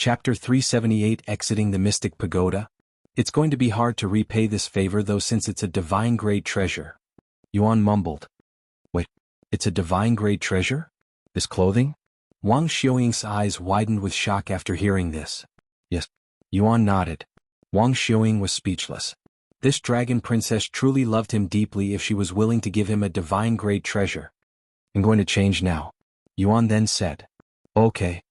Chapter 378 Exiting the Mystic Pagoda. It's going to be hard to repay this favor though since it's a divine-grade treasure. Yuan mumbled. Wait, it's a divine-grade treasure? This clothing? Wang Xiuying's eyes widened with shock after hearing this. Yes. Yuan nodded. Wang Xiuying was speechless. This dragon princess truly loved him deeply if she was willing to give him a divine-grade treasure. I'm going to change now. Yuan then said. Okay.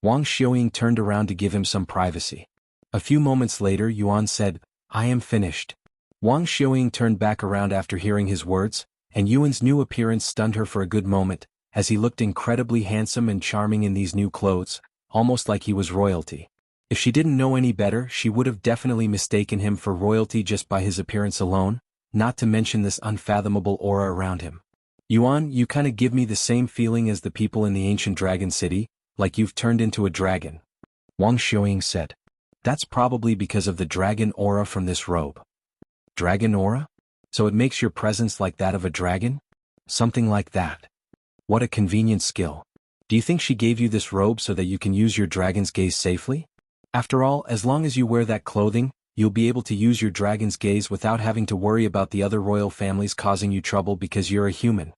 Wang Xiuying turned around to give him some privacy. A few moments later Yuan said, I am finished. Wang Xiuying turned back around after hearing his words, and Yuan's new appearance stunned her for a good moment, as he looked incredibly handsome and charming in these new clothes, almost like he was royalty. If she didn't know any better she would have definitely mistaken him for royalty just by his appearance alone, not to mention this unfathomable aura around him. Yuan, you kinda give me the same feeling as the people in the ancient dragon city, like you've turned into a dragon. Wang Xiuying said. That's probably because of the dragon aura from this robe. Dragon aura? So it makes your presence like that of a dragon? Something like that. What a convenient skill. Do you think she gave you this robe so that you can use your dragon's gaze safely? After all, as long as you wear that clothing, you'll be able to use your dragon's gaze without having to worry about the other royal families causing you trouble because you're a human.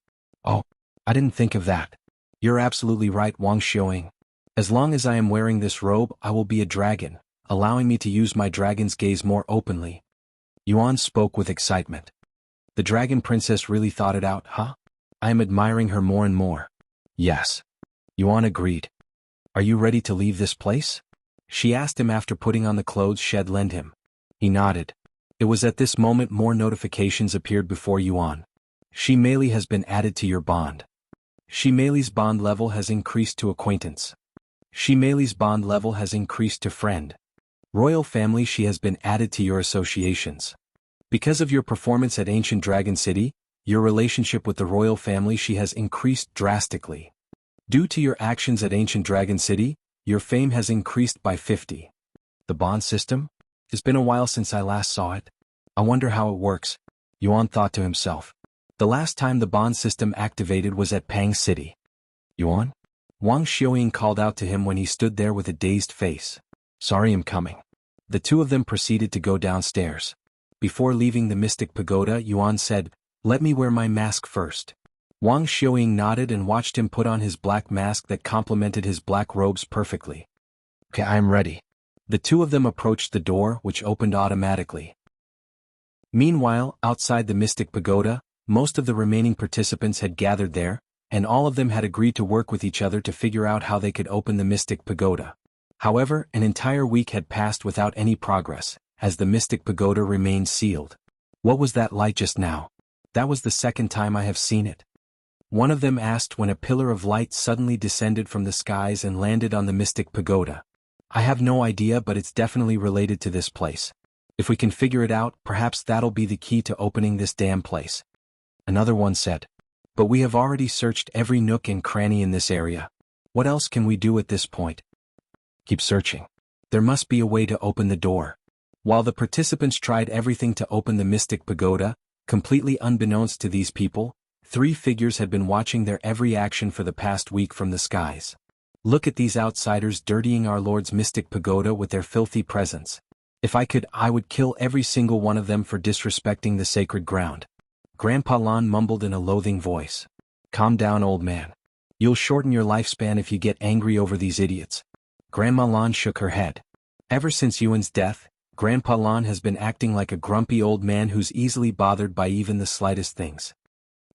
Oh, I didn't think of that. You're absolutely right, Wang Xiuying. As long as I am wearing this robe, I will be a dragon, allowing me to use my dragon's gaze more openly. Yuan spoke with excitement. The dragon princess really thought it out, huh? I am admiring her more and more. Yes. Yuan agreed. Are you ready to leave this place? She asked him after putting on the clothes she'd lent him. He nodded. It was at this moment more notifications appeared before Yuan. Shimeli has been added to your bond. Shimeli's bond level has increased to acquaintance. Shimeli's bond level has increased to friend. Royal family, she has been added to your associations. Because of your performance at Ancient Dragon City, your relationship with the royal family, she has increased drastically. Due to your actions at Ancient Dragon City, your fame has increased by 50. The bond system? It's been a while since I last saw it. I wonder how it works, Yuan thought to himself. The last time the bond system activated was at Pang City. Yuan? Wang Xiuying called out to him when he stood there with a dazed face. Sorry, I'm coming. The two of them proceeded to go downstairs. Before leaving the Mystic Pagoda, Yuan said, Let me wear my mask first. Wang Xiuying nodded and watched him put on his black mask that complemented his black robes perfectly. Okay, I'm ready. The two of them approached the door, which opened automatically. Meanwhile, outside the Mystic Pagoda, most of the remaining participants had gathered there, and all of them had agreed to work with each other to figure out how they could open the Mystic Pagoda. However, an entire week had passed without any progress, as the Mystic Pagoda remained sealed. What was that light just now? That was the second time I have seen it. One of them asked when a pillar of light suddenly descended from the skies and landed on the Mystic Pagoda. I have no idea, but it's definitely related to this place. If we can figure it out, perhaps that'll be the key to opening this damn place. Another one said. But we have already searched every nook and cranny in this area. What else can we do at this point? Keep searching. There must be a way to open the door. While the participants tried everything to open the Mystic Pagoda, completely unbeknownst to these people, 3 figures had been watching their every action for the past week from the skies. Look at these outsiders dirtying our Lord's Mystic Pagoda with their filthy presence. If I could, I would kill every single one of them for disrespecting the sacred ground. Grandpa Lan mumbled in a loathing voice. Calm down, old man. You'll shorten your lifespan if you get angry over these idiots. Grandma Lan shook her head. Ever since Yuan's death, Grandpa Lan has been acting like a grumpy old man who's easily bothered by even the slightest things.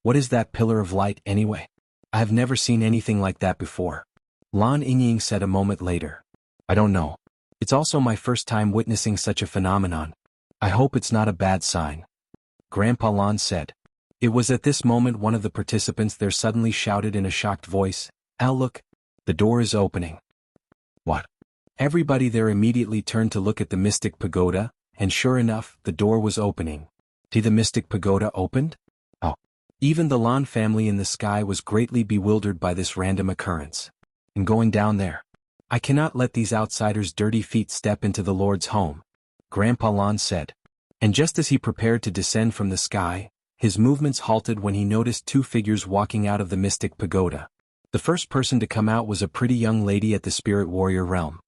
What is that pillar of light, anyway? I have never seen anything like that before. Lan Yingying said a moment later. I don't know. It's also my first time witnessing such a phenomenon. I hope it's not a bad sign. Grandpa Lan said. It was at this moment one of the participants there suddenly shouted in a shocked voice, Al, look, the door is opening. What? Everybody there immediately turned to look at the Mystic Pagoda, and sure enough, the door was opening. Did the Mystic Pagoda opened? Oh. Even the Lan family in the sky was greatly bewildered by this random occurrence. And going down there. I cannot let these outsiders' dirty feet step into the Lord's home. Grandpa Lan said. And just as he prepared to descend from the sky, his movements halted when he noticed 2 figures walking out of the Mystic Pagoda. The first person to come out was a pretty young lady at the Spirit Warrior realm.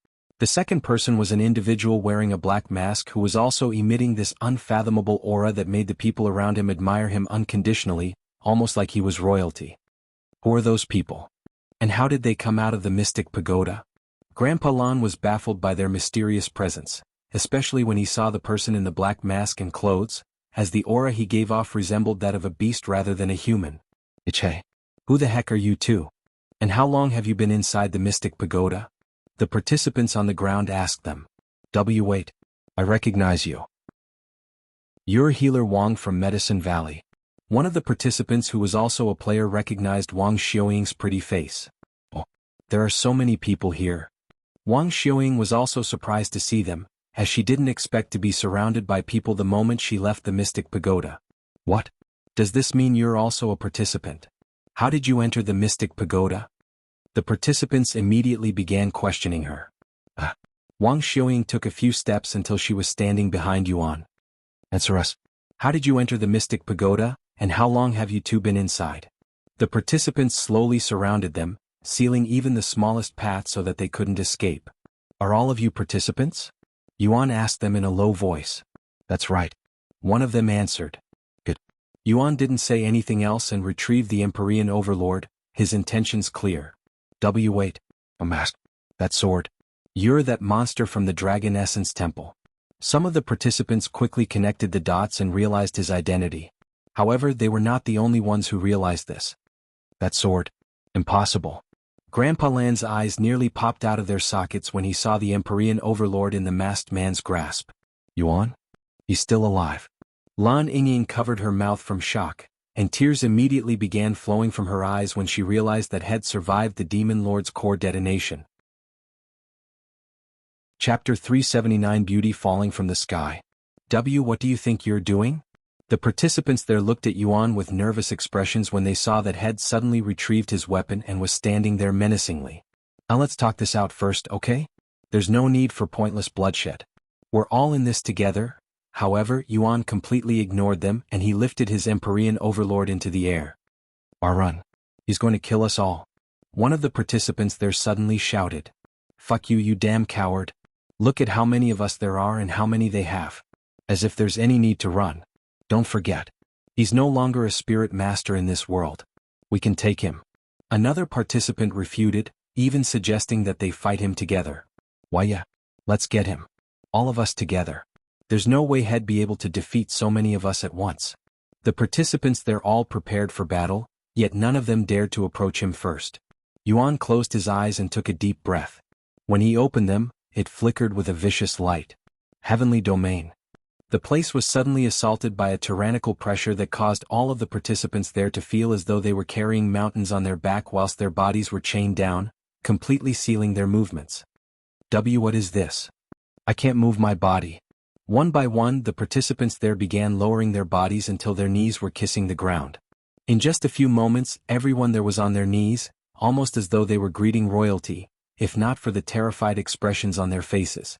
The second person was an individual wearing a black mask who was also emitting this unfathomable aura that made the people around him admire him unconditionally, almost like he was royalty. Who are those people? And how did they come out of the mystic pagoda? Grandpa Lan was baffled by their mysterious presence, especially when he saw the person in the black mask and clothes, as the aura he gave off resembled that of a beast rather than a human. Hey, who the heck are you two? And how long have you been inside the mystic pagoda? The participants on the ground asked them. Wait, I recognize you. You're healer Wang from Medicine Valley. One of the participants who was also a player recognized Wang Xiaoying's pretty face. Oh, there are so many people here. Wang Xiaoying was also surprised to see them, as she didn't expect to be surrounded by people the moment she left the mystic pagoda. What? Does this mean you're also a participant? How did you enter the mystic pagoda? The participants immediately began questioning her. Wang Xiaoying took a few steps until she was standing behind Yuan. Answer us. How did you enter the mystic pagoda, and how long have you two been inside? The participants slowly surrounded them, sealing even the smallest path so that they couldn't escape. Are all of you participants? Yuan asked them in a low voice. That's right. One of them answered. Good. Yuan didn't say anything else and retrieved the Empyrean Overlord, his intentions clear. Wait. A mask. That sword. You're that monster from the Dragon Essence Temple. Some of the participants quickly connected the dots and realized his identity. However, they were not the only ones who realized this. That sword. Impossible. Grandpa Lan's eyes nearly popped out of their sockets when he saw the Empyrean Overlord in the masked man's grasp. Yuan? He's still alive. Lan Yingying covered her mouth from shock, and tears immediately began flowing from her eyes when she realized that had survived the Demon Lord's core detonation. Chapter 379 Beauty Falling from the Sky. What do you think you're doing? The participants there looked at Yuan with nervous expressions when they saw that Head suddenly retrieved his weapon and was standing there menacingly. Now let's talk this out first, okay? There's no need for pointless bloodshed. We're all in this together. However, Yuan completely ignored them and he lifted his Empyrean Overlord into the air. Run. He's going to kill us all. One of the participants there suddenly shouted. Fuck you, you damn coward. Look at how many of us there are and how many they have. As if there's any need to run. Don't forget. He's no longer a spirit master in this world. We can take him. Another participant refuted, even suggesting that they fight him together. Why yeah. Let's get him. All of us together. There's no way He'd be able to defeat so many of us at once. The participants there all prepared for battle, yet none of them dared to approach him first. Yuan closed his eyes and took a deep breath. When he opened them, it flickered with a vicious light. Heavenly domain. The place was suddenly assaulted by a tyrannical pressure that caused all of the participants there to feel as though they were carrying mountains on their back whilst their bodies were chained down, completely sealing their movements. What is this? I can't move my body. One by one, the participants there began lowering their bodies until their knees were kissing the ground. In just a few moments, everyone there was on their knees, almost as though they were greeting royalty, if not for the terrified expressions on their faces.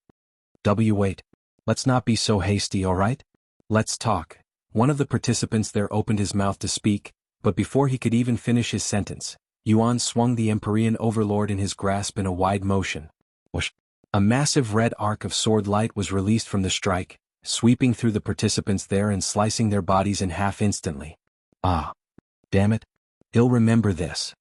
Wait. Let's not be so hasty, alright? Let's talk. One of the participants there opened his mouth to speak, but before he could even finish his sentence, Yuan swung the Empyrean Overlord in his grasp in a wide motion. Whoosh. A massive red arc of sword light was released from the strike, sweeping through the participants there and slicing their bodies in half instantly. Ah. Damn it. He'll remember this.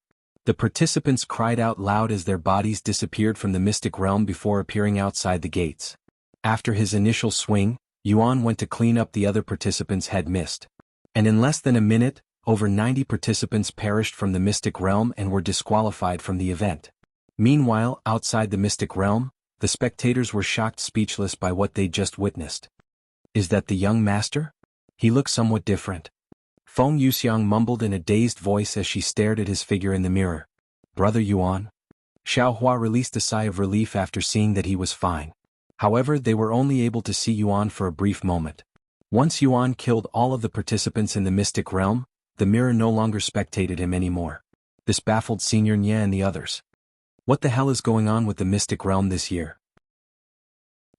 The participants cried out loud as their bodies disappeared from the mystic realm before appearing outside the gates. After his initial swing, Yuan went to clean up the other participants had missed. And in less than a minute, over 90 participants perished from the mystic realm and were disqualified from the event. Meanwhile, outside the mystic realm, the spectators were shocked speechless by what they'd just witnessed. Is that the young master? He looks somewhat different. Feng Yuxiang mumbled in a dazed voice as she stared at his figure in the mirror. Brother Yuan? Xiao Hua released a sigh of relief after seeing that he was fine. However, they were only able to see Yuan for a brief moment. Once Yuan killed all of the participants in the mystic realm, the mirror no longer spectated him anymore. This baffled Senior Nye and the others. What the hell is going on with the mystic realm this year?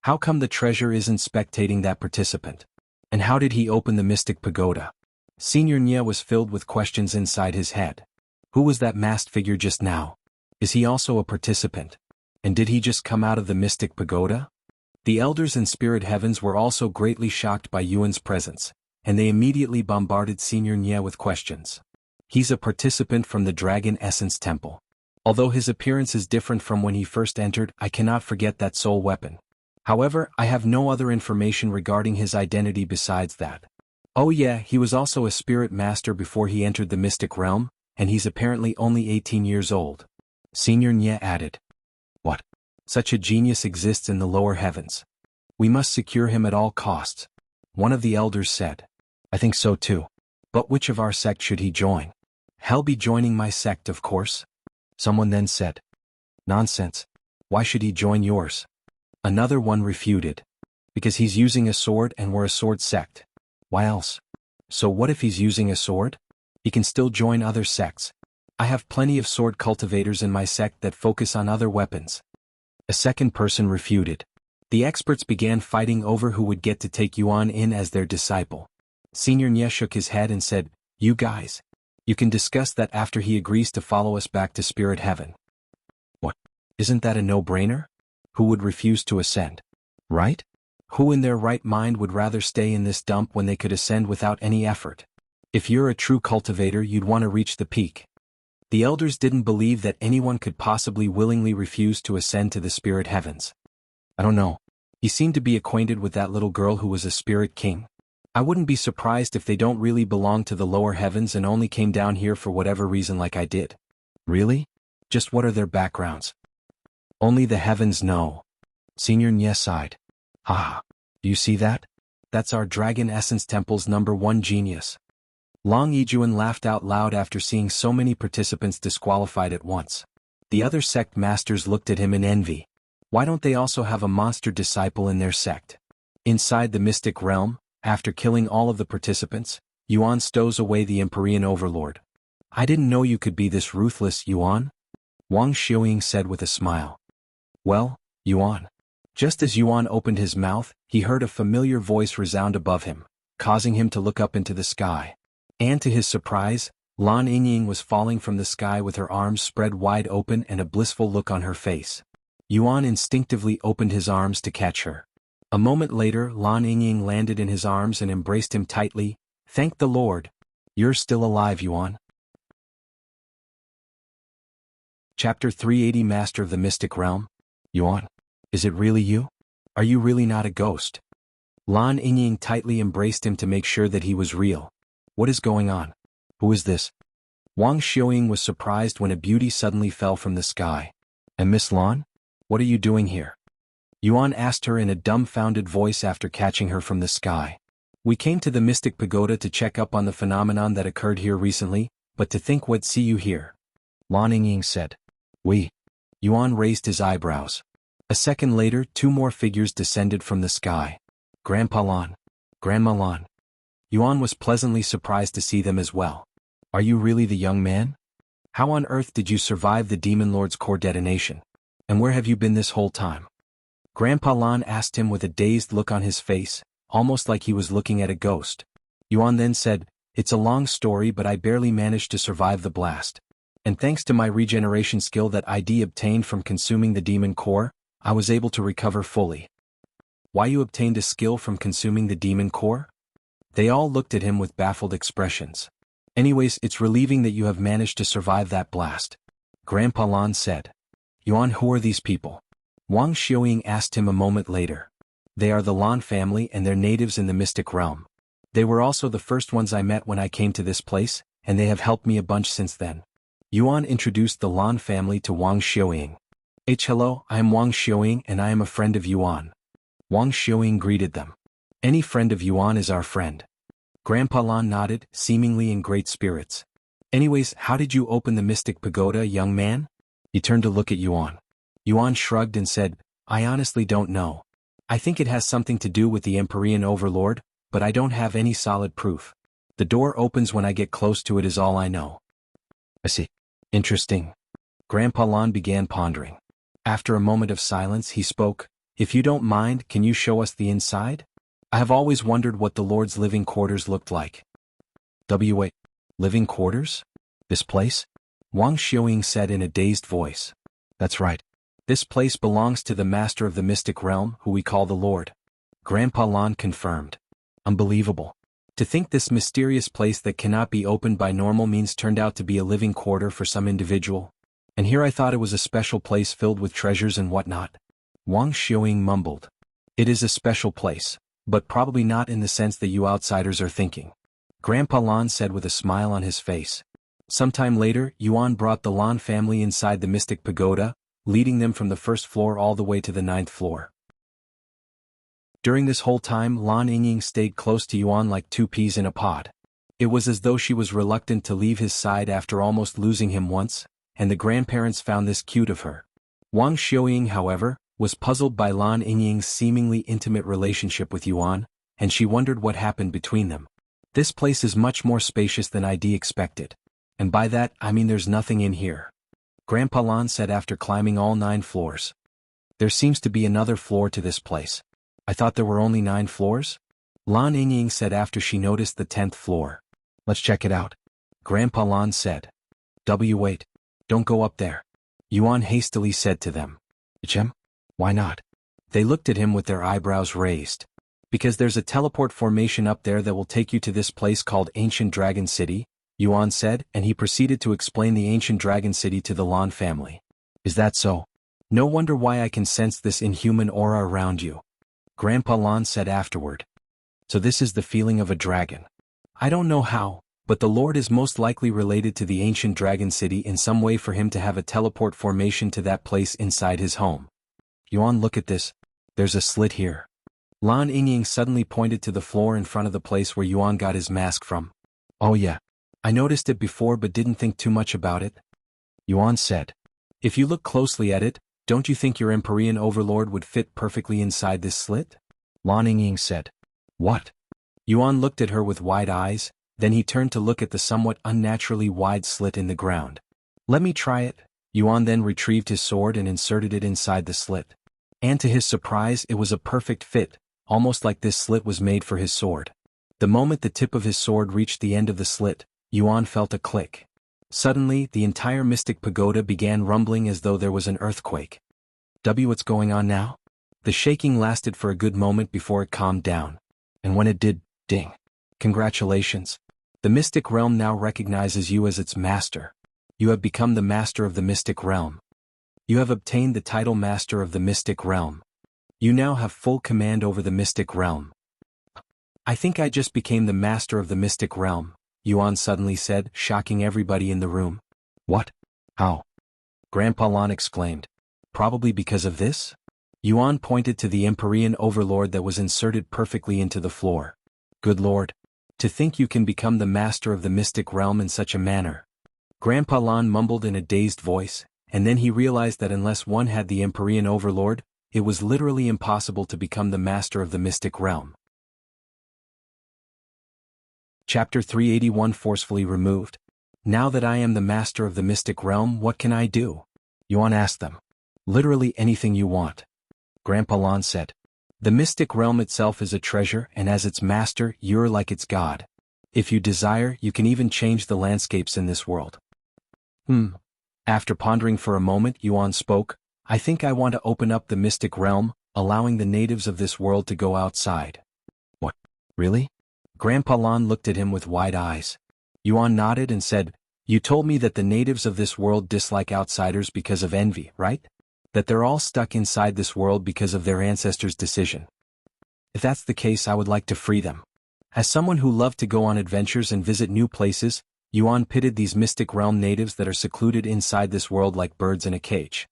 How come the treasure isn't spectating that participant? And how did he open the mystic pagoda? Senior Nye was filled with questions inside his head. Who was that masked figure just now? Is he also a participant? And did he just come out of the mystic pagoda? The elders in spirit heavens were also greatly shocked by Yuan's presence, and they immediately bombarded Senior Nye with questions. He's a participant from the Dragon Essence Temple. Although his appearance is different from when he first entered, I cannot forget that soul weapon. However, I have no other information regarding his identity besides that. Oh yeah, he was also a spirit master before he entered the mystic realm, and he's apparently only 18 years old. Senior Nye added. What? Such a genius exists in the lower heavens. We must secure him at all costs. One of the elders said. I think so too. But which of our sect should he join? He'll be joining my sect, of course. Someone then said. Nonsense. Why should he join yours? Another one refuted. Because he's using a sword and we're a sword sect. Why else? So what if he's using a sword? He can still join other sects. I have plenty of sword cultivators in my sect that focus on other weapons. A second person refuted. The experts began fighting over who would get to take Yuan in as their disciple. Senior Nye shook his head and said, You guys. You can discuss that after he agrees to follow us back to spirit heaven. What? Isn't that a no-brainer? Who would refuse to ascend? Right? Who in their right mind would rather stay in this dump when they could ascend without any effort? If you're a true cultivator, you'd want to reach the peak. The elders didn't believe that anyone could possibly willingly refuse to ascend to the spirit heavens. I don't know. He seemed to be acquainted with that little girl who was a spirit king. I wouldn't be surprised if they don't really belong to the lower heavens and only came down here for whatever reason like I did. Really? Just what are their backgrounds? Only the heavens know. Senior Nye sighed. Ah, do you see that? That's our Dragon Essence Temple's #1 genius. Long Yijuan laughed out loud after seeing so many participants disqualified at once. The other sect masters looked at him in envy. Why don't they also have a monster disciple in their sect? Inside the mystic realm, after killing all of the participants, Yuan stows away the Empyrean overlord. I didn't know you could be this ruthless, Yuan. Wang Xiuying said with a smile. Well, Yuan. Just as Yuan opened his mouth, he heard a familiar voice resound above him, causing him to look up into the sky. And to his surprise, Lan Yingying was falling from the sky with her arms spread wide open and a blissful look on her face. Yuan instinctively opened his arms to catch her. A moment later, Lan Yingying landed in his arms and embraced him tightly. Thank the Lord. You're still alive, Yuan. Chapter 380 Master of the Mystic Realm. Yuan, is it really you? Are you really not a ghost? Lan Yingying tightly embraced him to make sure that he was real. What is going on? Who is this? Wang Xiuying was surprised when a beauty suddenly fell from the sky. And Miss Lan? What are you doing here? Yuan asked her in a dumbfounded voice after catching her from the sky. We came to the Mystic Pagoda to check up on the phenomenon that occurred here recently, but to think what see you here. Lan Yingying said. We. Yuan raised his eyebrows. A second later, 2 more figures descended from the sky. Grandpa Lan. Grandma Lan. Yuan was pleasantly surprised to see them as well. Are you really the young man? How on earth did you survive the Demon Lord's core detonation? And where have you been this whole time? Grandpa Lan asked him with a dazed look on his face, almost like he was looking at a ghost. Yuan then said, It's a long story, but I barely managed to survive the blast. And thanks to my regeneration skill that ID obtained from consuming the demon core, I was able to recover fully. Why you obtained a skill from consuming the demon core? They all looked at him with baffled expressions. Anyways, it's relieving that you have managed to survive that blast. Grandpa Lan said. Yuan, who are these people? Wang Xiuying asked him a moment later. They are the Lan family and they're natives in the mystic realm. They were also the first ones I met when I came to this place, and they have helped me a bunch since then. Yuan introduced the Lan family to Wang Xiuying. Hello, I am Wang Xiuying and I am a friend of Yuan. Wang Xiuying greeted them. Any friend of Yuan is our friend. Grandpa Lan nodded, seemingly in great spirits. Anyways, how did you open the Mystic Pagoda, young man? He turned to look at Yuan. Yuan shrugged and said, I honestly don't know. I think it has something to do with the Empyrean Overlord, but I don't have any solid proof. The door opens when I get close to it is all I know. I see. Interesting. Grandpa Lan began pondering. After a moment of silence, he spoke, If you don't mind, can you show us the inside? I have always wondered what the Lord's living quarters looked like. W.A. Living quarters? This place? Wang Xiuying said in a dazed voice. That's right. This place belongs to the master of the mystic realm, who we call the Lord. Grandpa Lan confirmed. Unbelievable. To think this mysterious place that cannot be opened by normal means turned out to be a living quarter for some individual. And here I thought it was a special place filled with treasures and whatnot. Wang Xiaoying mumbled. It is a special place, but probably not in the sense that you outsiders are thinking. Grandpa Lan said with a smile on his face. Sometime later, Yuan brought the Lan family inside the mystic pagoda, leading them from the first floor all the way to the 9th floor. During this whole time, Lan Yingying stayed close to Yuan like two peas in a pod. It was as though she was reluctant to leave his side after almost losing him once, and the grandparents found this cute of her. Wang Xiaoying, however, was puzzled by Lan Yingying's seemingly intimate relationship with Yuan, and she wondered what happened between them. This place is much more spacious than I'd expected. And by that, I mean there's nothing in here. Grandpa Lan said after climbing all 9 floors. There seems to be another floor to this place. I thought there were only 9 floors? Lan Yingying said after she noticed the 10th floor. Let's check it out. Grandpa Lan said. Wait. Don't go up there. Yuan hastily said to them. Chem? Why not? They looked at him with their eyebrows raised. Because there's a teleport formation up there that will take you to this place called Ancient Dragon City, Yuan said, and he proceeded to explain the Ancient Dragon City to the Lan family. Is that so? No wonder why I can sense this inhuman aura around you. Grandpa Lan said afterward. So this is the feeling of a dragon. I don't know how, but the Lord is most likely related to the Ancient Dragon City in some way for him to have a teleport formation to that place inside his home. Yuan, look at this. There's a slit here. Lan Yingying suddenly pointed to the floor in front of the place where Yuan got his mask from. Oh yeah. I noticed it before but didn't think too much about it. Yuan said. If you look closely at it, don't you think your Empyrean overlord would fit perfectly inside this slit? Lan Yingying said. What? Yuan looked at her with wide eyes, then he turned to look at the somewhat unnaturally wide slit in the ground. Let me try it. Yuan then retrieved his sword and inserted it inside the slit. And to his surprise, it was a perfect fit, almost like this slit was made for his sword. The moment the tip of his sword reached the end of the slit, Yuan felt a click. Suddenly, the entire mystic pagoda began rumbling as though there was an earthquake. What's going on now? The shaking lasted for a good moment before it calmed down. And when it did, ding. Congratulations. The mystic realm now recognizes you as its master. You have become the master of the mystic realm. You have obtained the title Master of the Mystic Realm. You now have full command over the mystic realm. I think I just became the master of the mystic realm, Yuan suddenly said, shocking everybody in the room. What? How? Grandpa Lan exclaimed. Probably because of this? Yuan pointed to the Empyrean overlord that was inserted perfectly into the floor. Good lord. To think you can become the master of the mystic realm in such a manner. Grandpa Lan mumbled in a dazed voice, and then he realized that unless one had the Empyrean overlord, it was literally impossible to become the master of the mystic realm. Chapter 381 Forcefully Removed. Now that I am the master of the mystic realm, what can I do? Yuan asked them. Literally anything you want. Grandpa Lan said. The mystic realm itself is a treasure, and as its master, you're like its god. If you desire, you can even change the landscapes in this world. After pondering for a moment, Yuan spoke. I think I want to open up the mystic realm, allowing the natives of this world to go outside. What? Really? Grandpa Lan looked at him with wide eyes. Yuan nodded and said, You told me that the natives of this world dislike outsiders because of envy, right? That they're all stuck inside this world because of their ancestors' decision. If that's the case, I would like to free them. As someone who loved to go on adventures and visit new places, Yuan pitted these mystic realm natives that are secluded inside this world like birds in a cage.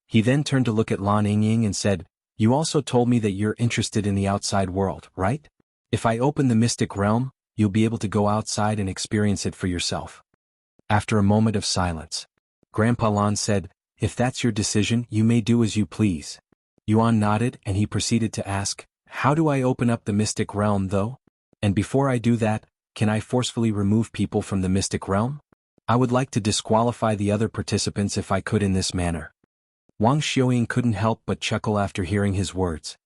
He then turned to look at Lan Yingying and said, You also told me that you're interested in the outside world, right? If I open the mystic realm, you'll be able to go outside and experience it for yourself. After a moment of silence, Grandpa Lan said, If that's your decision, you may do as you please. Yuan nodded and he proceeded to ask, How do I open up the mystic realm though? And before I do that, can I forcefully remove people from the mystic realm? I would like to disqualify the other participants if I could in this manner. Wang Xiaoying couldn't help but chuckle after hearing his words.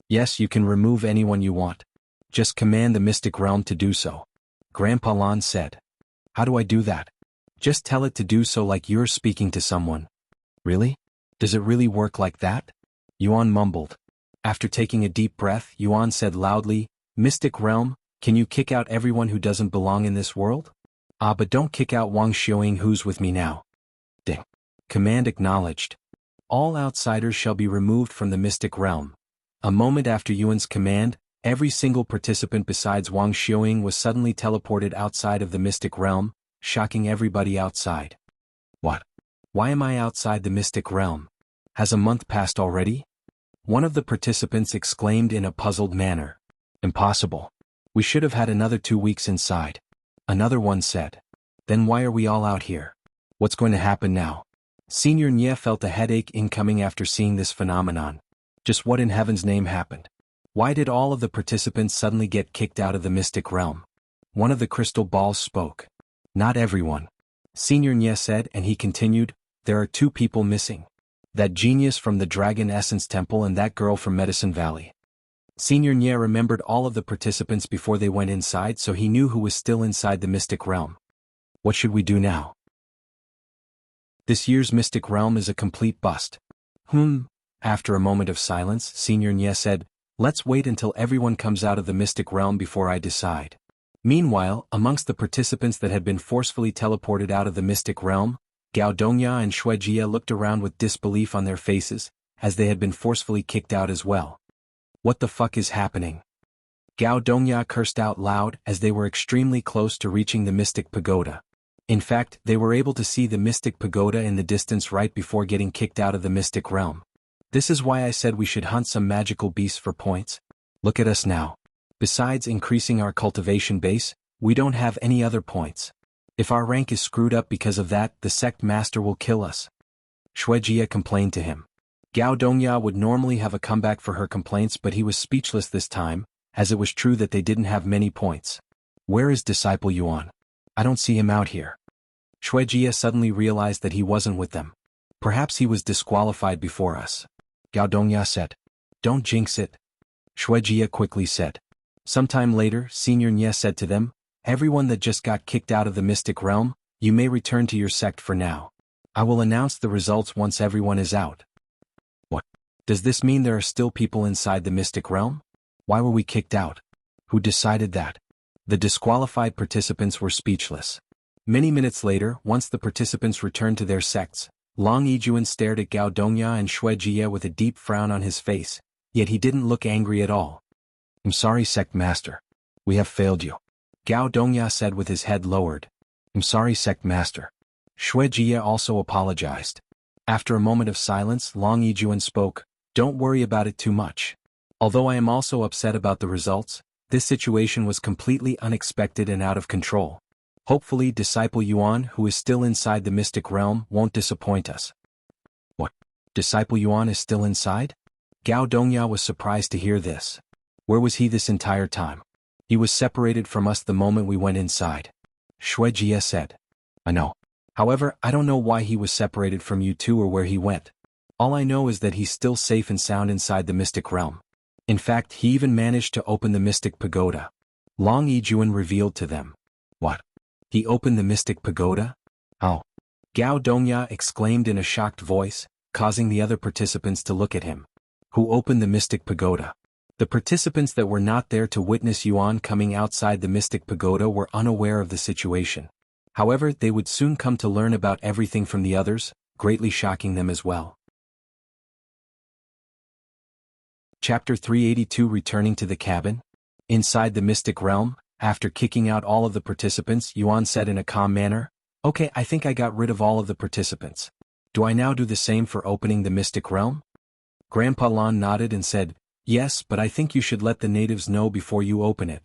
Yes, you can remove anyone you want. Just command the mystic realm to do so. Grandpa Lan said. How do I do that? Just tell it to do so like you're speaking to someone. Really? Does it really work like that? Yuan mumbled. After taking a deep breath, Yuan said loudly, Mystic Realm, can you kick out everyone who doesn't belong in this world? But don't kick out Wang Xiaoying who's with me now. Ding. Command acknowledged. All outsiders shall be removed from the Mystic Realm. A moment after Yuan's command, every single participant besides Wang Xiaoying was suddenly teleported outside of the Mystic Realm, shocking everybody outside. What? Why am I outside the Mystic Realm? Has a month passed already? One of the participants exclaimed in a puzzled manner. Impossible. We should have had another 2 weeks inside. Another one said. Then why are we all out here? What's going to happen now? Senior Nye felt a headache incoming after seeing this phenomenon. Just what in heaven's name happened? Why did all of the participants suddenly get kicked out of the Mystic Realm? One of the crystal balls spoke. Not everyone. Senior Nye said, and he continued, there are 2 people missing. That genius from the Dragon Essence Temple and that girl from Medicine Valley. Senior Nye remembered all of the participants before they went inside, so he knew who was still inside the Mystic Realm. What should we do now? This year's Mystic Realm is a complete bust. After a moment of silence, Senior Nye said, let's wait until everyone comes out of the Mystic Realm before I decide. Meanwhile, amongst the participants that had been forcefully teleported out of the Mystic Realm, Gao Dongya and Shui Jia looked around with disbelief on their faces, as they had been forcefully kicked out as well. What the fuck is happening? Gao Dongya cursed out loud as they were extremely close to reaching the Mystic Pagoda. In fact, they were able to see the Mystic Pagoda in the distance right before getting kicked out of the Mystic Realm. This is why I said we should hunt some magical beasts for points. Look at us now. Besides increasing our cultivation base, we don't have any other points. If our rank is screwed up because of that, the sect master will kill us. Shui Jia complained to him. Gao Dongya would normally have a comeback for her complaints, but he was speechless this time, as it was true that they didn't have many points. Where is Disciple Yuan? I don't see him out here. Shui Jia suddenly realized that he wasn't with them. Perhaps he was disqualified before us. Gao Dongya said. Don't jinx it. Shui Jia quickly said. Sometime later, Senior Nye said to them, everyone that just got kicked out of the Mystic Realm, you may return to your sect for now. I will announce the results once everyone is out. What? Does this mean there are still people inside the Mystic Realm? Why were we kicked out? Who decided that? The disqualified participants were speechless. Many minutes later, once the participants returned to their sects, Long Yijuan stared at Gao Dongya and Shui Jia with a deep frown on his face, yet he didn't look angry at all. I'm sorry, Sect Master. We have failed you. Gao Dongya said with his head lowered. I'm sorry, Sect Master. Shui Jia also apologized. After a moment of silence, Long Yijuan spoke, don't worry about it too much. Although I am also upset about the results, this situation was completely unexpected and out of control. Hopefully Disciple Yuan, who is still inside the Mystic Realm, won't disappoint us. What? Disciple Yuan is still inside? Gao Dongya was surprised to hear this. Where was he this entire time? He was separated from us the moment we went inside. Shui Jia said. I know. However, I don't know why he was separated from you two or where he went. All I know is that he's still safe and sound inside the Mystic Realm. In fact, he even managed to open the Mystic Pagoda. Long Yijuan revealed to them. What? He opened the Mystic Pagoda? Oh. Gao Dongya exclaimed in a shocked voice, causing the other participants to look at him. Who opened the Mystic Pagoda? The participants that were not there to witness Yuan coming outside the Mystic Pagoda were unaware of the situation. However, they would soon come to learn about everything from the others, greatly shocking them as well. Chapter 382 Returning to the Cabin. Inside the Mystic Realm, after kicking out all of the participants, Yuan said in a calm manner, Okay, I think I got rid of all of the participants. Do I now do the same for opening the Mystic Realm? Grandpa Lan nodded and said, Yes, but I think you should let the natives know before you open it.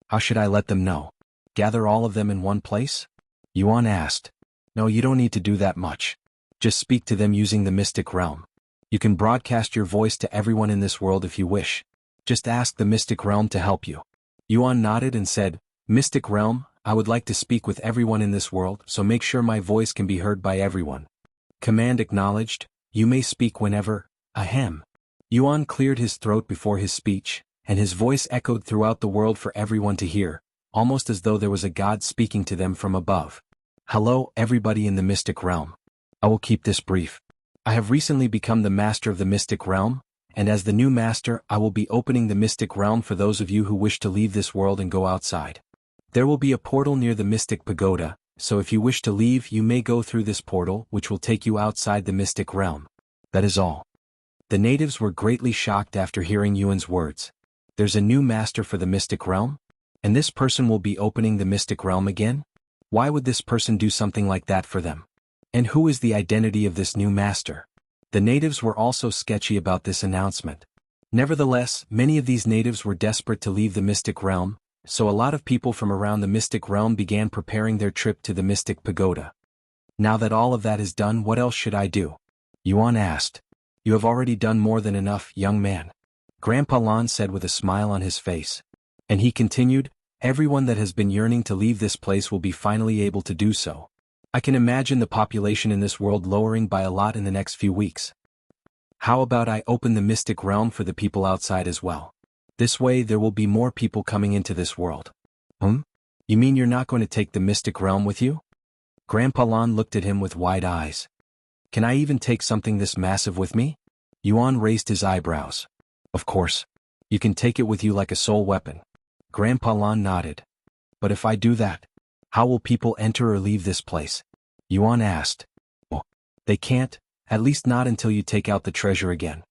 How should I let them know? Gather all of them in one place? Yuan asked. No, you don't need to do that much. Just speak to them using the Mystic Realm. You can broadcast your voice to everyone in this world if you wish. Just ask the Mystic Realm to help you. Yuan nodded and said, Mystic Realm, I would like to speak with everyone in this world, so make sure my voice can be heard by everyone. Command acknowledged. You may speak whenever. Ahem. Yuan cleared his throat before his speech, and his voice echoed throughout the world for everyone to hear, almost as though there was a god speaking to them from above. Hello, everybody in the Mystic Realm. I will keep this brief. I have recently become the master of the mystic realm, and as the new master I will be opening the mystic realm for those of you who wish to leave this world and go outside. There will be a portal near the mystic pagoda, so if you wish to leave you may go through this portal which will take you outside the mystic realm. That is all. The natives were greatly shocked after hearing Yuan's words. There's a new master for the mystic realm? And this person will be opening the mystic realm again? Why would this person do something like that for them? And who is the identity of this new master? The natives were also sketchy about this announcement. Nevertheless, many of these natives were desperate to leave the mystic realm, so a lot of people from around the mystic realm began preparing their trip to the mystic pagoda. Now that all of that is done, what else should I do? Yuan asked. You have already done more than enough, young man. Grandpa Lan said with a smile on his face. And he continued, everyone that has been yearning to leave this place will be finally able to do so. I can imagine the population in this world lowering by a lot in the next few weeks. How about I open the mystic realm for the people outside as well? This way there will be more people coming into this world. You mean you're not going to take the mystic realm with you? Grandpa Lan looked at him with wide eyes. Can I even take something this massive with me? Yuan raised his eyebrows. Of course. You can take it with you like a soul weapon. Grandpa Lan nodded. But if I do that, how will people enter or leave this place? Yuan asked. Well, they can't, at least not until you take out the treasure again.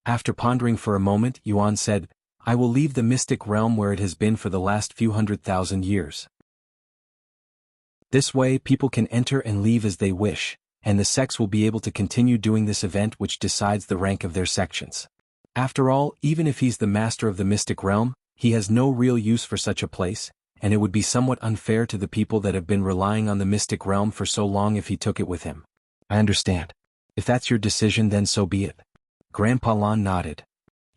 After pondering for a moment, Yuan said, I will leave the mystic realm where it has been for the last few 100,000 years. This way people can enter and leave as they wish, and the sects will be able to continue doing this event which decides the rank of their sections. After all, even if he's the master of the mystic realm, he has no real use for such a place, and it would be somewhat unfair to the people that have been relying on the mystic realm for so long if he took it with him. I understand. If that's your decision, then so be it. Grandpa Lan nodded.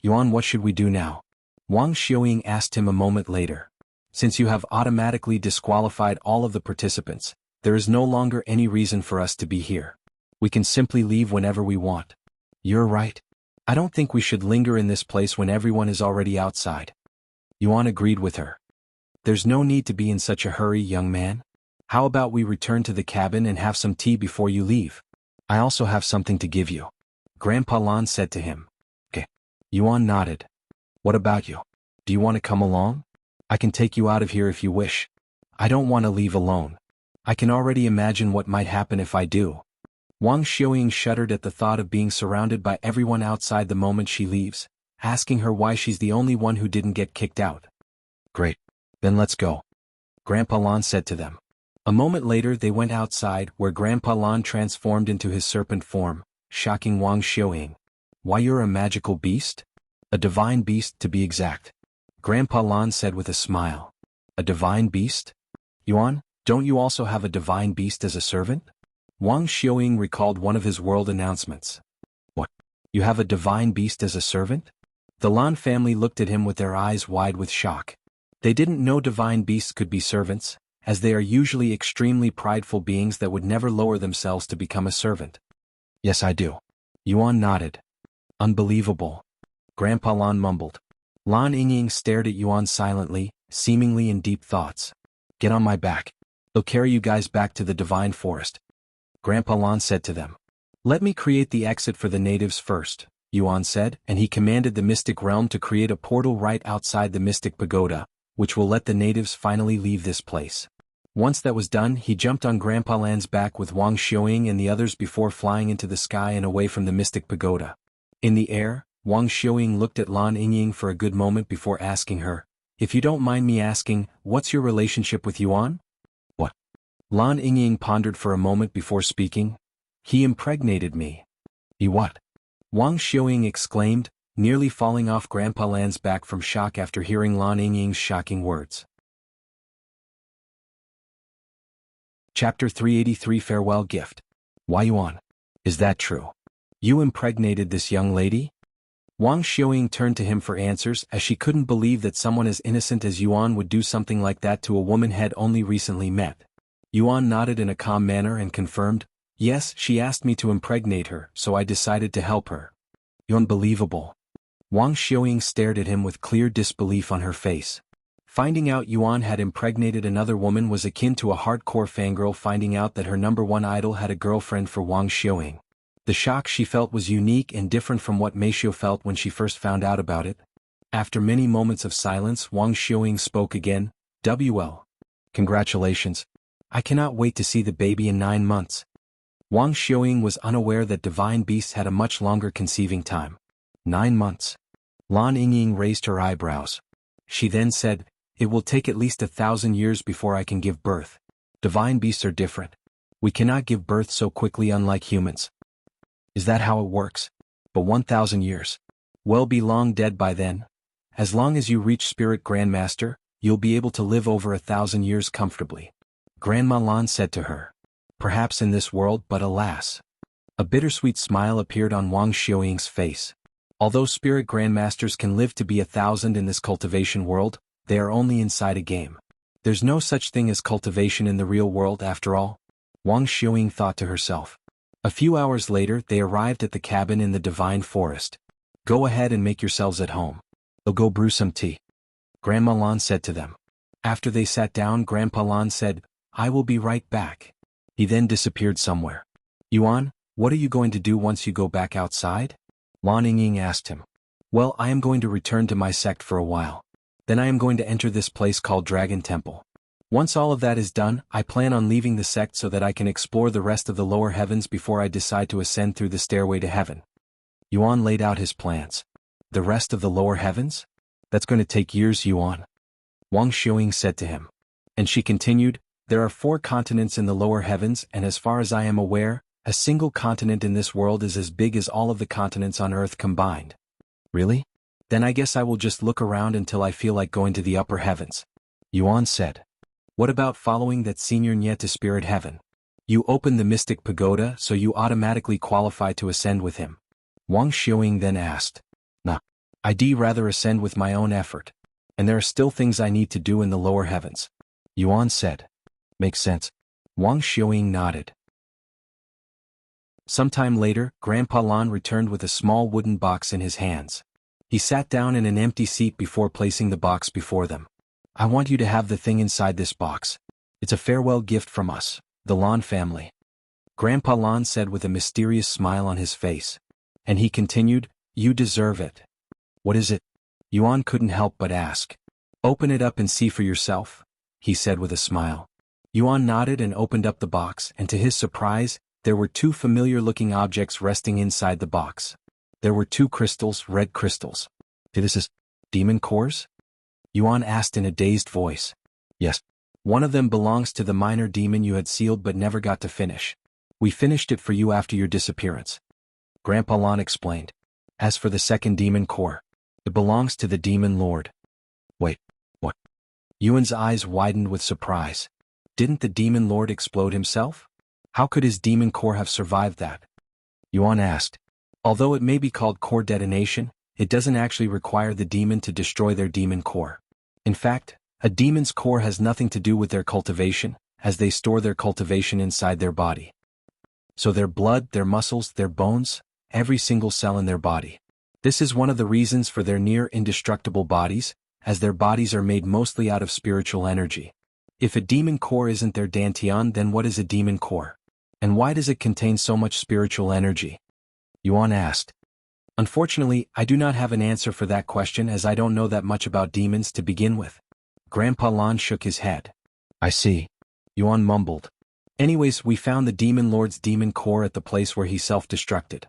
Yuan, what should we do now? Wang Xiaoying asked him a moment later. Since you have automatically disqualified all of the participants, there is no longer any reason for us to be here. We can simply leave whenever we want. You're right. I don't think we should linger in this place when everyone is already outside. Yuan agreed with her. There's no need to be in such a hurry, young man. How about we return to the cabin and have some tea before you leave? I also have something to give you. Grandpa Lan said to him. Okay. Yuan nodded. What about you? Do you want to come along? I can take you out of here if you wish. I don't want to leave alone. I can already imagine what might happen if I do. Wang Xiaoying shuddered at the thought of being surrounded by everyone outside the moment she leaves, asking her why she's the only one who didn't get kicked out. Great. Then let's go. Grandpa Lan said to them. A moment later they went outside where Grandpa Lan transformed into his serpent form, shocking Wang Xiaoying. Why, you're a magical beast? A divine beast to be exact. Grandpa Lan said with a smile. A divine beast? Yuan, don't you also have a divine beast as a servant? Wang Xiaoying recalled one of his world announcements. What? You have a divine beast as a servant? The Lan family looked at him with their eyes wide with shock. They didn't know divine beasts could be servants, as they are usually extremely prideful beings that would never lower themselves to become a servant. Yes, I do. Yuan nodded. Unbelievable. Grandpa Lan mumbled. Lan Yingying stared at Yuan silently, seemingly in deep thoughts. Get on my back. They'll carry you guys back to the divine forest. Grandpa Lan said to them. Let me create the exit for the natives first, Yuan said, and he commanded the mystic realm to create a portal right outside the mystic pagoda, which will let the natives finally leave this place. Once that was done, he jumped on Grandpa Lan's back with Wang Xiaoying and the others before flying into the sky and away from the mystic pagoda. In the air, Wang Xiaoying looked at Lan Yingying for a good moment before asking her, if you don't mind me asking, what's your relationship with Yuan? What? Lan Yingying pondered for a moment before speaking. He impregnated me. He what? Wang Xiaoying exclaimed, nearly falling off Grandpa Lan's back from shock after hearing Lan Yingying's shocking words. Chapter 383 Farewell Gift. Why Yuan? Is that true? You impregnated this young lady? Wang Xiaoying turned to him for answers as she couldn't believe that someone as innocent as Yuan would do something like that to a woman had only recently met. Yuan nodded in a calm manner and confirmed, yes, she asked me to impregnate her, so I decided to help her. Unbelievable. Wang Xiaoying stared at him with clear disbelief on her face. Finding out Yuan had impregnated another woman was akin to a hardcore fangirl finding out that her number one idol had a girlfriend for Wang Xiaoying. The shock she felt was unique and different from what Meishio felt when she first found out about it. After many moments of silence, Wang Xiuying spoke again. "WL. Congratulations. I cannot wait to see the baby in 9 months." Wang Xiuying was unaware that divine beasts had a much longer conceiving time. 9 months. Lan Yingying raised her eyebrows. She then said, "It will take at least 1,000 years before I can give birth. Divine beasts are different. We cannot give birth so quickly, unlike humans." "Is that how it works? But 1,000 years. Well, be long dead by then. As long as you reach Spirit Grandmaster, you'll be able to live over 1,000 years comfortably." Grandma Lan said to her. "Perhaps in this world, but alas." A bittersweet smile appeared on Wang Xiuying's face. Although Spirit Grandmasters can live to be 1,000 in this cultivation world, they are only inside a game. There's no such thing as cultivation in the real world after all. Wang Xiuying thought to herself. A few hours later, they arrived at the cabin in the Divine Forest. "Go ahead and make yourselves at home. I'll go brew some tea," Grandma Lan said to them. After they sat down, Grandpa Lan said, "I will be right back." He then disappeared somewhere. "Yuan, what are you going to do once you go back outside?" Lan Yingying asked him. "Well, I am going to return to my sect for a while. Then I am going to enter this place called Dragon Temple. Once all of that is done, I plan on leaving the sect so that I can explore the rest of the lower heavens before I decide to ascend through the stairway to heaven." Yuan laid out his plans. "The rest of the lower heavens? That's going to take years, Yuan," Wang Xiuying said to him. And she continued, "There are 4 continents in the lower heavens, and as far as I am aware, a single continent in this world is as big as all of the continents on Earth combined." "Really? Then I guess I will just look around until I feel like going to the upper heavens," Yuan said. "What about following that Senior Nye to Spirit Heaven? You open the Mystic Pagoda, so you automatically qualify to ascend with him," Wang Xiuying then asked. "Nah. I'd rather ascend with my own effort. And there are still things I need to do in the lower heavens," Yuan said. "Makes sense." Wang Xiuying nodded. Sometime later, Grandpa Lan returned with a small wooden box in his hands. He sat down in an empty seat before placing the box before them. "I want you to have the thing inside this box. It's a farewell gift from us, the Lan family," Grandpa Lan said with a mysterious smile on his face. And he continued, "You deserve it." "What is it?" Yuan couldn't help but ask. "Open it up and see for yourself," he said with a smile. Yuan nodded and opened up the box, and to his surprise, there were 2 familiar-looking objects resting inside the box. There were 2 crystals, red crystals. "This is demon cores?" Yuan asked in a dazed voice. "Yes. One of them belongs to the minor demon you had sealed but never got to finish. We finished it for you after your disappearance," Grandpa Lan explained. "As for the second demon core, it belongs to the demon lord." "Wait, what?" Yuan's eyes widened with surprise. Didn't the demon lord explode himself? How could his demon core have survived that? Yuan asked. "Although it may be called core detonation, it doesn't actually require the demon to destroy their demon core. In fact, a demon's core has nothing to do with their cultivation, as they store their cultivation inside their body. So their blood, their muscles, their bones, every single cell in their body. This is one of the reasons for their near indestructible bodies, as their bodies are made mostly out of spiritual energy. If a demon core isn't their dantian, then what is a demon core? And why does it contain so much spiritual energy?" Yuan asked. "Unfortunately, I do not have an answer for that question, as I don't know that much about demons to begin with." Grandpa Lan shook his head. "I see," Yuan mumbled. "Anyways, we found the demon lord's demon core at the place where he self-destructed.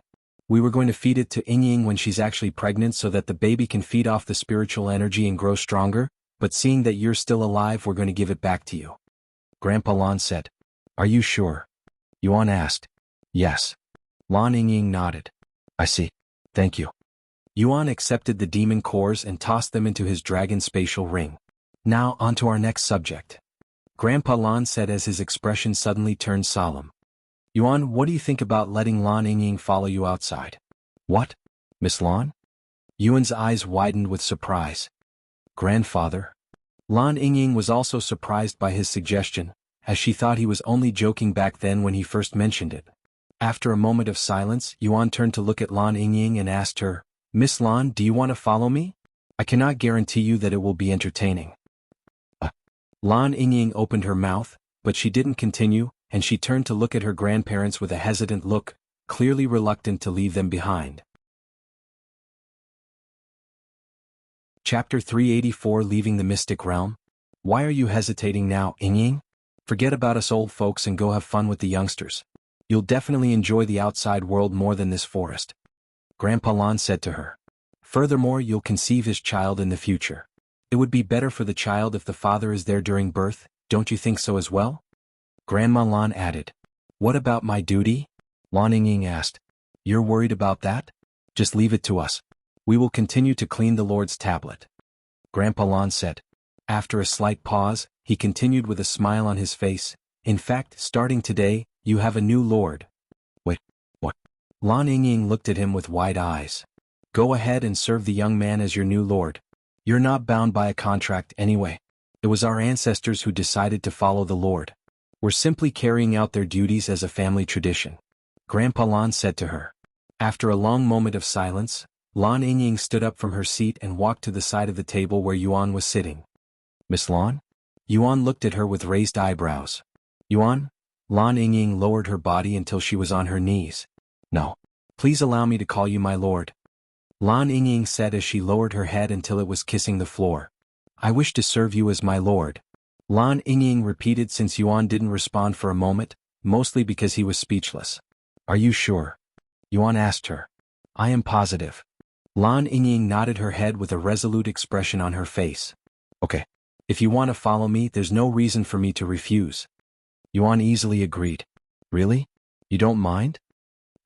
We were going to feed it to Yingying when she's actually pregnant so that the baby can feed off the spiritual energy and grow stronger, but seeing that you're still alive, we're going to give it back to you," Grandpa Lan said. "Are you sure?" Yuan asked. "Yes." Lan Yingying nodded. "I see. Thank you." Yuan accepted the demon cores and tossed them into his dragon spatial ring. "Now on to our next subject," Grandpa Lan said as his expression suddenly turned solemn. "Yuan, what do you think about letting Lan Yingying follow you outside?" "What? Miss Lan?" Yuan's eyes widened with surprise. "Grandfather?" Lan Yingying was also surprised by his suggestion, as she thought he was only joking back then when he first mentioned it. After a moment of silence, Yuan turned to look at Lan Yingying and asked her, "Miss Lan, do you want to follow me? I cannot guarantee you that it will be entertaining." Lan Yingying opened her mouth, but she didn't continue, and she turned to look at her grandparents with a hesitant look. clearly reluctant to leave them behind. Chapter 384 Leaving the Mystic Realm? Why are you hesitating now, Ying? Forget about us old folks and go have fun with the youngsters. You'll definitely enjoy the outside world more than this forest. Grandpa Lan said to her. Furthermore, you'll conceive his child in the future. It would be better for the child if the father is there during birth, don't you think so as well? Grandma Lan added. What about my duty? Lan Ying asked. You're worried about that? Just leave it to us. We will continue to clean the Lord's tablet. Grandpa Lan said. After a slight pause, he continued with a smile on his face. In fact, starting today, you have a new Lord. Wait, what? Lan Ying looked at him with wide eyes. Go ahead and serve the young man as your new Lord. You're not bound by a contract anyway. It was our ancestors who decided to follow the Lord. We're simply carrying out their duties as a family tradition. Grandpa Lan said to her. After a long moment of silence, Lan Ying stood up from her seat and walked to the side of the table where Yuan was sitting. Miss Lan? Yuan looked at her with raised eyebrows. Yuan? Lan Ying lowered her body until she was on her knees. No. Please allow me to call you my lord. Lan Ying said as she lowered her head until it was kissing the floor. I wish to serve you as my lord. Lan Ying repeated since Yuan didn't respond for a moment, mostly because he was speechless. Are you sure? Yuan asked her. I am positive. Lan Ying nodded her head with a resolute expression on her face. Okay. If you want to follow me, there's no reason for me to refuse. Yuan easily agreed. Really? You don't mind?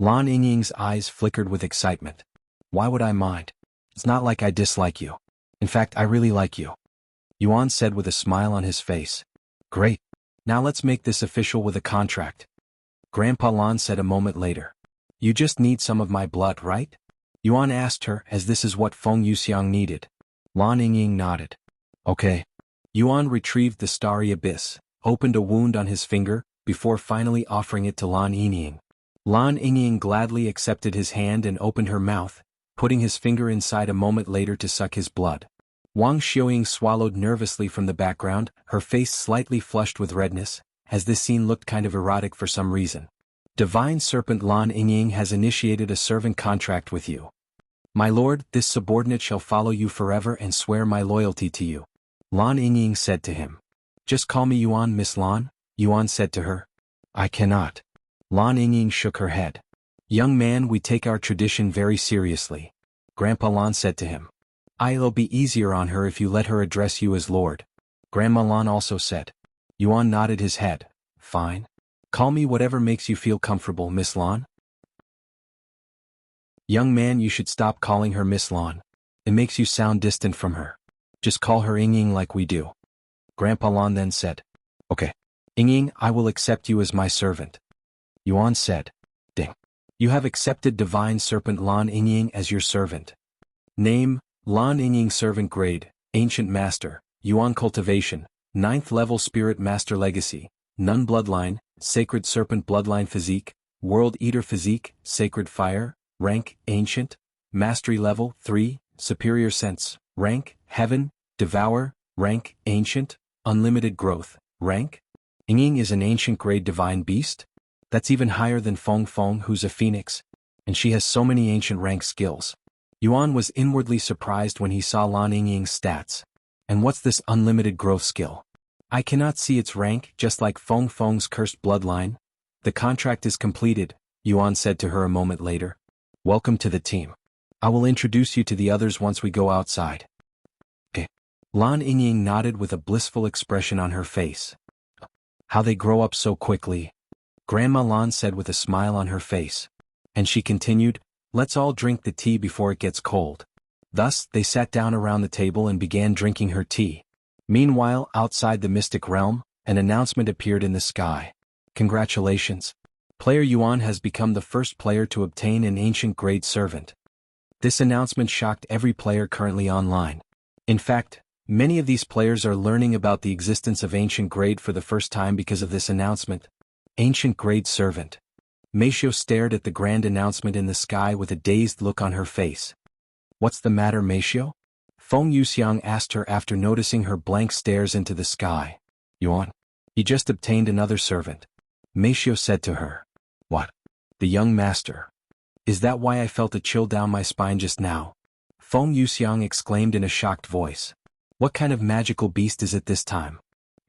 Lan Ying's eyes flickered with excitement. Why would I mind? It's not like I dislike you. In fact, I really like you. Yuan said with a smile on his face. Great. Now let's make this official with a contract. Grandpa Lan said a moment later. You just need some of my blood, right? Yuan asked her, as this is what Feng Yuxiang needed. Lan Ying nodded. Okay. Yuan retrieved the starry abyss, opened a wound on his finger, before finally offering it to Lan Ying. Lan Ying gladly accepted his hand and opened her mouth, putting his finger inside a moment later to suck his blood. Wang Xiaoying swallowed nervously from the background, her face slightly flushed with redness, as this scene looked kind of erotic for some reason. Divine Serpent Lan Ying has initiated a servant contract with you. My lord, this subordinate shall follow you forever and swear my loyalty to you. Lan Ying said to him. Just call me Yuan, Miss Lan, Yuan said to her. I cannot. Lan Ying shook her head. Young man, we take our tradition very seriously. Grandpa Lan said to him. It'll be easier on her if you let her address you as Lord. Grandma Lan also said. Yuan nodded his head. Fine. Call me whatever makes you feel comfortable, Miss Lan. Young man, you should stop calling her Miss Lan. It makes you sound distant from her. Just call her Ying like we do. Grandpa Lan then said. Okay. Ying, I will accept you as my servant. Yuan said. Ding. You have accepted Divine Serpent Lan Ying as your servant. Name, Lan Ying Servant Grade, Ancient Master, Yuan Cultivation, 9th Level Spirit Master Legacy, Nun Bloodline, Sacred Serpent Bloodline Physique, World Eater Physique, Sacred Fire, Rank, Ancient, Mastery Level 3, Superior Sense, Rank, Heaven, Devour, Rank, Ancient, Unlimited Growth, Rank. Ying is an Ancient Grade Divine Beast? That's even higher than Feng Feng, who's a Phoenix. And she has so many Ancient Rank skills. Yuan was inwardly surprised when he saw Lan Ying's stats. And what's this unlimited growth skill? I cannot see its rank, just like Feng Feng's cursed bloodline. The contract is completed, Yuan said to her a moment later. Welcome to the team. I will introduce you to the others once we go outside. Okay. Lan Ying nodded with a blissful expression on her face. How they grow up so quickly. Grandma Lan said with a smile on her face. And she continued, let's all drink the tea before it gets cold. Thus, they sat down around the table and began drinking her tea. Meanwhile, outside the mystic realm, an announcement appeared in the sky. Congratulations. Player Yuan has become the first player to obtain an ancient grade servant. This announcement shocked every player currently online. In fact, many of these players are learning about the existence of ancient grade for the first time because of this announcement. Ancient grade servant. Meisho stared at the grand announcement in the sky with a dazed look on her face. What's the matter, Meisho? Feng Yuxiang asked her after noticing her blank stares into the sky. Yuan. He just obtained another servant. Meisho said to her. What? The young master. Is that why I felt a chill down my spine just now? Feng Yuxiang exclaimed in a shocked voice. What kind of magical beast is it this time?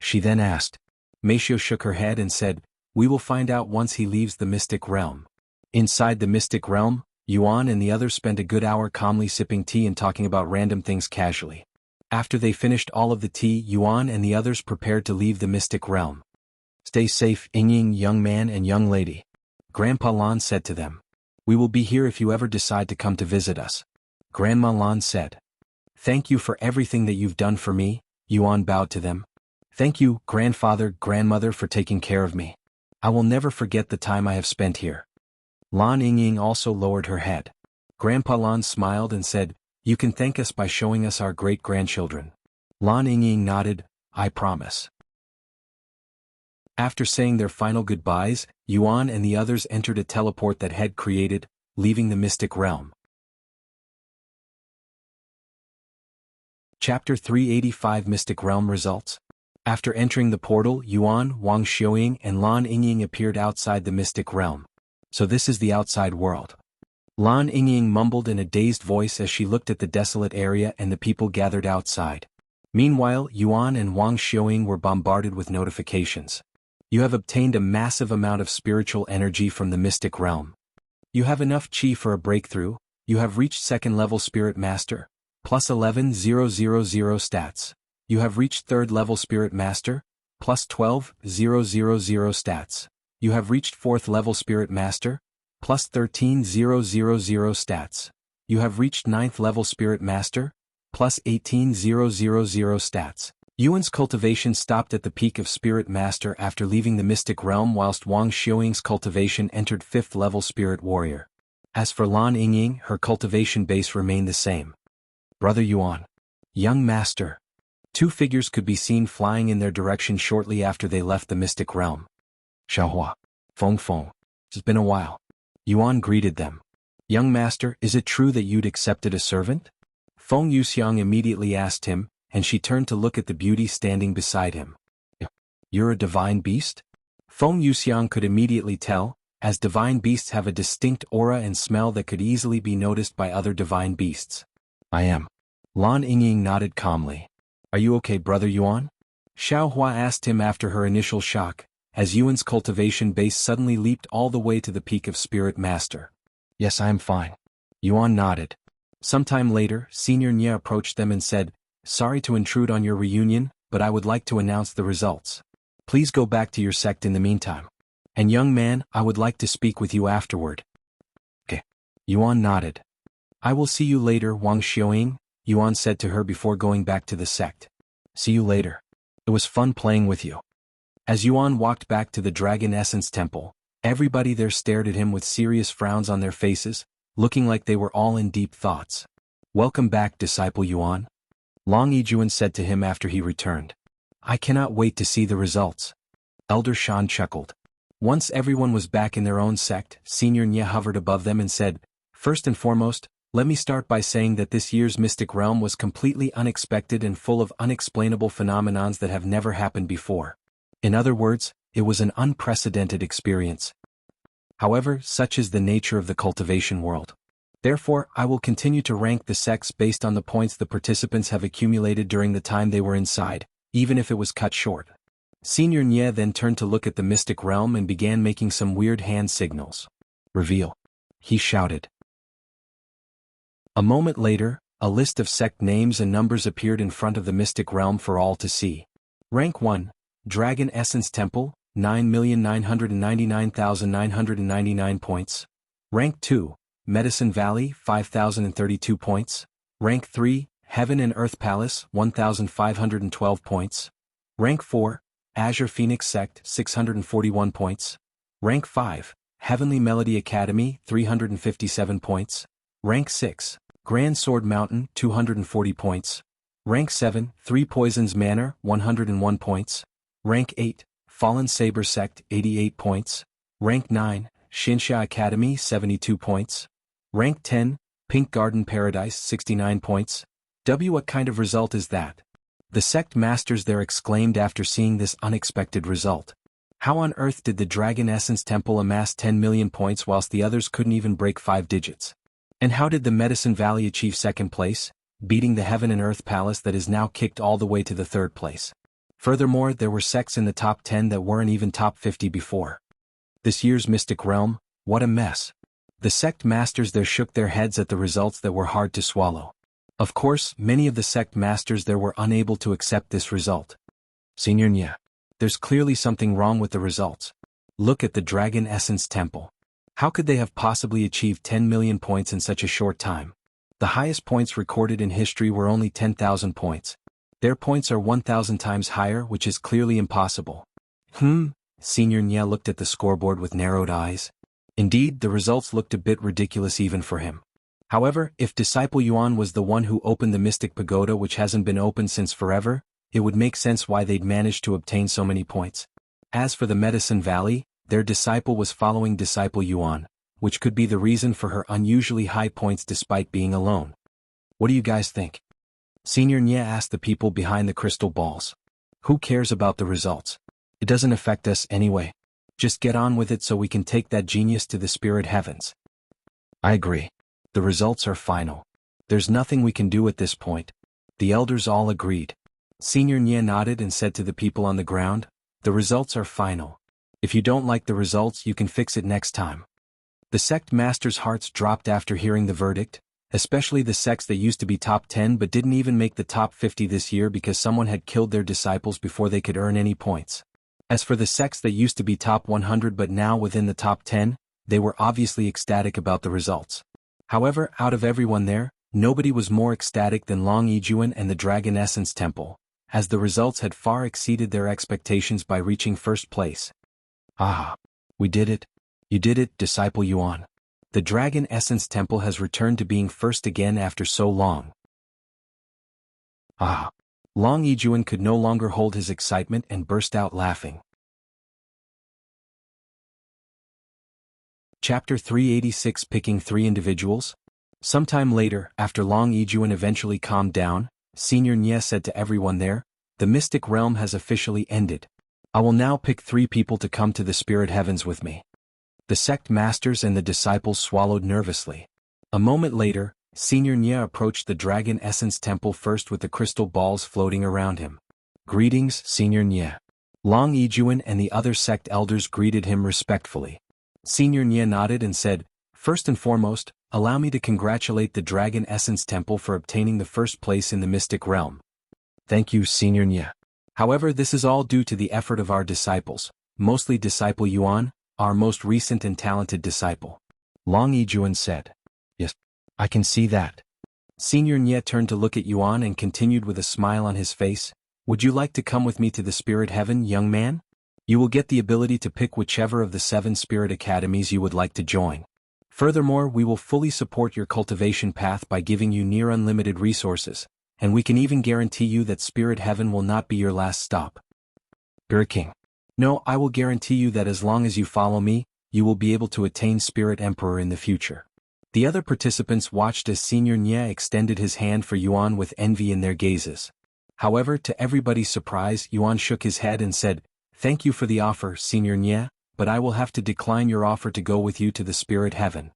She then asked. Meishiu shook her head and said, we will find out once he leaves the mystic realm. Inside the mystic realm, Yuan and the others spent a good hour calmly sipping tea and talking about random things casually. After they finished all of the tea, Yuan and the others prepared to leave the mystic realm. Stay safe, Yingying, young man and young lady. Grandpa Lan said to them. We will be here if you ever decide to come to visit us. Grandma Lan said. Thank you for everything that you've done for me, Yuan bowed to them. Thank you, grandfather, grandmother, for taking care of me. I will never forget the time I have spent here. Lan Yingying also lowered her head. Grandpa Lan smiled and said, you can thank us by showing us our great-grandchildren. Lan Yingying nodded, I promise. After saying their final goodbyes, Yuan and the others entered a teleport that had created, leaving the mystic realm. Chapter 385 Mystic Realm Results. After entering the portal, Yuan, Wang Xiuying and Lan Yingying appeared outside the mystic realm. So this is the outside world. Lan Yingying mumbled in a dazed voice as she looked at the desolate area and the people gathered outside. Meanwhile, Yuan and Wang Xiuying were bombarded with notifications. You have obtained a massive amount of spiritual energy from the mystic realm. You have enough chi for a breakthrough. You have reached second-level Spirit Master. Plus 11,000 stats. You have reached third-level Spirit Master. Plus 12,000 stats. You have reached fourth-level Spirit Master. Plus 13,000 stats. You have reached ninth-level Spirit Master. Plus 18,000 stats. Yuan's cultivation stopped at the peak of Spirit Master after leaving the mystic realm, whilst Wang Xiuying's cultivation entered 5th-level Spirit Warrior. As for Lan Yingying, her cultivation base remained the same. Brother Yuan. Young Master. Two figures could be seen flying in their direction shortly after they left the mystic realm. Xiaohua. Feng. It's been a while. Yuan greeted them. Young Master, is it true that you'd accepted a servant? Feng Yuxiang immediately asked him, and she turned to look at the beauty standing beside him. You're a divine beast? Feng Yuxiang could immediately tell, as divine beasts have a distinct aura and smell that could easily be noticed by other divine beasts. I am. Lan Yingying nodded calmly. Are you okay, Brother Yuan? Xiaohua asked him after her initial shock, as Yuan's cultivation base suddenly leaped all the way to the peak of Spirit Master. Yes, I am fine. Yuan nodded. Sometime later, Senior Nye approached them and said, Sorry to intrude on your reunion, but I would like to announce the results. Please go back to your sect in the meantime. And young man, I would like to speak with you afterward. Okay. Yuan nodded. I will see you later, Wang Xiuying, Yuan said to her before going back to the sect. See you later. It was fun playing with you. As Yuan walked back to the Dragon Essence Temple, everybody there stared at him with serious frowns on their faces, looking like they were all in deep thoughts. Welcome back, disciple Yuan. Long Yijuan said to him after he returned. I cannot wait to see the results. Elder Shan chuckled. Once everyone was back in their own sect, Senior Nye hovered above them and said, First and foremost, let me start by saying that this year's Mystic Realm was completely unexpected and full of unexplainable phenomenons that have never happened before. In other words, it was an unprecedented experience. However, such is the nature of the cultivation world. Therefore, I will continue to rank the sects based on the points the participants have accumulated during the time they were inside, even if it was cut short. Senior Nye then turned to look at the Mystic Realm and began making some weird hand signals. Reveal. He shouted. A moment later, a list of sect names and numbers appeared in front of the Mystic Realm for all to see. Rank 1. Dragon Essence Temple, 9,999,999 points. Rank 2. Medicine Valley, 5,032 points. Rank 3. Heaven and Earth Palace, 1,512 points. Rank 4. Azure Phoenix Sect, 641 points. Rank 5. Heavenly Melody Academy, 357 points. Rank 6. Grand Sword Mountain, 240 points. Rank 7. Three Poisons Manor, 101 points. Rank 8. Fallen Saber Sect, 88 points. Rank 9. Xinsha Academy, 72 points. Rank 10. Pink Garden Paradise, 69 points. What kind of result is that? The sect masters there exclaimed after seeing this unexpected result. How on earth did the Dragon Essence Temple amass 10 million points whilst the others couldn't even break 5 digits? And how did the Medicine Valley achieve second place, beating the Heaven and Earth Palace that is now kicked all the way to the third place? Furthermore, there were sects in the top 10 that weren't even top 50 before. This year's Mystic Realm, what a mess. The sect masters there shook their heads at the results that were hard to swallow. Of course, many of the sect masters there were unable to accept this result. Senior Nya, there's clearly something wrong with the results. Look at the Dragon Essence Temple. How could they have possibly achieved 10 million points in such a short time? The highest points recorded in history were only 10,000 points. Their points are 1,000 times higher, which is clearly impossible. Senior Nya looked at the scoreboard with narrowed eyes. Indeed, the results looked a bit ridiculous even for him. However, if Disciple Yuan was the one who opened the Mystic Pagoda which hasn't been opened since forever, it would make sense why they'd managed to obtain so many points. As for the Medicine Valley, their disciple was following Disciple Yuan, which could be the reason for her unusually high points despite being alone. What do you guys think? Senior Nya asked the people behind the crystal balls. Who cares about the results? It doesn't affect us anyway. Just get on with it so we can take that genius to the spirit heavens. I agree. The results are final. There's nothing we can do at this point. The elders all agreed. Senior Nya nodded and said to the people on the ground, the results are final. If you don't like the results, you can fix it next time. The sect masters' hearts dropped after hearing the verdict, especially the sects that used to be top 10 but didn't even make the top 50 this year because someone had killed their disciples before they could earn any points. As for the sects that used to be top 100 but now within the top 10, they were obviously ecstatic about the results. However, out of everyone there, nobody was more ecstatic than Long Yijuan and the Dragon Essence Temple, as the results had far exceeded their expectations by reaching first place. Ah! We did it. You did it, Disciple Yuan. The Dragon Essence Temple has returned to being first again after so long. Ah! Long Yijuan could no longer hold his excitement and burst out laughing. Chapter 386 Picking 3 Individuals. Sometime later, after Long Yijuan eventually calmed down, Senior Nya said to everyone there, the Mystic Realm has officially ended. I will now pick 3 people to come to the spirit heavens with me. The sect masters and the disciples swallowed nervously. A moment later, Senior Nya approached the Dragon Essence Temple first with the crystal balls floating around him. Greetings, Senior Nya. Long Yijuan and the other sect elders greeted him respectfully. Senior Nya nodded and said, first and foremost, allow me to congratulate the Dragon Essence Temple for obtaining the first place in the Mystic Realm. Thank you, Senior Nya. However, this is all due to the effort of our disciples, mostly Disciple Yuan, our most recent and talented disciple. Long Yijuan said. Yes, I can see that. Senior Nya turned to look at Yuan and continued with a smile on his face, would you like to come with me to the spirit heaven, young man? You will get the ability to pick whichever of the 7 spirit academies you would like to join. Furthermore, we will fully support your cultivation path by giving you near unlimited resources, and we can even guarantee you that spirit heaven will not be your last stop. Spirit King. No, I will guarantee you that as long as you follow me, you will be able to attain Spirit Emperor in the future. The other participants watched as Senior Nya extended his hand for Yuan with envy in their gazes. However, to everybody's surprise, Yuan shook his head and said, thank you for the offer, Senior Nya, but I will have to decline your offer to go with you to the spirit heaven.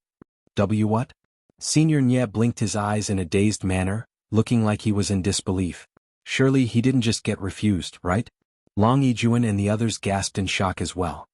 What? Senior Nya blinked his eyes in a dazed manner, looking like he was in disbelief. Surely he didn't just get refused, right? Long Yijuan and the others gasped in shock as well.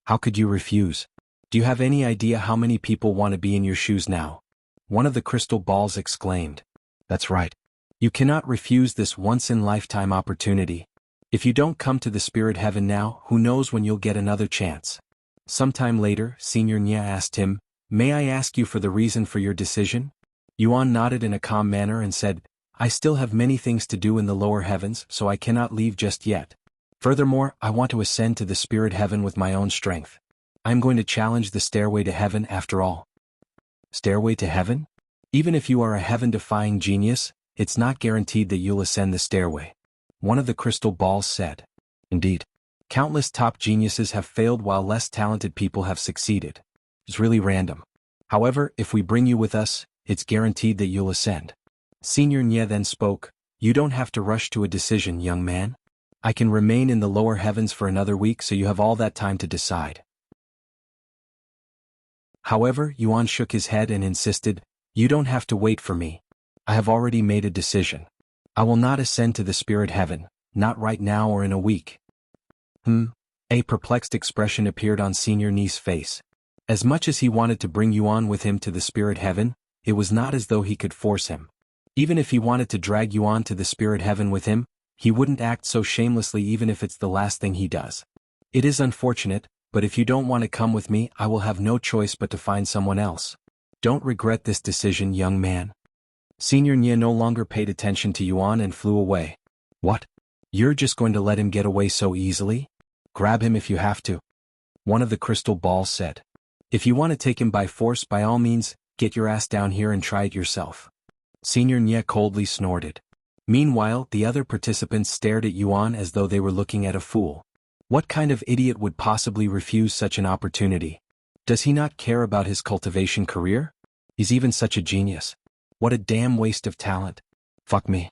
How could you refuse? Do you have any idea how many people want to be in your shoes now? One of the crystal balls exclaimed. That's right. You cannot refuse this once-in-lifetime opportunity. If you don't come to the spirit heaven now, who knows when you'll get another chance. Sometime later, Senior Nya asked him, may I ask you for the reason for your decision? Yuan nodded in a calm manner and said, I still have many things to do in the lower heavens, so I cannot leave just yet. Furthermore, I want to ascend to the spirit heaven with my own strength. I am going to challenge the stairway to heaven after all. Stairway to heaven? Even if you are a heaven-defying genius, it's not guaranteed that you'll ascend the stairway. One of the crystal balls said. Indeed. Countless top geniuses have failed while less talented people have succeeded. It's really random. However, if we bring you with us, it's guaranteed that you'll ascend. Senior Nya then spoke, you don't have to rush to a decision, young man. I can remain in the lower heavens for another week, so you have all that time to decide. However, Yuan shook his head and insisted, you don't have to wait for me. I have already made a decision. I will not ascend to the spirit heaven, not right now or in a week. A perplexed expression appeared on Senior Ni's face. As much as he wanted to bring Yuan with him to the spirit heaven, it was not as though he could force him. Even if he wanted to drag Yuan to the spirit heaven with him, he wouldn't act so shamelessly even if it's the last thing he does. It is unfortunate, but if you don't want to come with me, I will have no choice but to find someone else. Don't regret this decision, young man. Senior Ni no longer paid attention to Yuan and flew away. What? You're just going to let him get away so easily? Grab him if you have to. One of the crystal balls said. If you want to take him by force, by all means, get your ass down here and try it yourself. Senior Ni coldly snorted. Meanwhile, the other participants stared at Yuan as though they were looking at a fool. What kind of idiot would possibly refuse such an opportunity? Does he not care about his cultivation career? He's even such a genius. What a damn waste of talent. Fuck me.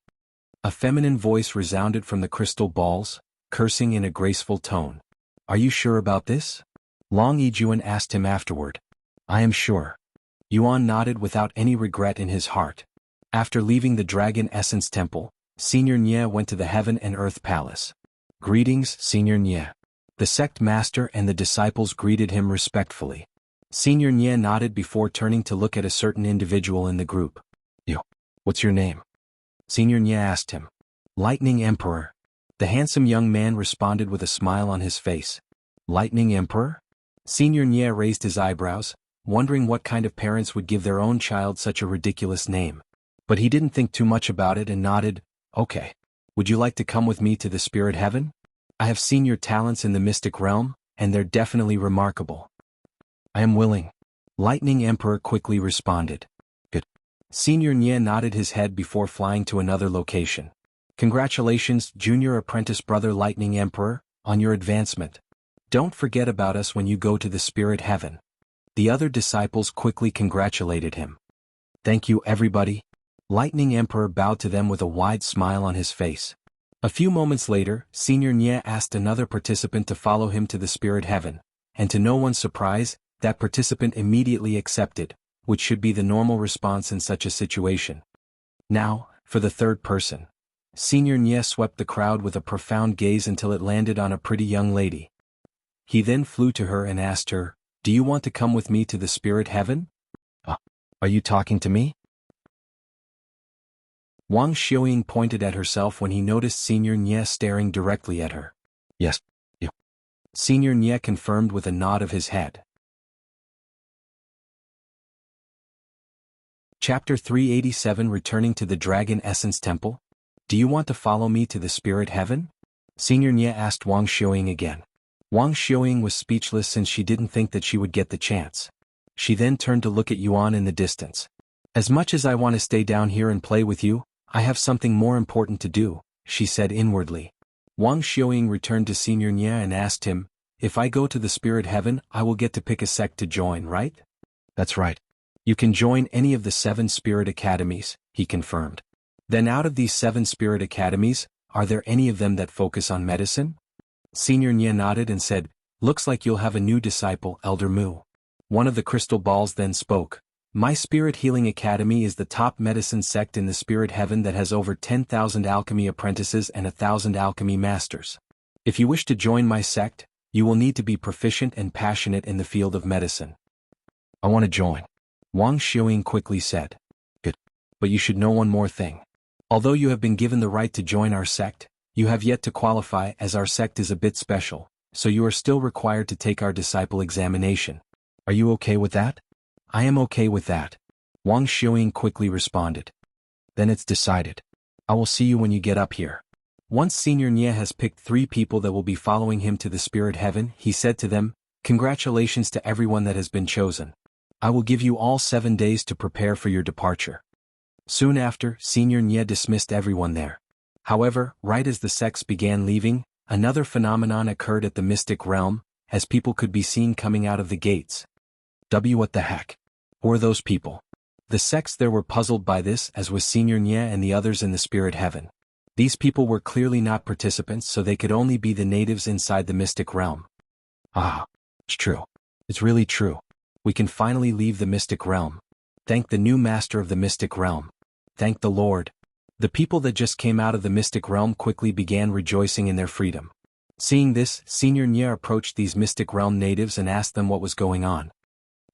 A feminine voice resounded from the crystal balls, cursing in a graceful tone. Are you sure about this? Long Yijuan asked him afterward. I am sure. Yuan nodded without any regret in his heart. After leaving the Dragon Essence Temple, Senior Ni went to the Heaven and Earth Palace. Greetings, Senior Ni. The sect master and the disciples greeted him respectfully. Senior Ni nodded before turning to look at a certain individual in the group. Yo, what's your name? Senior Ni asked him. Lightning Emperor. The handsome young man responded with a smile on his face. Lightning Emperor? Senior Ni raised his eyebrows, wondering what kind of parents would give their own child such a ridiculous name. But he didn't think too much about it and nodded, okay. Would you like to come with me to the spirit heaven? I have seen your talents in the mystic realm, and they're definitely remarkable. I am willing. Lightning Emperor quickly responded. Good. Senior Ni nodded his head before flying to another location. Congratulations, junior apprentice brother Lightning Emperor, on your advancement. Don't forget about us when you go to the spirit heaven. The other disciples quickly congratulated him. Thank you, everybody. Lightning Emperor bowed to them with a wide smile on his face. A few moments later, Senior Ni asked another participant to follow him to the spirit heaven, and to no one's surprise, that participant immediately accepted, which should be the normal response in such a situation. Now, for the third person. Senior Ni swept the crowd with a profound gaze until it landed on a pretty young lady. He then flew to her and asked her, do you want to come with me to the spirit heaven? Are you talking to me? Wang Xiuying pointed at herself when he noticed Senior Ni staring directly at her. Yes. You. Senior Ni confirmed with a nod of his head. Chapter 387 Returning to the Dragon Essence Temple. Do you want to follow me to the spirit heaven? Senior Ni asked Wang Xiuying again. Wang Xiuying was speechless since she didn't think that she would get the chance. She then turned to look at Yuan in the distance. As much as I want to stay down here and play with you, I have something more important to do, she said inwardly. Wang Xiuying returned to Senior Ni and asked him, if I go to the spirit heaven, I will get to pick a sect to join, right? That's right. You can join any of the 7 spirit academies, he confirmed. Then out of these 7 spirit academies, are there any of them that focus on medicine? Senior Ni nodded and said, looks like you'll have a new disciple, Elder Mu. One of the crystal balls then spoke. My Spirit Healing Academy is the top medicine sect in the spirit heaven that has over 10,000 alchemy apprentices and 1,000 alchemy masters. If you wish to join my sect, you will need to be proficient and passionate in the field of medicine. I want to join. Wang Xiuying quickly said. Good. But you should know one more thing. Although you have been given the right to join our sect, you have yet to qualify as our sect is a bit special, so you are still required to take our disciple examination. Are you okay with that? I am okay with that. Wang Xiuying quickly responded. Then it's decided. I will see you when you get up here. Once Senior Ni has picked 3 people that will be following him to the spirit heaven, he said to them, congratulations to everyone that has been chosen. I will give you all 7 days to prepare for your departure. Soon after, Senior Ni dismissed everyone there. However, right as the sects began leaving, another phenomenon occurred at the mystic realm, as people could be seen coming out of the gates. What the heck? Who are those people? The sects there were puzzled by this, as was Senior Ni and the others in the spirit heaven. These people were clearly not participants, so they could only be the natives inside the mystic realm. Ah, it's true. It's really true. We can finally leave the mystic realm. Thank the new master of the mystic realm. Thank the Lord. The people that just came out of the mystic realm quickly began rejoicing in their freedom. Seeing this, Senior Nya approached these mystic realm natives and asked them what was going on.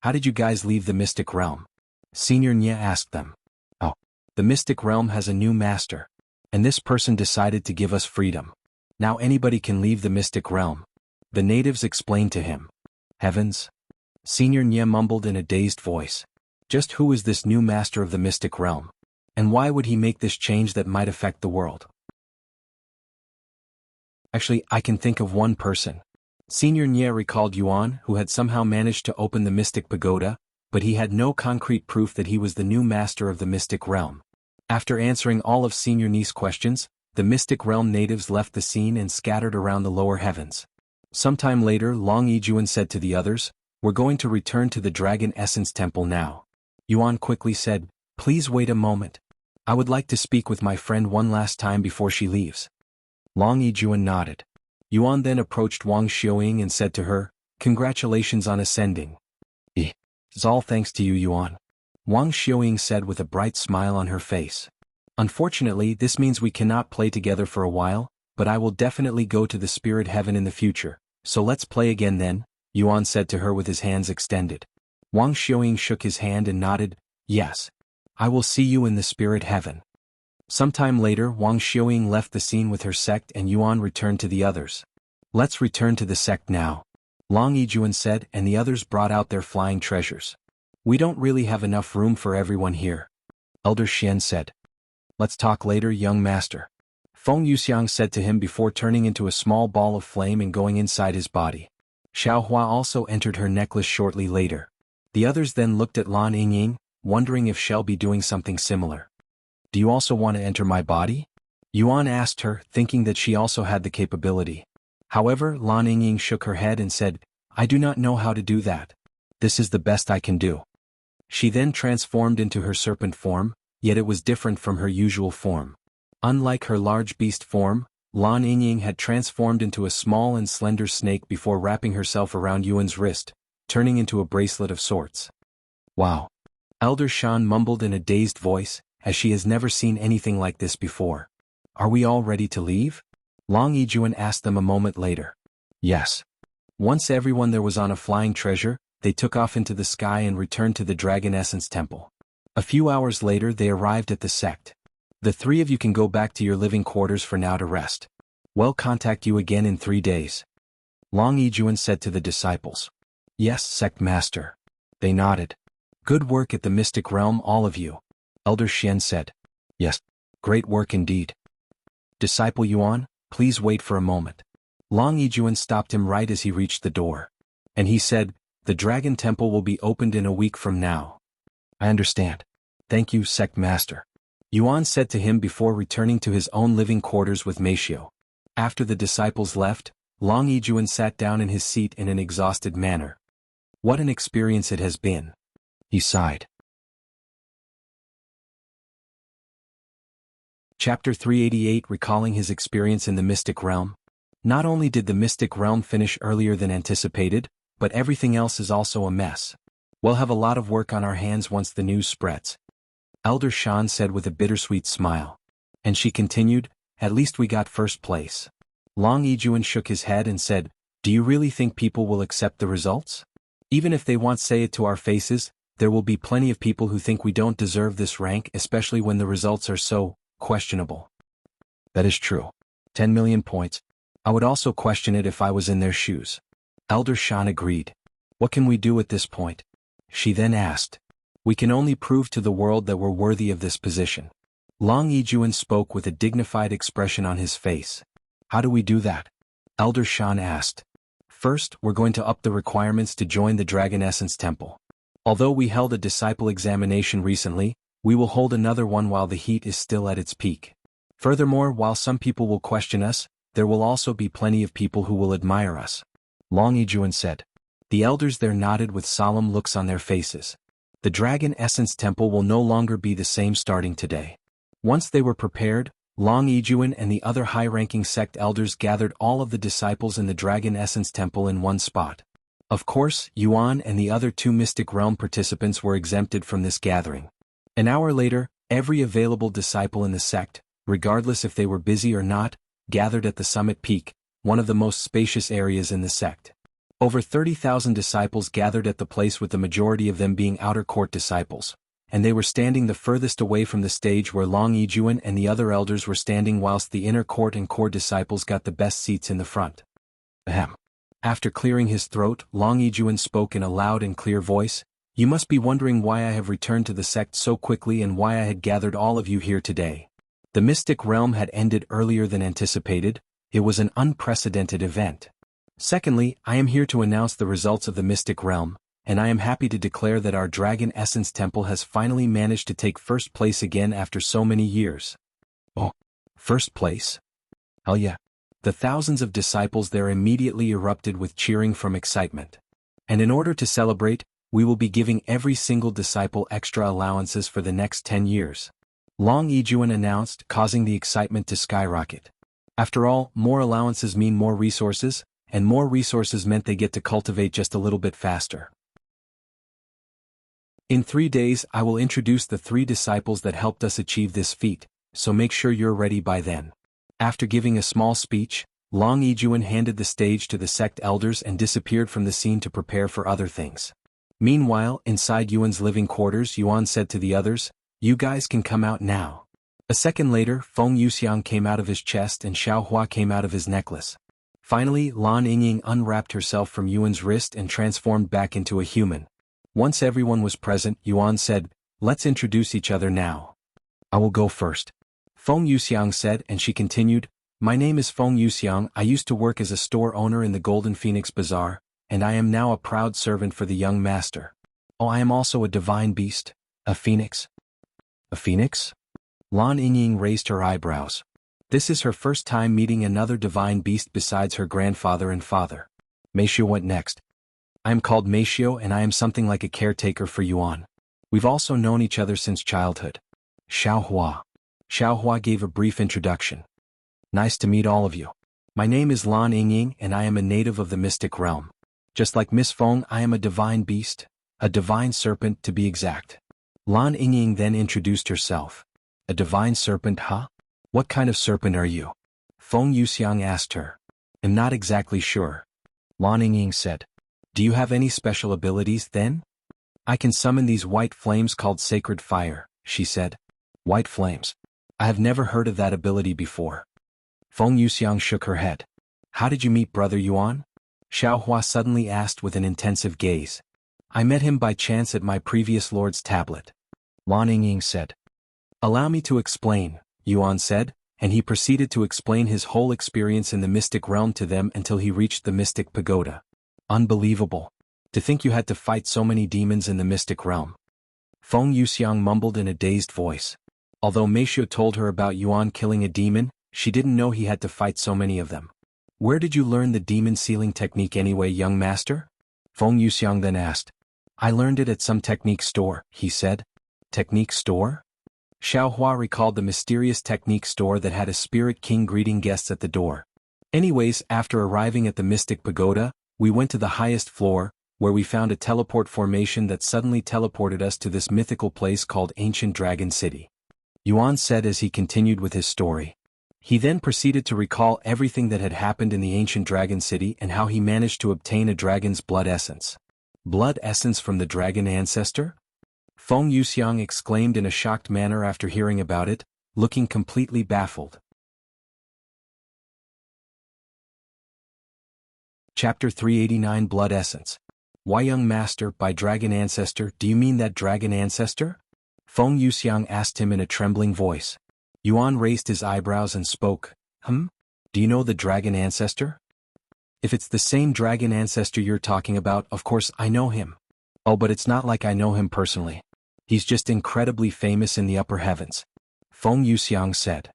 How did you guys leave the mystic realm? Senior Nya asked them. Oh, the mystic realm has a new master. And this person decided to give us freedom. Now anybody can leave the mystic realm. The natives explained to him. Heavens? Senior Nya mumbled in a dazed voice. Just who is this new master of the mystic realm? And why would he make this change that might affect the world? Actually, I can think of one person. Senior Nya recalled Yuan, who had somehow managed to open the mystic pagoda, but he had no concrete proof that he was the new master of the mystic realm. After answering all of Senior Nya's questions, the mystic realm natives left the scene and scattered around the lower heavens. Sometime later, Long Yijuan said to the others, "We're going to return to the Dragon Essence Temple now." Yuan quickly said, "Please wait a moment. I would like to speak with my friend one last time before she leaves." Long Yijuan nodded. Yuan then approached Wang Xiaoying and said to her, "Congratulations on ascending." It's all thanks to you, Yuan," Wang Xiaoying said with a bright smile on her face. "Unfortunately, this means we cannot play together for a while, but I will definitely go to the spirit heaven in the future, so let's play again then," Yuan said to her with his hands extended. Wang Xiaoying shook his hand and nodded, "Yes. I will see you in the spirit heaven." Sometime later, Wang Xiaoying left the scene with her sect and Yuan returned to the others. "Let's return to the sect now," Long Yijuan said, and the others brought out their flying treasures. "We don't really have enough room for everyone here," Elder Xian said. "Let's talk later, young master," Feng Yuxiang said to him before turning into a small ball of flame and going inside his body. Xiaohua also entered her necklace shortly later. The others then looked at Lan Yingying, wondering if she'll be doing something similar. "Do you also want to enter my body?" Yuan asked her, thinking that she also had the capability. However, Lan Yingying shook her head and said, "I do not know how to do that. This is the best I can do." She then transformed into her serpent form, yet it was different from her usual form. Unlike her large beast form, Lan Yingying had transformed into a small and slender snake before wrapping herself around Yuan's wrist, turning into a bracelet of sorts. "Wow." Elder Shan mumbled in a dazed voice, as she has never seen anything like this before. "Are we all ready to leave?" Long Yijuan asked them a moment later. Yes. Once everyone there was on a flying treasure, they took off into the sky and returned to the Dragon Essence Temple. A few hours later they arrived at the sect. "The three of you can go back to your living quarters for now to rest. We'll contact you again in 3 days." Long Yijuan said to the disciples. "Yes, sect master." They nodded. "Good work at the mystic realm, all of you," Elder Xian said. "Yes. Great work indeed." "Disciple Yuan, please wait for a moment." Long Yijuan stopped him right as he reached the door. And he said, "The Dragon Temple will be opened in a week from now." "I understand. Thank you, sect master," Yuan said to him before returning to his own living quarters with Meishio. After the disciples left, Long Yijuan sat down in his seat in an exhausted manner. "What an experience it has been," he sighed. Chapter 388, recalling his experience in the Mystic Realm. Not only did the Mystic Realm finish earlier than anticipated, but everything else is also a mess. "We'll have a lot of work on our hands once the news spreads," Elder Shan said with a bittersweet smile. And she continued, "At least we got first place." Long Yijuan shook his head and said, "Do you really think people will accept the results? Even if they won't say it to our faces, there will be plenty of people who think we don't deserve this rank, especially when the results are so questionable." "That is true. 10 million points. I would also question it if I was in their shoes." Elder Shan agreed. "What can we do at this point?" she then asked. "We can only prove to the world that we're worthy of this position." Long Yijuan spoke with a dignified expression on his face. "How do we do that?" Elder Shan asked. "First, we're going to up the requirements to join the Dragon Essence Temple. Although we held a disciple examination recently, we will hold another one while the heat is still at its peak. Furthermore, while some people will question us, there will also be plenty of people who will admire us," Long Yijuan said. The elders there nodded with solemn looks on their faces. The Dragon Essence Temple will no longer be the same starting today. Once they were prepared, Long Yijuan and the other high-ranking sect elders gathered all of the disciples in the Dragon Essence Temple in one spot. Of course, Yuan and the other 2 Mystic Realm participants were exempted from this gathering. An hour later, every available disciple in the sect, regardless if they were busy or not, gathered at the summit peak, one of the most spacious areas in the sect. Over 30,000 disciples gathered at the place, with the majority of them being outer court disciples, and they were standing the furthest away from the stage where Long Yijuan and the other elders were standing, whilst the inner court and core disciples got the best seats in the front. Ahem. After clearing his throat, Long Yijuan spoke in a loud and clear voice, "You must be wondering why I have returned to the sect so quickly and why I had gathered all of you here today. The Mystic Realm had ended earlier than anticipated. It was an unprecedented event. Secondly, I am here to announce the results of the Mystic Realm, and I am happy to declare that our Dragon Essence Temple has finally managed to take first place again after so many years." "Oh, first place? Hell yeah." The thousands of disciples there immediately erupted with cheering from excitement. "And in order to celebrate, we will be giving every single disciple extra allowances for the next 10 years. Long Yijuan announced, causing the excitement to skyrocket. After all, more allowances mean more resources, and more resources meant they get to cultivate just a little bit faster. In 3 days I will introduce the 3 disciples that helped us achieve this feat, so make sure you're ready by then." After giving a small speech, Long Yijuan handed the stage to the sect elders and disappeared from the scene to prepare for other things. Meanwhile, inside Yuan's living quarters, Yuan said to the others, "You guys can come out now." A second later, Feng Yuxiang came out of his chest and Xiaohua came out of his necklace. Finally, Lan Yingying unwrapped herself from Yuan's wrist and transformed back into a human. Once everyone was present, Yuan said, "Let's introduce each other now. I will go first." Feng Yuxiang said, and she continued, "My name is Feng Yuxiang. I used to work as a store owner in the Golden Phoenix Bazaar, and I am now a proud servant for the young master. Oh, I am also a divine beast, a phoenix." "A phoenix?" Lan Yingying raised her eyebrows. This is her first time meeting another divine beast besides her grandfather and father. Meishio went next. "I am called Meishio and I am something like a caretaker for Yuan. We've also known each other since childhood." Xiaohua gave a brief introduction. "Nice to meet all of you. My name is Lan Yingying and I am a native of the Mystic Realm. Just like Miss Feng, I am a divine beast, a divine serpent to be exact." Lan Yingying then introduced herself. "A divine serpent, huh? What kind of serpent are you?" Feng Yuxiang asked her. "I'm not exactly sure." Lan Yingying said. "Do you have any special abilities then?" "I can summon these white flames called sacred fire," she said. "White flames? I have never heard of that ability before." Feng Yuxiang shook her head. "How did you meet Brother Yuan?" Xiaohua suddenly asked with an intensive gaze. "I met him by chance at my previous lord's tablet," Lan Yingying said. "Allow me to explain," Yuan said, and he proceeded to explain his whole experience in the Mystic Realm to them until he reached the Mystic Pagoda. "Unbelievable. To think you had to fight so many demons in the Mystic Realm." Feng Yuxiang mumbled in a dazed voice. Although Meishio told her about Yuan killing a demon, she didn't know he had to fight so many of them. "Where did you learn the demon sealing technique anyway, young master?" Feng Yuxiang then asked. "I learned it at some technique store," he said. "Technique store?" Xiaohua recalled the mysterious technique store that had a spirit king greeting guests at the door. "Anyways, after arriving at the Mystic Pagoda, we went to the highest floor, where we found a teleport formation that suddenly teleported us to this mythical place called Ancient Dragon City," Yuan said as he continued with his story. He then proceeded to recall everything that had happened in the Ancient Dragon City and how he managed to obtain a dragon's blood essence. "Blood essence from the dragon ancestor?" Feng Yuxiang exclaimed in a shocked manner after hearing about it, looking completely baffled. Chapter 389 Blood Essence. "Why, young master, by dragon ancestor, do you mean that dragon ancestor?" Feng Yuxiang asked him in a trembling voice. Yuan raised his eyebrows and spoke. Do you know the dragon ancestor?" "If it's the same dragon ancestor you're talking about, of course I know him." "Oh, but it's not like I know him personally. He's just incredibly famous in the upper heavens," Feng Yuxiang said.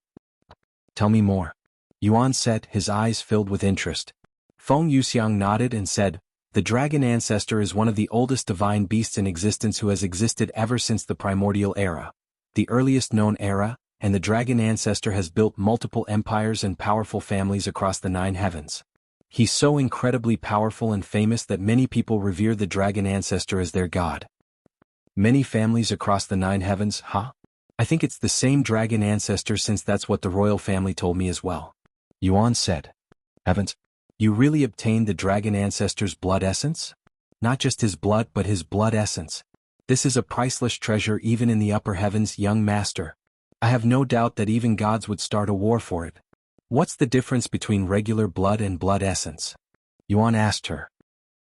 "Tell me more," Yuan said, his eyes filled with interest. Feng Yuxiang nodded and said, "The dragon ancestor is one of the oldest divine beasts in existence who has existed ever since the primordial era, the earliest known era, and the dragon ancestor has built multiple empires and powerful families across the 9 heavens. He's so incredibly powerful and famous that many people revere the dragon ancestor as their god. Many families across the 9 heavens, huh? I think it's the same dragon ancestor since that's what the royal family told me as well. Yuan said. Heavens, you really obtained the dragon ancestor's blood essence? Not just his blood but his blood essence. This is a priceless treasure even in the upper heavens, young master. I have no doubt that even gods would start a war for it. What's the difference between regular blood and blood essence? Yuan asked her.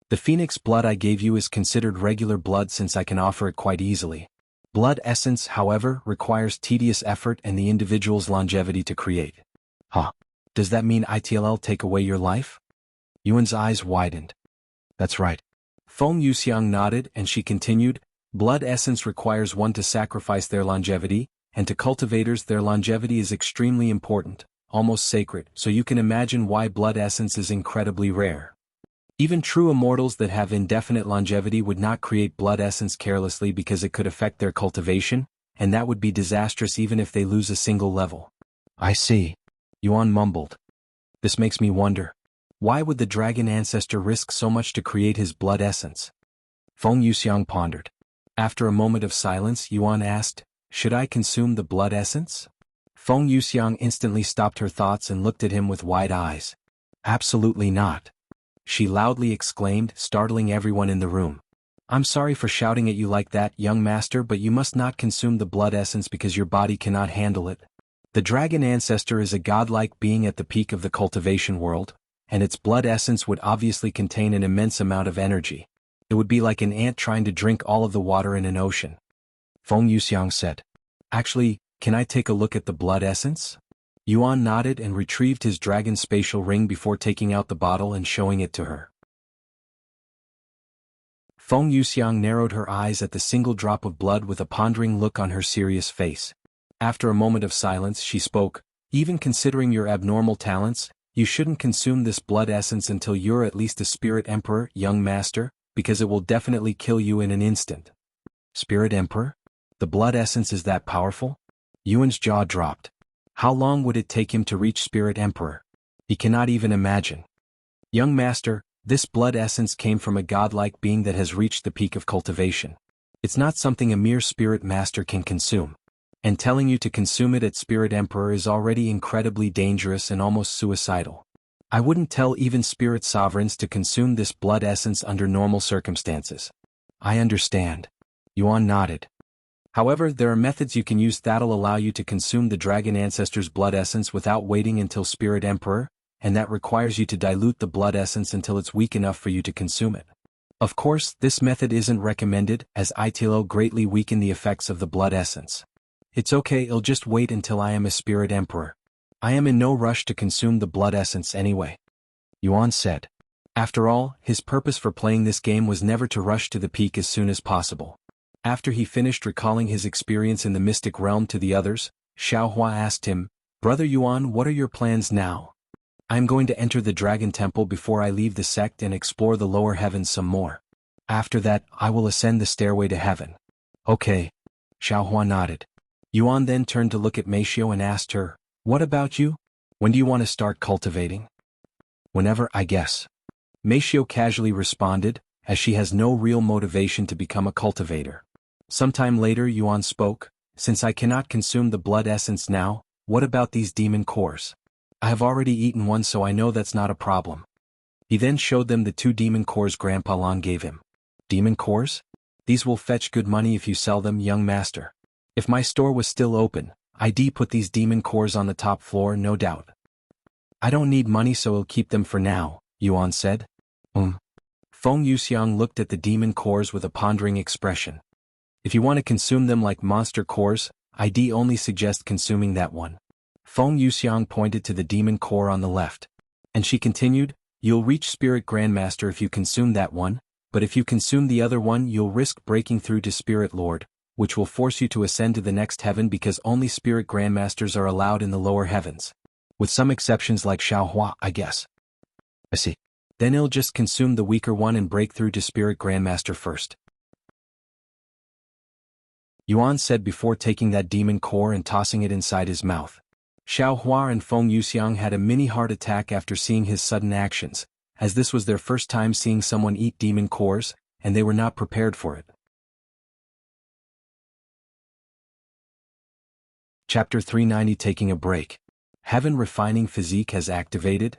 The phoenix blood I gave you is considered regular blood since I can offer it quite easily. Blood essence, however, requires tedious effort and the individual's longevity to create. Huh? Does that mean it'll take away your life? Yuan's eyes widened. That's right. Feng Yuxiang nodded and she continued, blood essence requires one to sacrifice their longevity, and to cultivators their longevity is extremely important, almost sacred, so you can imagine why blood essence is incredibly rare. Even true immortals that have indefinite longevity would not create blood essence carelessly because it could affect their cultivation, and that would be disastrous even if they lose a single level. I see. Yuan mumbled. This makes me wonder. Why would the dragon ancestor risk so much to create his blood essence? Feng Yuxiang pondered. After a moment of silence, Yuan asked, should I consume the blood essence? Feng Yuxiang instantly stopped her thoughts and looked at him with wide eyes. Absolutely not. She loudly exclaimed, startling everyone in the room. I'm sorry for shouting at you like that, young master, but you must not consume the blood essence because your body cannot handle it. The dragon ancestor is a godlike being at the peak of the cultivation world, and its blood essence would obviously contain an immense amount of energy. It would be like an ant trying to drink all of the water in an ocean. Feng Yuxiang said. Actually, can I take a look at the blood essence? Yuan nodded and retrieved his dragon spatial ring before taking out the bottle and showing it to her. Feng Yuxiang narrowed her eyes at the single drop of blood with a pondering look on her serious face. After a moment of silence, she spoke, even considering your abnormal talents, you shouldn't consume this blood essence until you're at least a spirit emperor, young master, because it will definitely kill you in an instant. Spirit emperor? The blood essence is that powerful? Yuan's jaw dropped. How long would it take him to reach Spirit Emperor? He cannot even imagine. Young master, this blood essence came from a godlike being that has reached the peak of cultivation. It's not something a mere spirit master can consume. And telling you to consume it at Spirit Emperor is already incredibly dangerous and almost suicidal. I wouldn't tell even spirit sovereigns to consume this blood essence under normal circumstances. I understand. Yuan nodded. However, there are methods you can use that'll allow you to consume the dragon ancestor's blood essence without waiting until Spirit Emperor, and that requires you to dilute the blood essence until it's weak enough for you to consume it. Of course, this method isn't recommended, as it'll greatly weaken the effects of the blood essence. It's okay, I'll just wait until I am a Spirit Emperor. I am in no rush to consume the blood essence anyway. Yuan said. After all, his purpose for playing this game was never to rush to the peak as soon as possible. After he finished recalling his experience in the mystic realm to the others, Xiaohua asked him, Brother Yuan, what are your plans now? I am going to enter the Dragon Temple before I leave the sect and explore the lower heavens some more. After that, I will ascend the stairway to heaven. Okay. Xiaohua nodded. Yuan then turned to look at Meishio and asked her, what about you? When do you want to start cultivating? Whenever, I guess. Meishio casually responded, as she has no real motivation to become a cultivator. Sometime later Yuan spoke, since I cannot consume the blood essence now, what about these demon cores? I have already eaten one so I know that's not a problem. He then showed them the 2 demon cores Grandpa Long gave him. Demon cores? These will fetch good money if you sell them, young master. If my store was still open, I'd put these demon cores on the top floor, no doubt. I don't need money so I'll keep them for now, Yuan said. Feng Yuxiang looked at the demon cores with a pondering expression. If you want to consume them like monster cores, I'd only suggest consuming that one. Feng Yuxiang pointed to the demon core on the left. And she continued, you'll reach Spirit Grandmaster if you consume that one, but if you consume the other one you'll risk breaking through to Spirit Lord, which will force you to ascend to the next heaven because only Spirit Grandmasters are allowed in the lower heavens. With some exceptions like Xiaohua, I guess. I see. Then he'll just consume the weaker one and break through to Spirit Grandmaster first. Yuan said before taking that demon core and tossing it inside his mouth. Xiao Hua and Feng Yuxiang had a mini heart attack after seeing his sudden actions, as this was their first time seeing someone eat demon cores, and they were not prepared for it. Chapter 390 Taking a Break. Heaven Refining Physique has activated.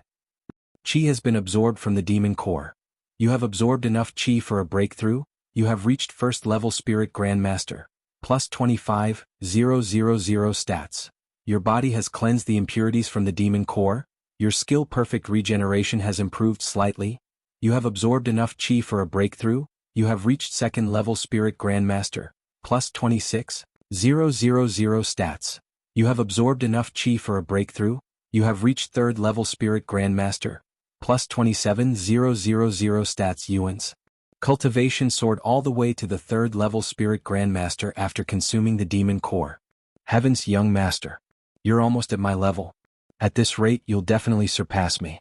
Qi has been absorbed from the demon core. You have absorbed enough Qi for a breakthrough. You have reached first level Spirit Grandmaster. Plus 25,000 stats. Your body has cleansed the impurities from the demon core. Your skill perfect regeneration has improved slightly. You have absorbed enough Qi for a breakthrough. You have reached second level Spirit Grandmaster. Plus 26,000 stats. You have absorbed enough Qi for a breakthrough. You have reached third level Spirit Grandmaster. Plus 27,000 stats. Yuan's cultivation soared all the way to the third level Spirit Grandmaster after consuming the demon core. Heaven's young master. You're almost at my level. At this rate you'll definitely surpass me.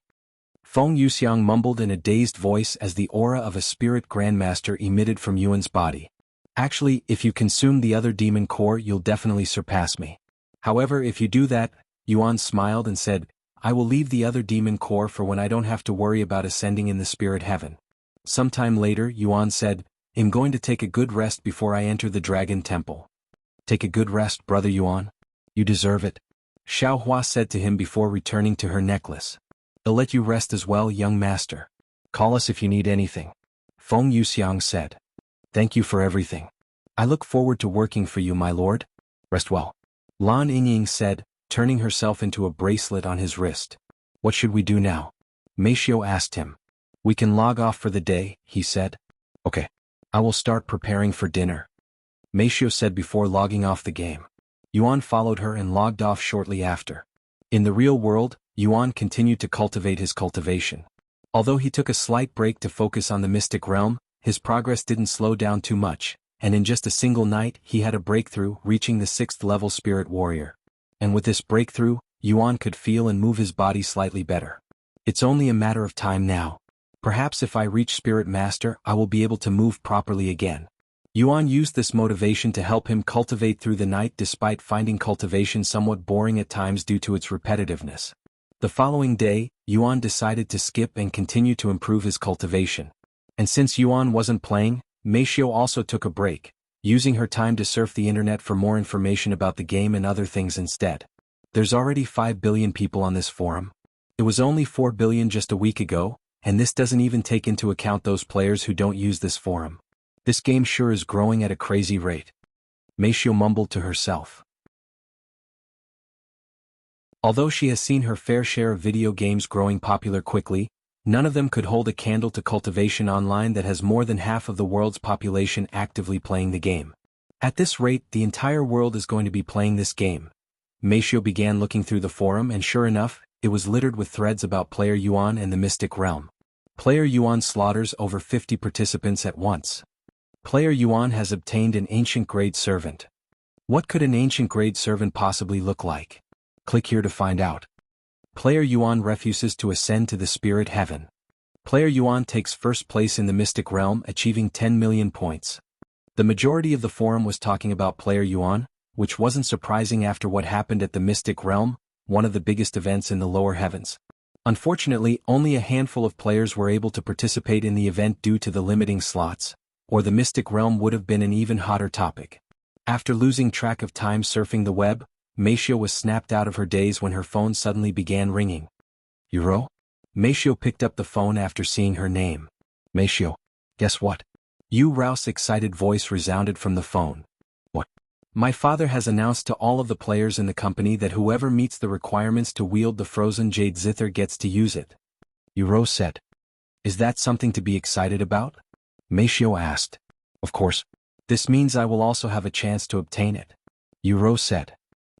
Feng Yuxiang mumbled in a dazed voice as the aura of a Spirit Grandmaster emitted from Yuan's body. Actually, if you consume the other demon core you'll definitely surpass me. However, if you do that, Yuan smiled and said, I will leave the other demon core for when I don't have to worry about ascending in the spirit heaven. Sometime later, Yuan said, I'm going to take a good rest before I enter the dragon temple. Take a good rest, brother Yuan. You deserve it. Xiao Hua said to him before returning to her necklace. I'll let you rest as well, young master. Call us if you need anything. Feng Yuxiang said. Thank you for everything. I look forward to working for you, my lord. Rest well. Lan Yingying said, turning herself into a bracelet on his wrist. What should we do now? Meishio asked him. We can log off for the day, he said. Okay. I will start preparing for dinner. Meishio said before logging off the game. Yuan followed her and logged off shortly after. In the real world, Yuan continued to cultivate his cultivation. Although he took a slight break to focus on the mystic realm, his progress didn't slow down too much, and in just a single night he had a breakthrough, reaching the 6th level Spirit Warrior. And with this breakthrough, Yuan could feel and move his body slightly better. It's only a matter of time now. Perhaps if I reach Spirit Master I will be able to move properly again. Yuan used this motivation to help him cultivate through the night despite finding cultivation somewhat boring at times due to its repetitiveness. The following day, Yuan decided to skip and continue to improve his cultivation. And since Yuan wasn't playing, Meishio also took a break, using her time to surf the internet for more information about the game and other things instead. There's already 5 billion people on this forum. It was only 4 billion just a week ago, and this doesn't even take into account those players who don't use this forum. This game sure is growing at a crazy rate. Meishio mumbled to herself. Although she has seen her fair share of video games growing popular quickly, none of them could hold a candle to Cultivation Online that has more than half of the world's population actively playing the game. At this rate, the entire world is going to be playing this game. Meishio began looking through the forum and sure enough, it was littered with threads about player Yuan and the Mystic Realm. Player Yuan slaughters over 50 participants at once. Player Yuan has obtained an Ancient Grade Servant. What could an Ancient Grade Servant possibly look like? Click here to find out. Player Yuan refuses to ascend to the Spirit Heaven. Player Yuan takes first place in the Mystic Realm, achieving 10 million points. The majority of the forum was talking about Player Yuan, which wasn't surprising after what happened at the Mystic Realm, one of the biggest events in the lower heavens. Unfortunately, only a handful of players were able to participate in the event due to the limiting slots, or the Mystic Realm would have been an even hotter topic. After losing track of time surfing the web, Meishio was snapped out of her daze when her phone suddenly began ringing. Yuro? Meishio picked up the phone after seeing her name. Meishio, guess what? Yu Rao's excited voice resounded from the phone. What? My father has announced to all of the players in the company that whoever meets the requirements to wield the frozen jade zither gets to use it. Yuro said. Is that something to be excited about? Meishio asked. Of course. This means I will also have a chance to obtain it. Yuro said.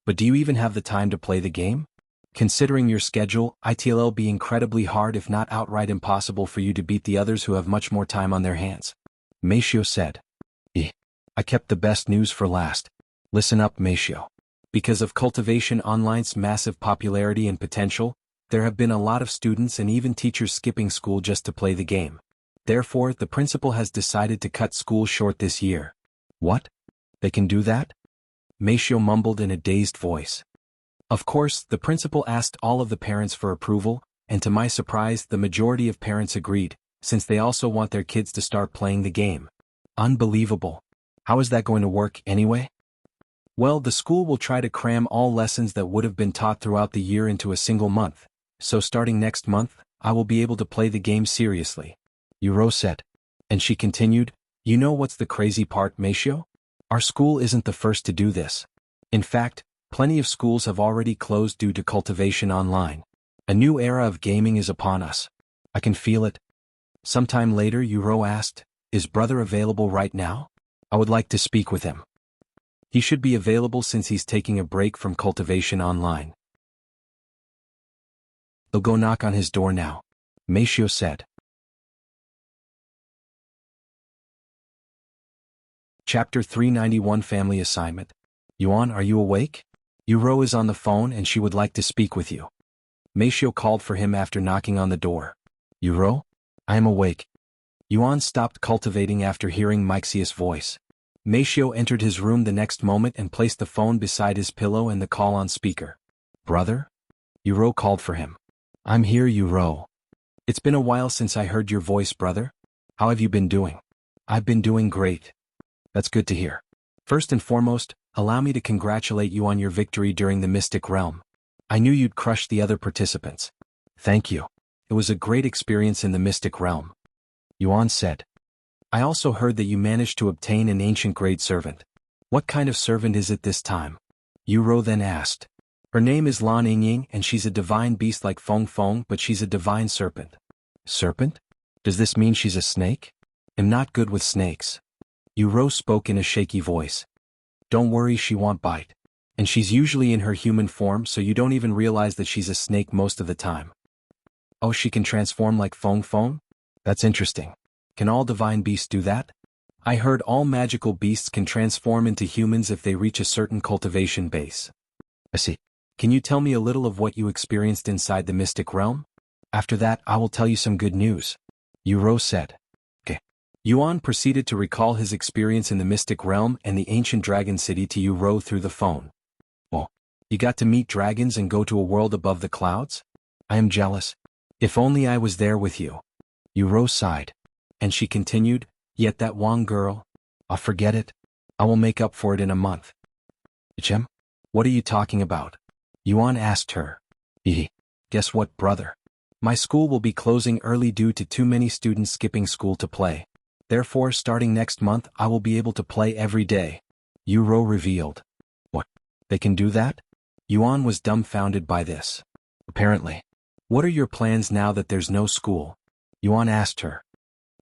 But do you even have the time to play the game? Considering your schedule, it'll be incredibly hard if not outright impossible for you to beat the others who have much more time on their hands. Meishio said. I kept the best news for last. Listen up, Meishio. Because of Cultivation Online's massive popularity and potential, there have been a lot of students and even teachers skipping school just to play the game. Therefore, the principal has decided to cut school short this year. What? They can do that? Meisho mumbled in a dazed voice. Of course, the principal asked all of the parents for approval, and to my surprise the majority of parents agreed, since they also want their kids to start playing the game. Unbelievable. How is that going to work anyway? Well, the school will try to cram all lessons that would have been taught throughout the year into a single month, so starting next month, I will be able to play the game seriously. Yuro said. And she continued, you know what's the crazy part, Meisho? Our school isn't the first to do this. In fact, plenty of schools have already closed due to Cultivation Online. A new era of gaming is upon us. I can feel it. Sometime later, Yuro asked, is brother available right now? I would like to speak with him. He should be available since he's taking a break from Cultivation Online. They'll go knock on his door now, Meisho said. Chapter 391 Family Assignment. Yuan, are you awake? Yuro is on the phone and she would like to speak with you. Meisho called for him after knocking on the door. Yuro? I am awake. Yuan stopped cultivating after hearing Mixia's voice. Meisho entered his room the next moment and placed the phone beside his pillow and the call on speaker. Brother? Yuro called for him. I'm here, Yuro. It's been a while since I heard your voice, brother. How have you been doing? I've been doing great. That's good to hear. First and foremost, allow me to congratulate you on your victory during the Mystic Realm. I knew you'd crush the other participants. Thank you. It was a great experience in the Mystic Realm. Yuan said. I also heard that you managed to obtain an ancient grade servant. What kind of servant is it this time? Yuro then asked. Her name is Lan Yingying and she's a divine beast like Feng Feng, but she's a divine serpent. Serpent? Does this mean she's a snake? I'm not good with snakes. Yuro spoke in a shaky voice. Don't worry, she won't bite. And she's usually in her human form, so you don't even realize that she's a snake most of the time. Oh, she can transform like Feng Feng? That's interesting. Can all divine beasts do that? I heard all magical beasts can transform into humans if they reach a certain cultivation base. I see. Can you tell me a little of what you experienced inside the Mystic Realm? After that, I will tell you some good news. Yuro said. Okay. Yuan proceeded to recall his experience in the Mystic Realm and the ancient dragon city to Yuro through the phone. Oh, you got to meet dragons and go to a world above the clouds? I am jealous. If only I was there with you. Yuro sighed. And she continued, yet that Wang girl, I'll forget it. I will make up for it in a month. Jem? What are you talking about? Yuan asked her. Guess what, brother? My school will be closing early due to too many students skipping school to play. Therefore, starting next month, I will be able to play every day. Yuro revealed. What? They can do that? Yuan was dumbfounded by this. Apparently. What are your plans now that there's no school? Yuan asked her.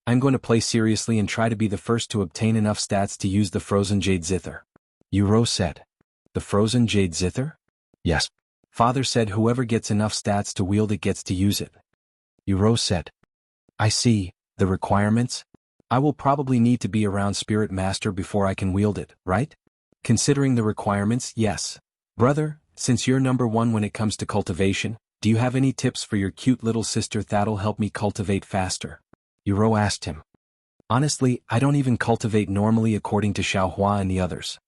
I'm going to play seriously and try to be the first to obtain enough stats to use the Frozen Jade Zither. Yuro said. The Frozen Jade Zither? Yes. Father said whoever gets enough stats to wield it gets to use it. Yuro said. I see. The requirements? I will probably need to be around Spirit Master before I can wield it, right? Considering the requirements, yes. Brother, since you're number one when it comes to cultivation, do you have any tips for your cute little sister that'll help me cultivate faster? Yuro asked him. Honestly, I don't even cultivate normally according to Xiaohua and the others.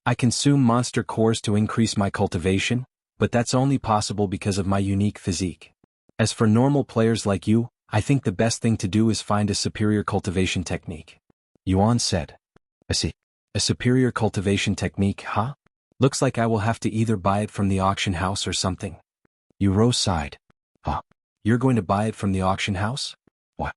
I consume monster cores to increase my cultivation, but that's only possible because of my unique physique. As for normal players like you, I think the best thing to do is find a superior cultivation technique. Yuan said. I see. A superior cultivation technique, huh? Looks like I will have to either buy it from the auction house or something. Yuro sighed. Huh? You're going to buy it from the auction house? What?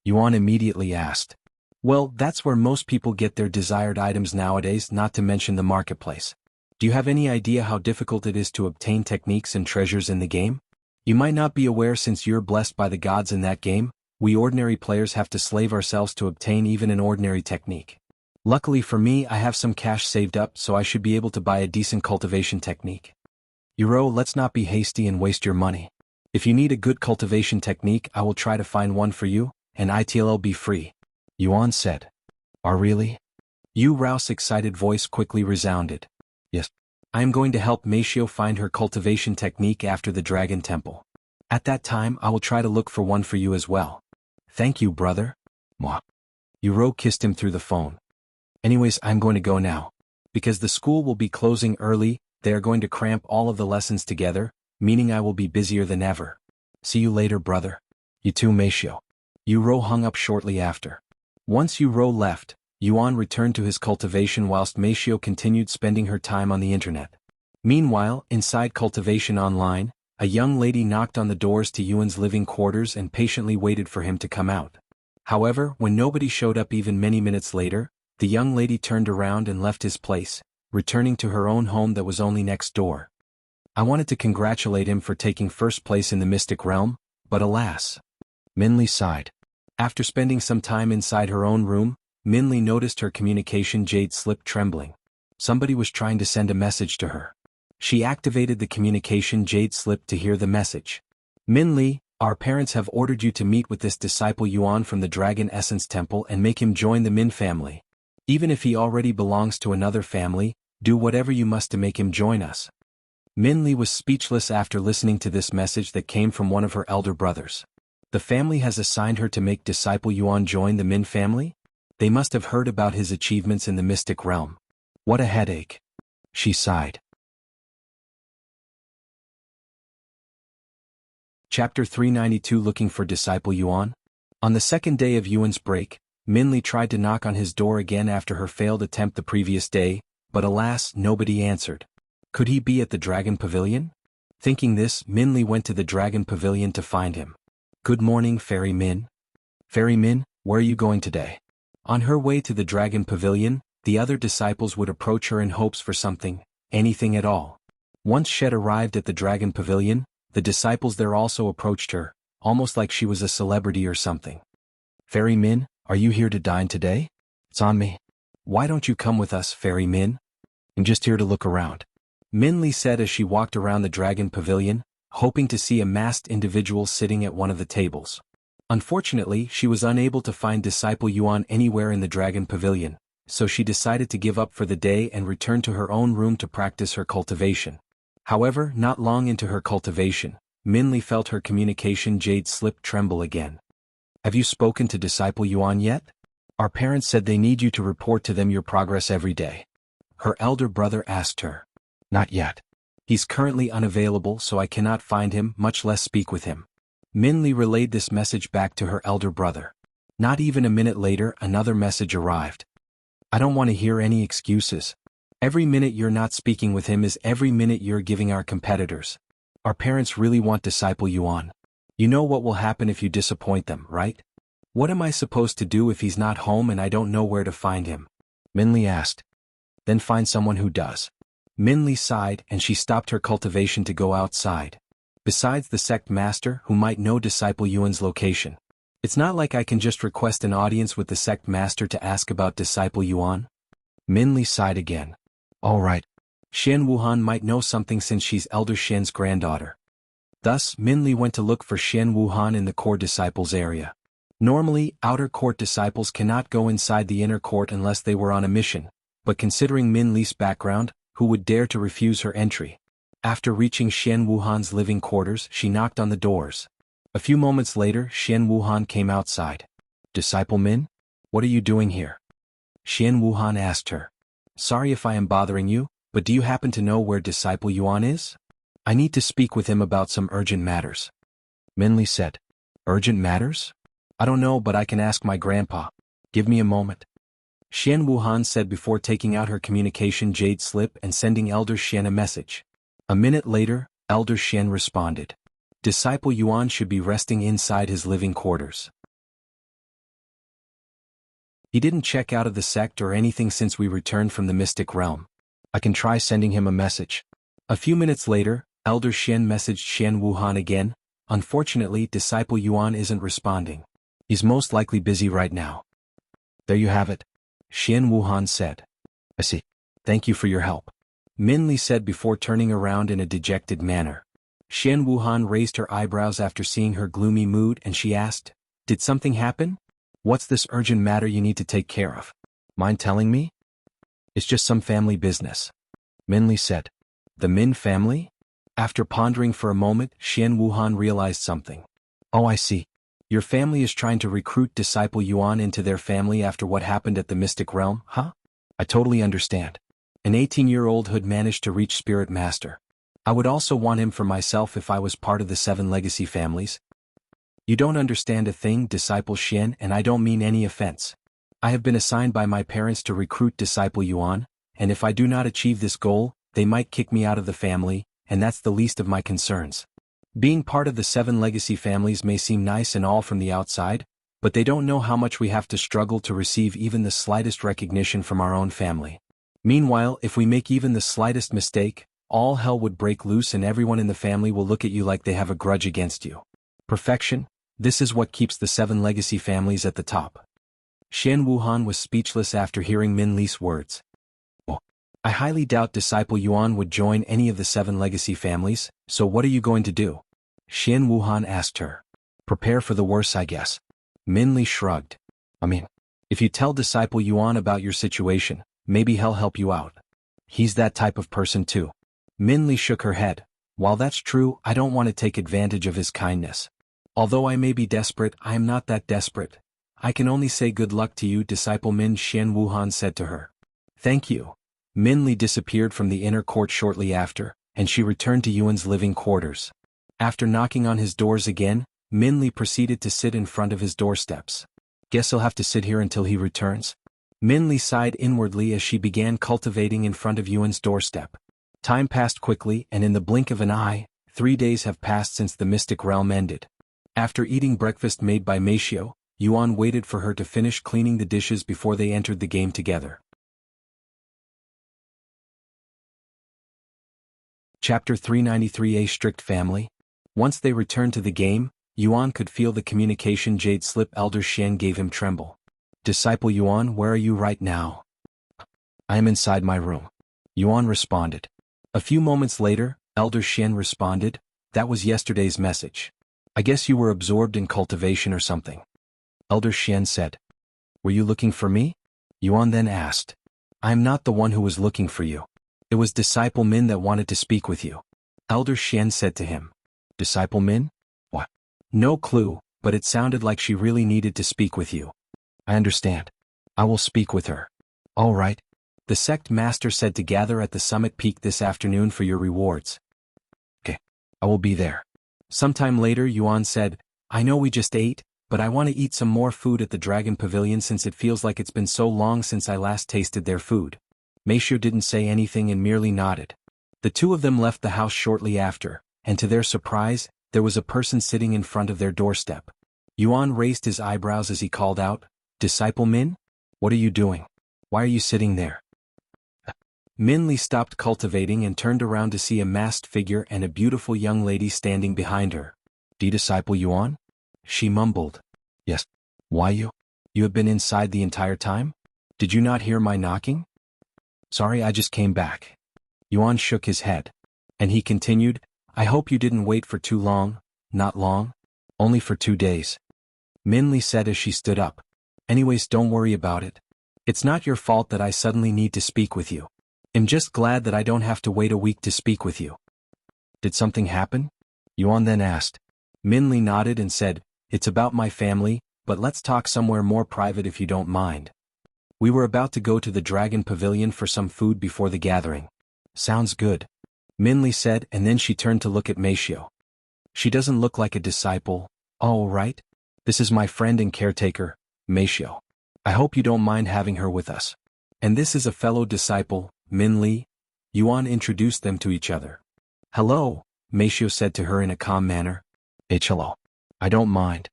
Yuan immediately asked. Well, that's where most people get their desired items nowadays, not to mention the marketplace. Do you have any idea how difficult it is to obtain techniques and treasures in the game? You might not be aware since you're blessed by the gods in that game, we ordinary players have to slave ourselves to obtain even an ordinary technique. Luckily for me, I have some cash saved up, so I should be able to buy a decent cultivation technique. Yuro, let's not be hasty and waste your money. If you need a good cultivation technique, I will try to find one for you, and it'll be free. Yuan said. Really? Rouse's excited voice quickly resounded. Yes. I am going to help Meisho find her cultivation technique after the Dragon Temple. At that time, I will try to look for one for you as well. Thank you, brother. Mwah. Uro kissed him through the phone. Anyways, I'm going to go now. Because the school will be closing early, they are going to cramp all of the lessons together, meaning I will be busier than ever. See you later, brother. You too, Meisho. Uro hung up shortly after. Once Uro left, Yuan returned to his cultivation whilst Meisho continued spending her time on the internet. Meanwhile, inside Cultivation Online, a young lady knocked on the doors to Yuan's living quarters and patiently waited for him to come out. However, when nobody showed up even many minutes later, the young lady turned around and left his place, returning to her own home that was only next door. I wanted to congratulate him for taking first place in the mystic realm, but alas. Minli sighed. After spending some time inside her own room, Minli noticed her communication jade slip trembling. Somebody was trying to send a message to her. She activated the communication jade slip to hear the message. Minli, our parents have ordered you to meet with this disciple Yuan from the Dragon Essence Temple and make him join the Min family. Even if he already belongs to another family, do whatever you must to make him join us. Minli was speechless after listening to this message that came from one of her elder brothers. The family has assigned her to make disciple Yuan join the Min family? They must have heard about his achievements in the mystic realm. What a headache. She sighed. Chapter 392 Looking for Disciple Yuan? On the second day of Yuan's break, Minli tried to knock on his door again after her failed attempt the previous day, but alas, nobody answered. Could he be at the Dragon Pavilion? Thinking this, Minli went to the Dragon Pavilion to find him. Good morning, Fairy Min. Fairy Min, where are you going today? On her way to the Dragon Pavilion, the other disciples would approach her in hopes for something, anything at all. Once Shed arrived at the Dragon Pavilion, the disciples there also approached her, almost like she was a celebrity or something. Fairy Min, are you here to dine today? It's on me. Why don't you come with us, Fairy Min? I'm just here to look around. Minli said as she walked around the Dragon Pavilion, hoping to see a masked individual sitting at one of the tables. Unfortunately, she was unable to find Disciple Yuan anywhere in the Dragon Pavilion, so she decided to give up for the day and return to her own room to practice her cultivation. However, not long into her cultivation, Minli felt her communication jade slip tremble again. Have you spoken to Disciple Yuan yet? Our parents said they need you to report to them your progress every day. Her elder brother asked her. Not yet. He's currently unavailable, so I cannot find him, much less speak with him. Minli relayed this message back to her elder brother. Not even a minute later, another message arrived. I don't want to hear any excuses. Every minute you're not speaking with him is every minute you're giving our competitors. Our parents really want Disciple Yuan. You know what will happen if you disappoint them, right? What am I supposed to do if he's not home and I don't know where to find him? Minli asked. Then find someone who does. Minli sighed and she stopped her cultivation to go outside. Besides the sect master who might know Disciple Yuan's location. It's not like I can just request an audience with the sect master to ask about Disciple Yuan. Minli sighed again. All right. Xian Wuhan might know something since she's Elder Xian's granddaughter. Thus, Minli went to look for Xian Wuhan in the core disciples area. Normally, outer court disciples cannot go inside the inner court unless they were on a mission, but considering Minli's background, who would dare to refuse her entry? After reaching Xian Wuhan's living quarters, she knocked on the doors. A few moments later, Xian Wuhan came outside. Disciple Min? What are you doing here? Xian Wuhan asked her. Sorry if I am bothering you, but do you happen to know where Disciple Yuan is? I need to speak with him about some urgent matters. Minli said. Urgent matters? I don't know, but I can ask my grandpa. Give me a moment. Xian Wuhan said before taking out her communication jade slip and sending Elder Xian a message. A minute later, Elder Xian responded. Disciple Yuan should be resting inside his living quarters. He didn't check out of the sect or anything since we returned from the mystic realm. I can try sending him a message. A few minutes later, Elder Xian messaged Xian Wuhan again. Unfortunately, Disciple Yuan isn't responding. He's most likely busy right now. There you have it. Xian Wuhan said. I see. Thank you for your help. Minli said before turning around in a dejected manner. Xian Wuhan raised her eyebrows after seeing her gloomy mood and she asked, Did something happen? What's this urgent matter you need to take care of? Mind telling me? It's just some family business. Minli said. The Min family? After pondering for a moment, Xian Wuhan realized something. Oh, I see. Your family is trying to recruit disciple Yuan into their family after what happened at the Mystic Realm, huh? I totally understand. An 18-year-old had managed to reach Spirit Master. I would also want him for myself if I was part of the 7 legacy families. You don't understand a thing, Disciple Xian, and I don't mean any offense. I have been assigned by my parents to recruit Disciple Yuan, and if I do not achieve this goal, they might kick me out of the family, and that's the least of my concerns. Being part of the 7 legacy families may seem nice and all from the outside, but they don't know how much we have to struggle to receive even the slightest recognition from our own family. Meanwhile, if we make even the slightest mistake, all hell would break loose and everyone in the family will look at you like they have a grudge against you. Perfection? This is what keeps the 7 legacy families at the top. Xian Wuhan was speechless after hearing Min Li's words. Oh, I highly doubt Disciple Yuan would join any of the 7 legacy families, so what are you going to do? Xian Wuhan asked her. Prepare for the worst, I guess. Min Li shrugged. I mean, if you tell Disciple Yuan about your situation, maybe he'll help you out. He's that type of person too. Min Li shook her head. While that's true, I don't want to take advantage of his kindness. Although I may be desperate, I am not that desperate. I can only say good luck to you, Disciple Min, Xian Wuhan said to her. Thank you. Min Li disappeared from the inner court shortly after, and she returned to Yuan's living quarters. After knocking on his doors again, Min Li proceeded to sit in front of his doorsteps. Guess I'll have to sit here until he returns. Min Li sighed inwardly as she began cultivating in front of Yuan's doorstep. Time passed quickly, and in the blink of an eye, 3 days have passed since the Mystic Realm ended. After eating breakfast made by Meishiu, Yuan waited for her to finish cleaning the dishes before they entered the game together. Chapter 393: A Strict Family. Once they returned to the game, Yuan could feel the communication jade slip Elder Xian gave him tremble. Disciple Yuan, where are you right now? I am inside my room. Yuan responded. A few moments later, Elder Xian responded, that was yesterday's message. I guess you were absorbed in cultivation or something. Elder Xian said. Were you looking for me? Yuan then asked. I am not the one who was looking for you. It was Disciple Min that wanted to speak with you. Elder Xian said to him. Disciple Min? What? No clue, but it sounded like she really needed to speak with you. I understand. I will speak with her. All right. The sect master said to gather at the summit peak this afternoon for your rewards. Okay. I will be there. Sometime later Yuan said, I know we just ate, but I want to eat some more food at the Dragon Pavilion since it feels like it's been so long since I last tasted their food. Meishiu didn't say anything and merely nodded. The two of them left the house shortly after, and to their surprise, there was a person sitting in front of their doorstep. Yuan raised his eyebrows as he called out, Disciple Min? What are you doing? Why are you sitting there? Min Li stopped cultivating and turned around to see a masked figure and a beautiful young lady standing behind her. Disciple Yuan? She mumbled. Yes. Why you? You have been inside the entire time? Did you not hear my knocking? Sorry, I just came back. Yuan shook his head. And he continued, I hope you didn't wait for too long. Not long? Only for 2 days. Min Li said as she stood up. Anyways, don't worry about it. It's not your fault that I suddenly need to speak with you. I'm just glad that I don't have to wait a week to speak with you. Did something happen? Yuan then asked. Min Li nodded and said, It's about my family, but let's talk somewhere more private if you don't mind. We were about to go to the Dragon Pavilion for some food before the gathering. Sounds good. Min Li said, and then she turned to look at Meishiu. She doesn't look like a disciple. Oh, right? This is my friend and caretaker, Meishiu. I hope you don't mind having her with us. And this is a fellow disciple, Min Li. Yuan introduced them to each other. Hello, Meishiu said to her in a calm manner. Hello. I don't mind.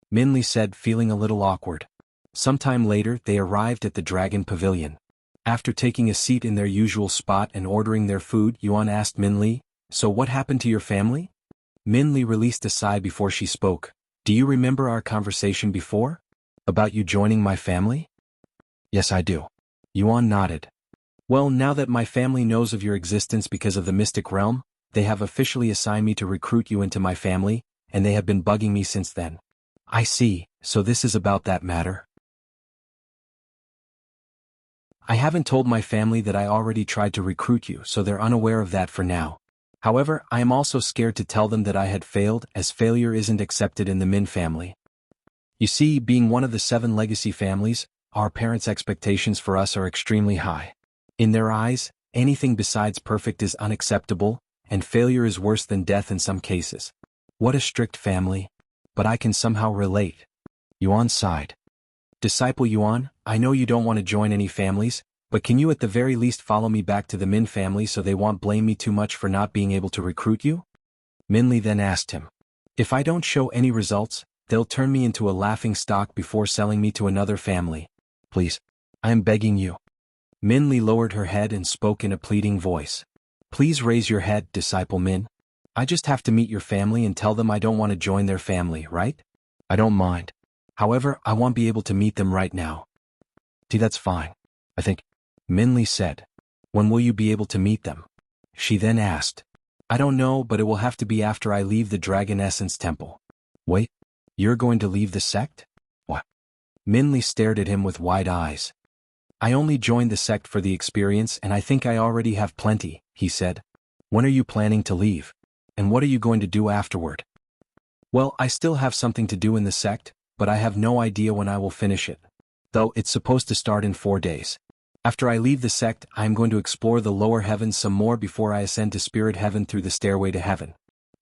Min Li said, feeling a little awkward. Sometime later, they arrived at the Dragon Pavilion. After taking a seat in their usual spot and ordering their food, Yuan asked Min Li, So what happened to your family? Min Li released a sigh before she spoke. Do you remember our conversation before? About you joining my family? Yes, I do. Yuan nodded. Well, now that my family knows of your existence because of the Mystic Realm, they have officially assigned me to recruit you into my family, and they have been bugging me since then. I see, so this is about that matter. I haven't told my family that I already tried to recruit you, so they're unaware of that for now. However, I am also scared to tell them that I had failed, as failure isn't accepted in the Min family. You see, being one of the 7 legacy families, our parents' expectations for us are extremely high. In their eyes, anything besides perfect is unacceptable, and failure is worse than death in some cases. What a strict family. But I can somehow relate. Yuan sighed. Disciple Yuan, I know you don't want to join any families, but can you at the very least follow me back to the Min family so they won't blame me too much for not being able to recruit you? Minli then asked him. If I don't show any results, they'll turn me into a laughingstock before selling me to another family. Please. I am begging you. Minli lowered her head and spoke in a pleading voice. Please raise your head, Disciple Min. I just have to meet your family and tell them I don't want to join their family, right? I don't mind. However, I won't be able to meet them right now. See, that's fine. I think. Minli said. When will you be able to meet them? She then asked. I don't know, but it will have to be after I leave the Dragon Essence Temple. Wait, you're going to leave the sect? What? Minli stared at him with wide eyes. I only joined the sect for the experience and I think I already have plenty, he said. When are you planning to leave? And what are you going to do afterward? Well, I still have something to do in the sect, but I have no idea when I will finish it. Though it's supposed to start in 4 days. After I leave the sect, I am going to explore the lower heavens some more before I ascend to spirit heaven through the stairway to heaven.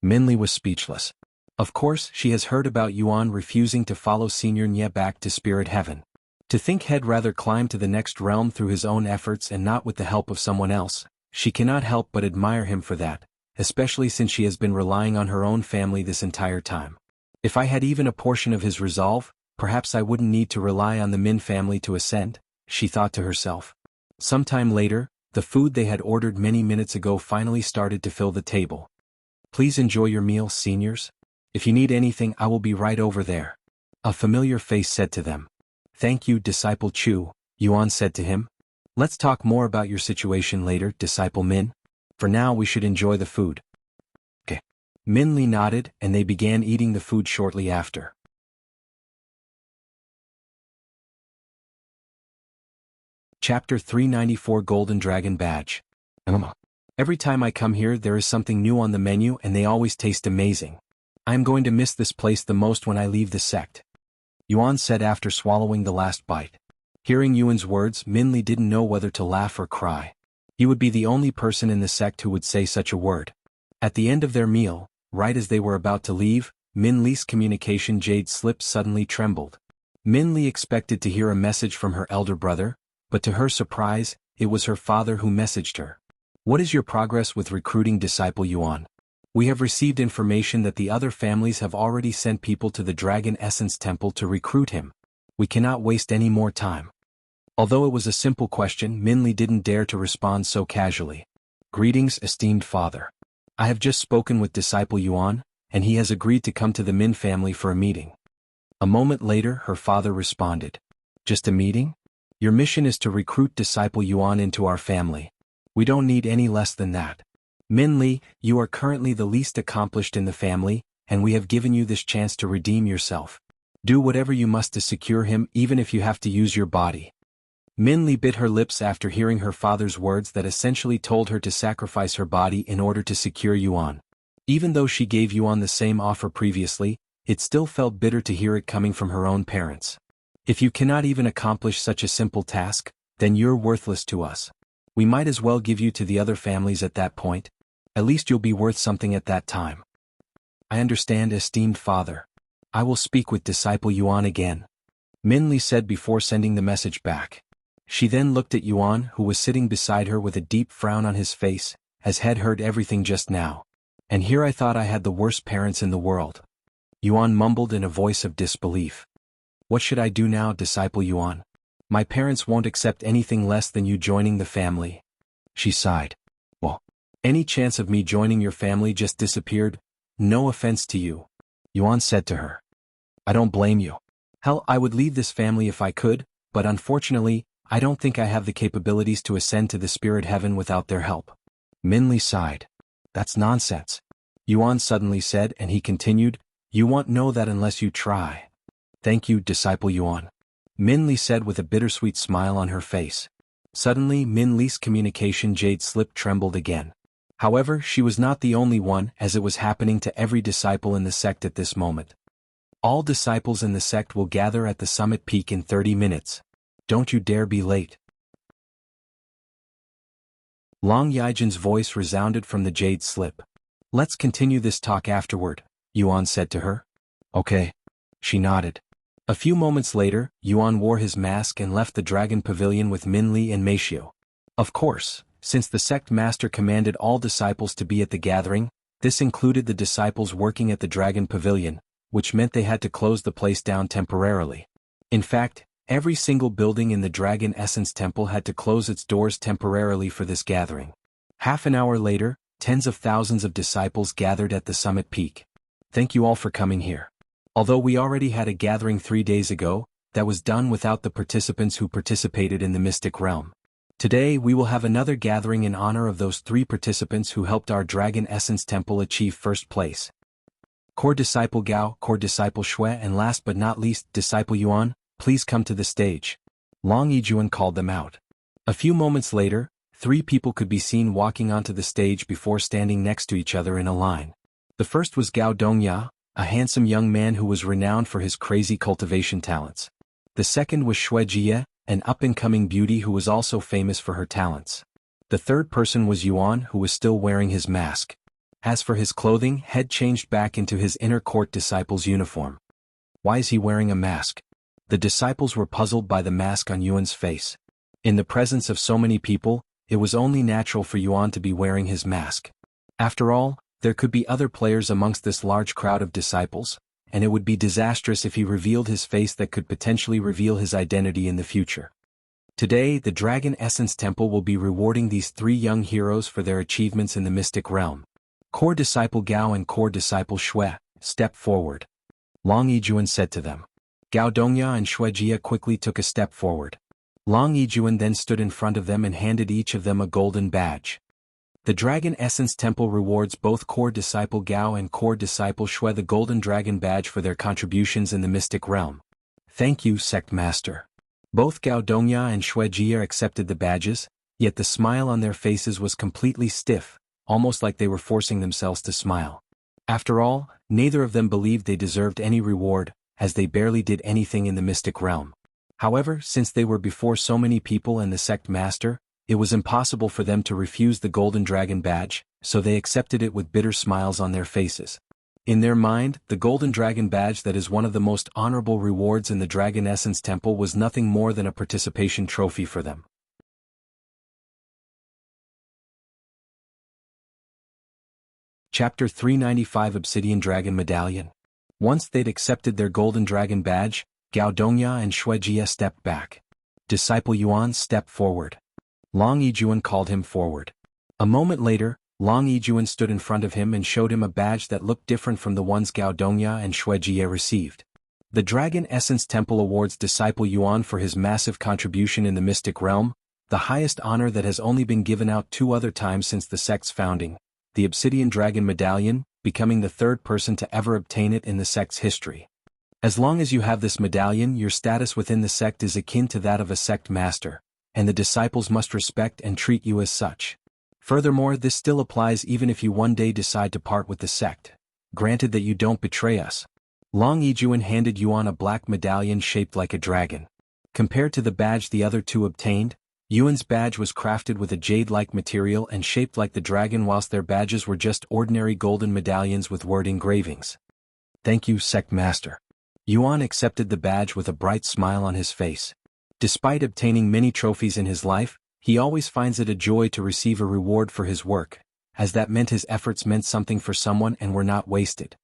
Minli was speechless. Of course, she has heard about Yuan refusing to follow Senior Nye back to spirit heaven. To think he'd rather climb to the next realm through his own efforts and not with the help of someone else, she cannot help but admire him for that, especially since she has been relying on her own family this entire time. If I had even a portion of his resolve, perhaps I wouldn't need to rely on the Min family to ascend, she thought to herself. Sometime later, the food they had ordered many minutes ago finally started to fill the table. Please enjoy your meal, seniors. If you need anything, I will be right over there. A familiar face said to them. Thank you, Disciple Chu, Yuan said to him. Let's talk more about your situation later, Disciple Min. For now we should enjoy the food. Okay. Minli nodded and they began eating the food shortly after. Chapter 394 Golden Dragon Badge. Every time I come here there is something new on the menu and they always taste amazing. I am going to miss this place the most when I leave the sect. Yuan said after swallowing the last bite. Hearing Yuan's words, Minli didn't know whether to laugh or cry. He would be the only person in the sect who would say such a word. At the end of their meal, right as they were about to leave, Minli's communication jade slip suddenly trembled. Minli expected to hear a message from her elder brother, but to her surprise, it was her father who messaged her. What is your progress with recruiting Disciple Yuan? We have received information that the other families have already sent people to the Dragon Essence Temple to recruit him. We cannot waste any more time. Although it was a simple question, Minli didn't dare to respond so casually. Greetings, esteemed father. I have just spoken with Disciple Yuan, and he has agreed to come to the Min family for a meeting. A moment later, her father responded. Just a meeting? Your mission is to recruit Disciple Yuan into our family. We don't need any less than that. Minli, you are currently the least accomplished in the family, and we have given you this chance to redeem yourself. Do whatever you must to secure him, even if you have to use your body. Minli bit her lips after hearing her father's words that essentially told her to sacrifice her body in order to secure Yuan. Even though she gave Yuan the same offer previously, it still felt bitter to hear it coming from her own parents. If you cannot even accomplish such a simple task, then you're worthless to us. We might as well give you to the other families at that point. At least you'll be worth something at that time. I understand, esteemed father. I will speak with Disciple Yuan again. Minli said before sending the message back. She then looked at Yuan, who was sitting beside her with a deep frown on his face, as had heard everything just now. And here I thought I had the worst parents in the world. Yuan mumbled in a voice of disbelief. What should I do now, Disciple Yuan? My parents won't accept anything less than you joining the family. She sighed. Well, any chance of me joining your family just disappeared? No offense to you. Yuan said to her. I don't blame you. Hell, I would leave this family if I could, but unfortunately, I don't think I have the capabilities to ascend to the spirit heaven without their help. Minli sighed. That's nonsense. Yuan suddenly said, and he continued, You won't know that unless you try. Thank you, Disciple Yuan. Minli said with a bittersweet smile on her face. Suddenly, Minli's communication jade slip trembled again. However, she was not the only one, as it was happening to every disciple in the sect at this moment. All disciples in the sect will gather at the summit peak in 30 minutes. Don't you dare be late. Long Yijin's voice resounded from the jade slip. Let's continue this talk afterward, Yuan said to her. Okay. She nodded. A few moments later, Yuan wore his mask and left the dragon pavilion with Minli and Meishio. Of course, since the sect master commanded all disciples to be at the gathering, this included the disciples working at the dragon pavilion, which meant they had to close the place down temporarily. In fact, every single building in the Dragon Essence Temple had to close its doors temporarily for this gathering. Half an hour later, tens of thousands of disciples gathered at the summit peak. Thank you all for coming here. Although we already had a gathering 3 days ago, that was done without the participants who participated in the mystic realm. Today we will have another gathering in honor of those 3 participants who helped our Dragon Essence Temple achieve first place. Core Disciple Gao, Core Disciple Shui, and last but not least, Disciple Yuan, please come to the stage. Long Yijuan called them out. A few moments later, 3 people could be seen walking onto the stage before standing next to each other in a line. The first was Gao Dongya, a handsome young man who was renowned for his crazy cultivation talents. The second was Shui Jie, an up-and-coming beauty who was also famous for her talents. The third person was Yuan, who was still wearing his mask. As for his clothing, had changed back into his inner court disciple's uniform. Why is he wearing a mask? The disciples were puzzled by the mask on Yuan's face. In the presence of so many people, it was only natural for Yuan to be wearing his mask. After all, there could be other players amongst this large crowd of disciples, and it would be disastrous if he revealed his face that could potentially reveal his identity in the future. Today, the Dragon Essence Temple will be rewarding these 3 young heroes for their achievements in the mystic realm. Core Disciple Gao and Core Disciple Shui, step forward. Long Yijuan said to them. Gao Dongya and Shui Jie quickly took a step forward. Long Yijuan then stood in front of them and handed each of them a golden badge. The Dragon Essence Temple rewards both Core Disciple Gao and Core Disciple Shui the Golden Dragon Badge for their contributions in the mystic realm. Thank you, Sect Master. Both Gao Dongya and Shui Jie accepted the badges, yet the smile on their faces was completely stiff, almost like they were forcing themselves to smile. After all, neither of them believed they deserved any reward, as they barely did anything in the mystic realm. However, since they were before so many people and the sect master, it was impossible for them to refuse the Golden Dragon Badge, so they accepted it with bitter smiles on their faces. In their mind, the Golden Dragon Badge, that is one of the most honorable rewards in the Dragon Essence Temple, was nothing more than a participation trophy for them. Chapter 395 Obsidian Dragon Medallion. Once they'd accepted their Golden Dragon Badge, Gao Dongya and Shui Jie stepped back. Disciple Yuan stepped forward. Long Yijuan called him forward. A moment later, Long Yijuan stood in front of him and showed him a badge that looked different from the ones Gao Dongya and Shui Jie received. The Dragon Essence Temple awards Disciple Yuan for his massive contribution in the mystic realm, the highest honor that has only been given out 2 other times since the sect's founding, the Obsidian Dragon Medallion, becoming the 3rd person to ever obtain it in the sect's history. As long as you have this medallion, your status within the sect is akin to that of a sect master, and the disciples must respect and treat you as such. Furthermore, this still applies even if you one day decide to part with the sect, granted that you don't betray us. Long Yijuan handed Yuan a black medallion shaped like a dragon. Compared to the badge the other 2 obtained, Yuan's badge was crafted with a jade-like material and shaped like the dragon, whilst their badges were just ordinary golden medallions with word engravings. Thank you, Sect Master. Yuan accepted the badge with a bright smile on his face. Despite obtaining many trophies in his life, he always finds it a joy to receive a reward for his work, as that meant his efforts meant something for someone and were not wasted.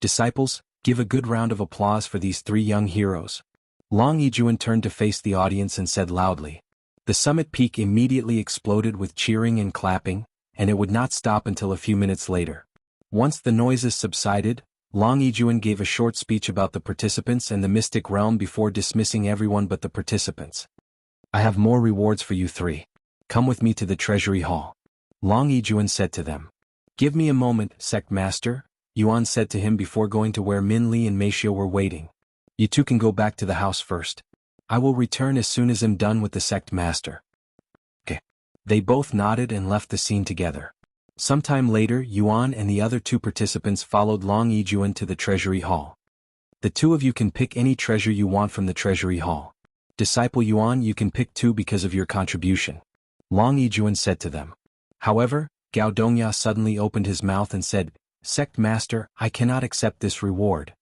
Disciples, give a good round of applause for these 3 young heroes. Long Yijuan turned to face the audience and said loudly. The summit peak immediately exploded with cheering and clapping, and it would not stop until a few minutes later. Once the noises subsided, Long Yijuan gave a short speech about the participants and the mystic realm before dismissing everyone but the participants. I have more rewards for you 3. Come with me to the treasury hall. Long Yijuan said to them. Give me a moment, Sect Master, Yuan said to him before going to where Minli and Meishio were waiting. You 2 can go back to the house first. I will return as soon as I'm done with the sect master. Okay. They both nodded and left the scene together. Sometime later, Yuan and the other 2 participants followed Long Yijuan to the treasury hall. The two of you can pick any treasure you want from the treasury hall. Disciple Yuan, you can pick two because of your contribution. Long Yijuan said to them. However, Gao Dongya suddenly opened his mouth and said, Sect Master, I cannot accept this reward.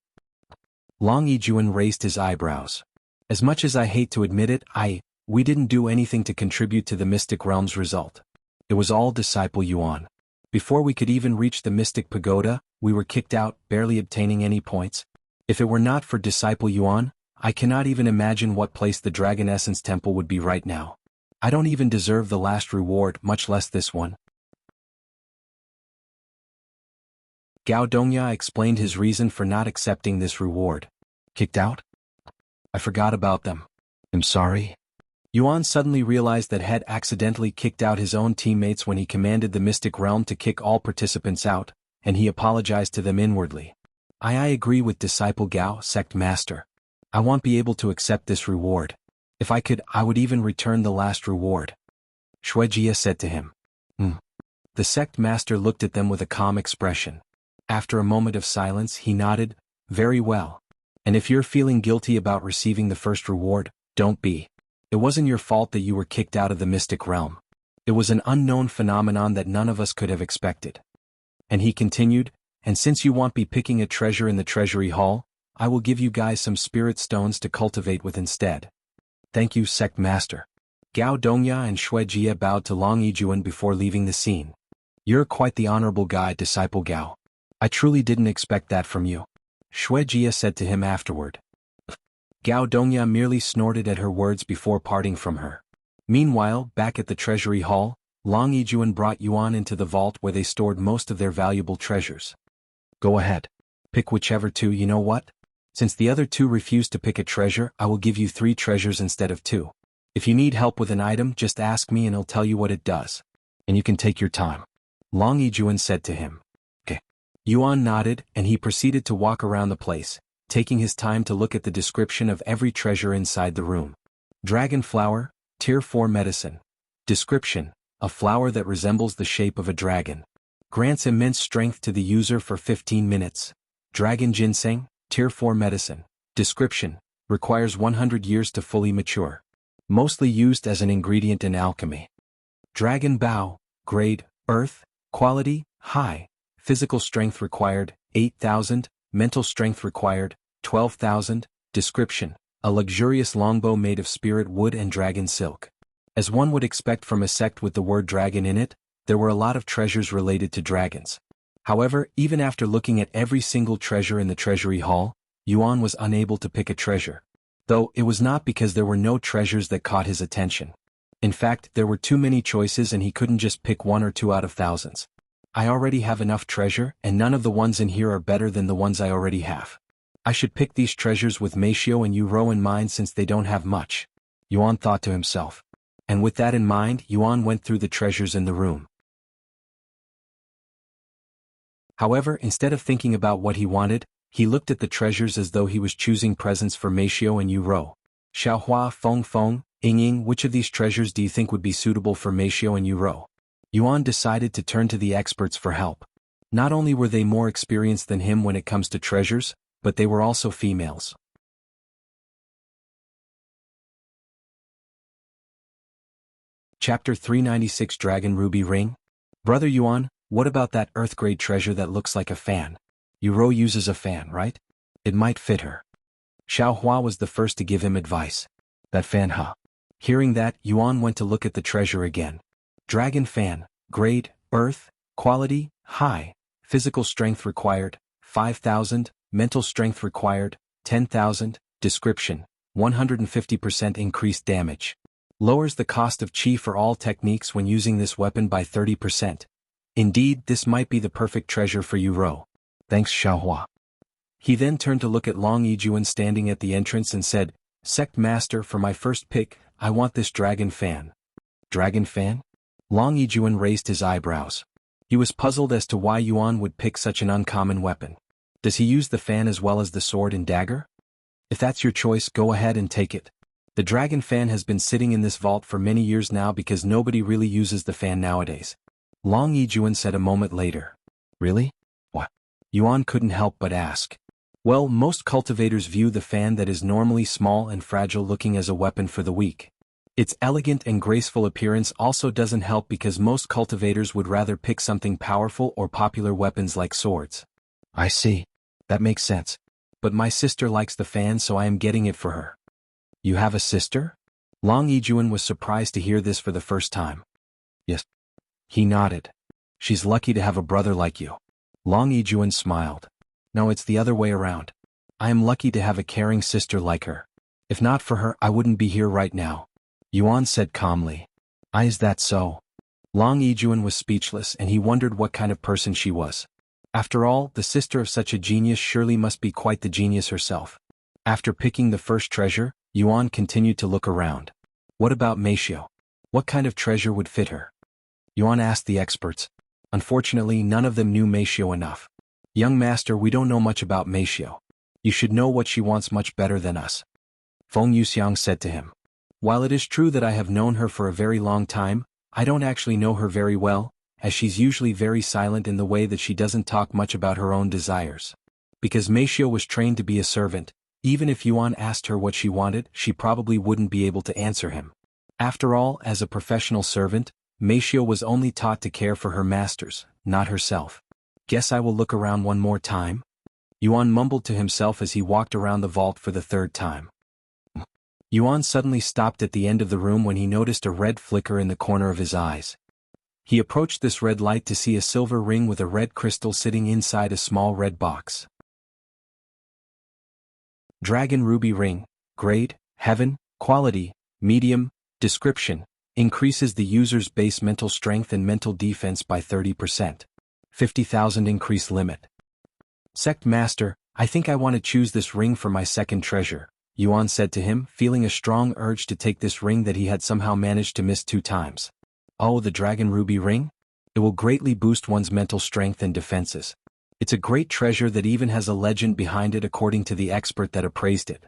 Long Yijuan raised his eyebrows. As much as I hate to admit it, we didn't do anything to contribute to the Mystic Realm's result. It was all Disciple Yuan. Before we could even reach the Mystic Pagoda, we were kicked out, barely obtaining any points. If it were not for Disciple Yuan, I cannot even imagine what place the Dragon Essence Temple would be right now. I don't even deserve the last reward, much less this one. Gao Dongya explained his reason for not accepting this reward. Kicked out? I forgot about them. I'm sorry. Yuan suddenly realized that had accidentally kicked out his own teammates when he commanded the Mystic Realm to kick all participants out, and he apologized to them inwardly. I agree with Disciple Gao, Sect Master. I won't be able to accept this reward. If I could, I would even return the last reward. Shuijia said to him. The Sect Master looked at them with a calm expression. After a moment of silence, he nodded, very well. And if you're feeling guilty about receiving the first reward, don't be. It wasn't your fault that you were kicked out of the Mystic Realm. It was an unknown phenomenon that none of us could have expected. And he continued, and since you won't be picking a treasure in the treasury hall, I will give you guys some spirit stones to cultivate with instead. Thank you, Sect Master. Gao Dongya and Shuijia bowed to Long Yijuan before leaving the scene. You're quite the honorable guy, Disciple Gao. I truly didn't expect that from you. Shuijia said to him afterward. Gao Dongya merely snorted at her words before parting from her. Meanwhile, back at the treasury hall, Long Yijuan brought Yuan into the vault where they stored most of their valuable treasures. Go ahead. Pick whichever two. You know what? Since the other two refused to pick a treasure, I will give you 3 treasures instead of 2. If you need help with an item, just ask me and I'll tell you what it does. And you can take your time. Long Yijuan said to him. Okay. Yuan nodded, and he proceeded to walk around the place, taking his time to look at the description of every treasure inside the room. Dragon Flower, Tier 4 Medicine. Description: a flower that resembles the shape of a dragon. Grants immense strength to the user for 15 minutes. Dragon Ginseng, Tier 4 Medicine. Description: requires 100 years to fully mature. Mostly used as an ingredient in alchemy. Dragon Bough, Grade, Earth, Quality, High. Physical strength required, 8,000, mental strength required, 12,000. Description: a luxurious longbow made of spirit wood and dragon silk. As one would expect from a sect with the word dragon in it, there were a lot of treasures related to dragons. However, even after looking at every single treasure in the treasury hall, Yuan was unable to pick a treasure. Though, it was not because there were no treasures that caught his attention. In fact, there were too many choices and he couldn't just pick 1 or 2 out of thousands. I already have enough treasure, and none of the ones in here are better than the ones I already have. I should pick these treasures with Meishio and Yuro in mind since they don't have much. Yuan thought to himself. And with that in mind, Yuan went through the treasures in the room. However, instead of thinking about what he wanted, he looked at the treasures as though he was choosing presents for Meishio and Yuro. Xiaohua, Feng Feng, Ying, which of these treasures do you think would be suitable for Meishio and Yuro? Yuan decided to turn to the experts for help. Not only were they more experienced than him when it comes to treasures, but they were also females. Chapter 396 Dragon Ruby Ring. Brother Yuan, what about that Earth-grade treasure that looks like a fan? Yuro uses a fan, right? It might fit her. Xiaohua was the first to give him advice. That fan, huh? Hearing that, Yuan went to look at the treasure again. Dragon Fan, Grade, Earth, Quality, High. Physical strength required, 5,000, mental strength required, 10,000. Description: 150% increased damage. Lowers the cost of chi for all techniques when using this weapon by 30%. Indeed, this might be the perfect treasure for Yuro. Thanks, Xiaohua. He then turned to look at Long Yijuan standing at the entrance and said, Sect Master, for my first pick, I want this Dragon Fan. Dragon Fan? Long Yijuan raised his eyebrows. He was puzzled as to why Yuan would pick such an uncommon weapon. Does he use the fan as well as the sword and dagger? If that's your choice, go ahead and take it. The Dragon Fan has been sitting in this vault for many years now because nobody really uses the fan nowadays. Long Yijuan said a moment later. Really? What? Yuan couldn't help but ask. Well, most cultivators view the fan that is normally small and fragile looking as a weapon for the weak. Its elegant and graceful appearance also doesn't help because most cultivators would rather pick something powerful or popular weapons like swords. I see. That makes sense. But my sister likes the fan, so I am getting it for her. You have a sister? Long Yijuan was surprised to hear this for the first time. Yes. He nodded. She's lucky to have a brother like you. Long Yijuan smiled. No, it's the other way around. I am lucky to have a caring sister like her. If not for her, I wouldn't be here right now. Yuan said calmly. Is that so? Long Yijuan was speechless and he wondered what kind of person she was. After all, the sister of such a genius surely must be quite the genius herself. After picking the first treasure, Yuan continued to look around. What about Meishiu? What kind of treasure would fit her? Yuan asked the experts. Unfortunately, none of them knew Meishiu enough. Young master, we don't know much about Meishiu. You should know what she wants much better than us. Feng Yuxiang said to him. While it is true that I have known her for a very long time, I don't actually know her very well, as she's usually very silent in the way that she doesn't talk much about her own desires. Because Meishiu was trained to be a servant, even if Yuan asked her what she wanted, she probably wouldn't be able to answer him. After all, as a professional servant, Meishiu was only taught to care for her masters, not herself. Guess I will look around one more time? Yuan mumbled to himself as he walked around the vault for the third time. Yuan suddenly stopped at the end of the room when he noticed a red flicker in the corner of his eyes. He approached this red light to see a silver ring with a red crystal sitting inside a small red box. Dragon Ruby Ring, Grade, Heaven, Quality, Medium, Description, increases the user's base mental strength and mental defense by 30%. 50,000 increase limit. Sect Master, I think I want to choose this ring for my second treasure, Yuan said to him, feeling a strong urge to take this ring that he had somehow managed to miss 2 times. Oh, the Dragon Ruby Ring? It will greatly boost one's mental strength and defenses. It's a great treasure that even has a legend behind it according to the expert that appraised it.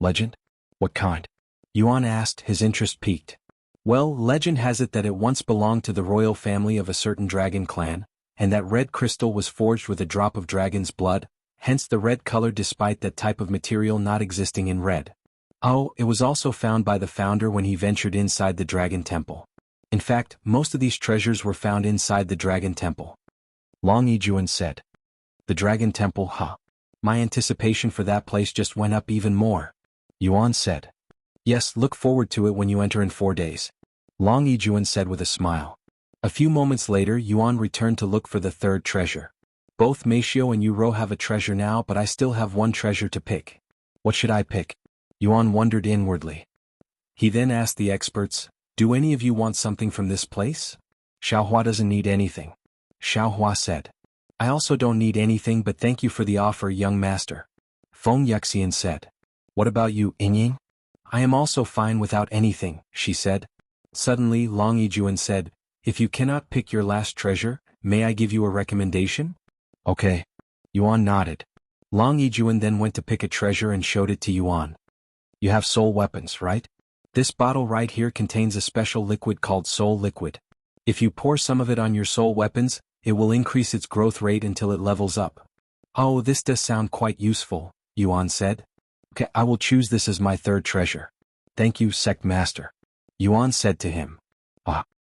Legend? What kind? Yuan asked, his interest piqued. Well, legend has it that it once belonged to the royal family of a certain dragon clan, and that red crystal was forged with a drop of dragon's blood, hence the red color despite that type of material not existing in red. Oh, it was also found by the founder when he ventured inside the Dragon Temple. In fact, most of these treasures were found inside the Dragon Temple. Long Yijuan said. The Dragon Temple, huh? My anticipation for that place just went up even more. Yuan said. Yes, look forward to it when you enter in 4 days. Long Yijuan said with a smile. A few moments later, Yuan returned to look for the third treasure. Both Meishiu and Yuro have a treasure now, but I still have one treasure to pick. What should I pick? Yuan wondered inwardly. He then asked the experts, do any of you want something from this place? Xiaohua doesn't need anything. Xiaohua said. I also don't need anything, but thank you for the offer, young master. Feng Yuxian said. What about you, Yingying? I am also fine without anything, she said. Suddenly, Long Yijuan said, if you cannot pick your last treasure, may I give you a recommendation? Okay. Yuan nodded. Long Yijuan then went to pick a treasure and showed it to Yuan. You have soul weapons, right? This bottle right here contains a special liquid called soul liquid. If you pour some of it on your soul weapons, it will increase its growth rate until it levels up. Oh, this does sound quite useful, Yuan said. Okay, I will choose this as my third treasure. Thank you, Sect Master. Yuan said to him.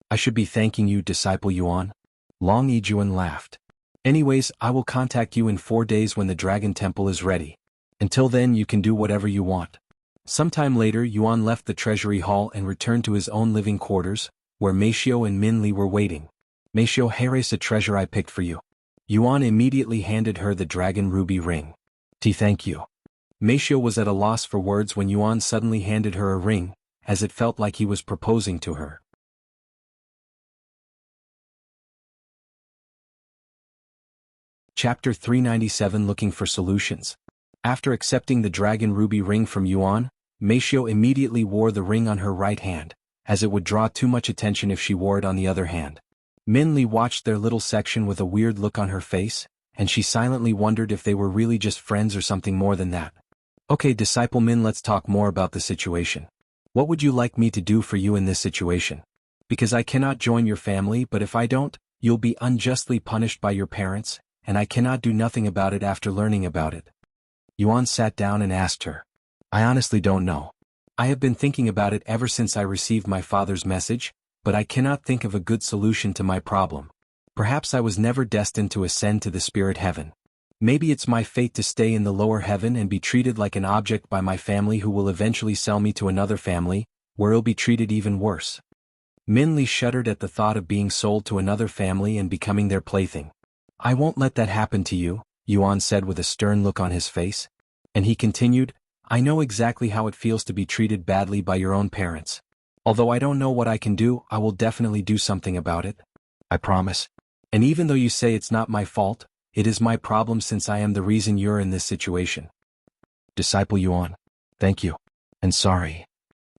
I should be thanking you, Disciple Yuan. Long Yijuan laughed. Anyways, I will contact you in 4 days when the Dragon Temple is ready. Until then, you can do whatever you want. Sometime later, Yuan left the treasury hall and returned to his own living quarters, where Meishiu and Minli were waiting. Meishiu, here's a treasure I picked for you. Yuan immediately handed her the Dragon Ruby Ring. Thank you. Meishiu was at a loss for words when Yuan suddenly handed her a ring, as it felt like he was proposing to her. Chapter 397 Looking for Solutions. After accepting the Dragon Ruby Ring from Yuan, Meishiu immediately wore the ring on her right hand, as it would draw too much attention if she wore it on the other hand. Minli watched their little section with a weird look on her face, and she silently wondered if they were really just friends or something more than that. Okay, Disciple Min, let's talk more about the situation. What would you like me to do for you in this situation? Because I cannot join your family, but if I don't, you'll be unjustly punished by your parents, and I cannot do nothing about it after learning about it. Yuan sat down and asked her. I honestly don't know. I have been thinking about it ever since I received my father's message, but I cannot think of a good solution to my problem. Perhaps I was never destined to ascend to the spirit heaven. Maybe it's my fate to stay in the lower heaven and be treated like an object by my family who will eventually sell me to another family, where I'll be treated even worse. Min Li shuddered at the thought of being sold to another family and becoming their plaything. I won't let that happen to you, Yuan said with a stern look on his face. And he continued, I know exactly how it feels to be treated badly by your own parents. Although I don't know what I can do, I will definitely do something about it. I promise. And even though you say it's not my fault, it is my problem since I am the reason you're in this situation. Disciple Yuan. Thank you. And sorry.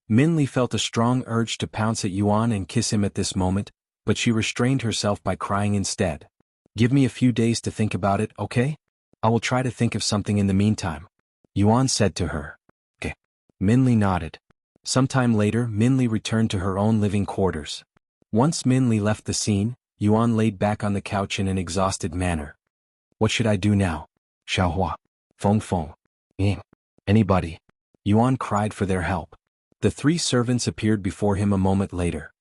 Min Li felt a strong urge to pounce at Yuan and kiss him at this moment, but she restrained herself by crying instead. Give me a few days to think about it, okay? I will try to think of something in the meantime. Yuan said to her. Okay. Min Li nodded. Sometime later, Min Li returned to her own living quarters. Once Min Li left the scene, Yuan laid back on the couch in an exhausted manner. What should I do now? Xiaohua. Feng Feng. Anybody. Yuan cried for their help. The three servants appeared before him a moment later.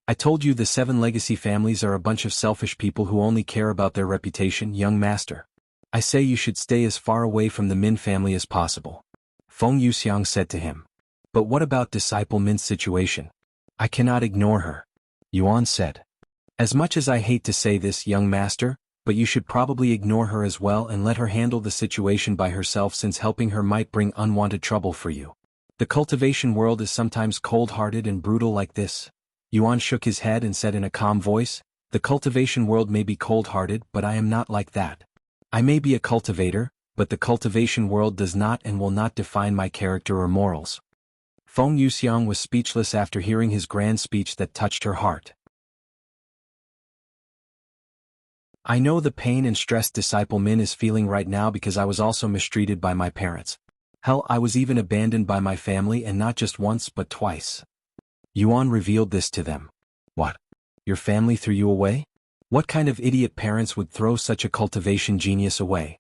I told you the 7 legacy families are a bunch of selfish people who only care about their reputation, young master. I say you should stay as far away from the Min family as possible. Feng Yuxiang said to him. But what about disciple Min's situation? I cannot ignore her. Yuan said. As much as I hate to say this, young master, but you should probably ignore her as well and let her handle the situation by herself since helping her might bring unwanted trouble for you. The cultivation world is sometimes cold-hearted and brutal like this. Yuan shook his head and said in a calm voice, the cultivation world may be cold-hearted, but I am not like that. I may be a cultivator, but the cultivation world does not and will not define my character or morals. Feng Yuxiang was speechless after hearing his grand speech that touched her heart. I know the pain and stress disciple Min is feeling right now because I was also mistreated by my parents. Hell, I was even abandoned by my family and not just once but twice. Yuan revealed this to them. What? Your family threw you away? What kind of idiot parents would throw such a cultivation genius away?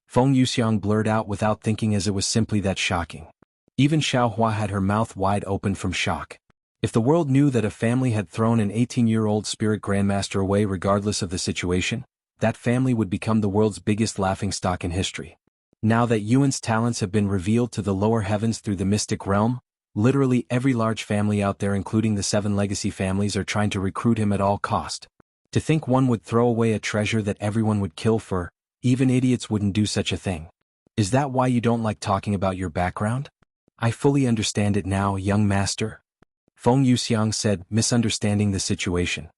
Feng Yuxiang blurred out without thinking as it was simply that shocking. Even Xiaohua had her mouth wide open from shock. If the world knew that a family had thrown an 18-year-old spirit grandmaster away regardless of the situation, that family would become the world's biggest laughingstock in history. Now that Yuan's talents have been revealed to the lower heavens through the mystic realm, literally every large family out there including the 7 legacy families are trying to recruit him at all cost. To think one would throw away a treasure that everyone would kill for, even idiots wouldn't do such a thing. Is that why you don't like talking about your background? I fully understand it now, young master. Feng Yuxiang said, misunderstanding the situation.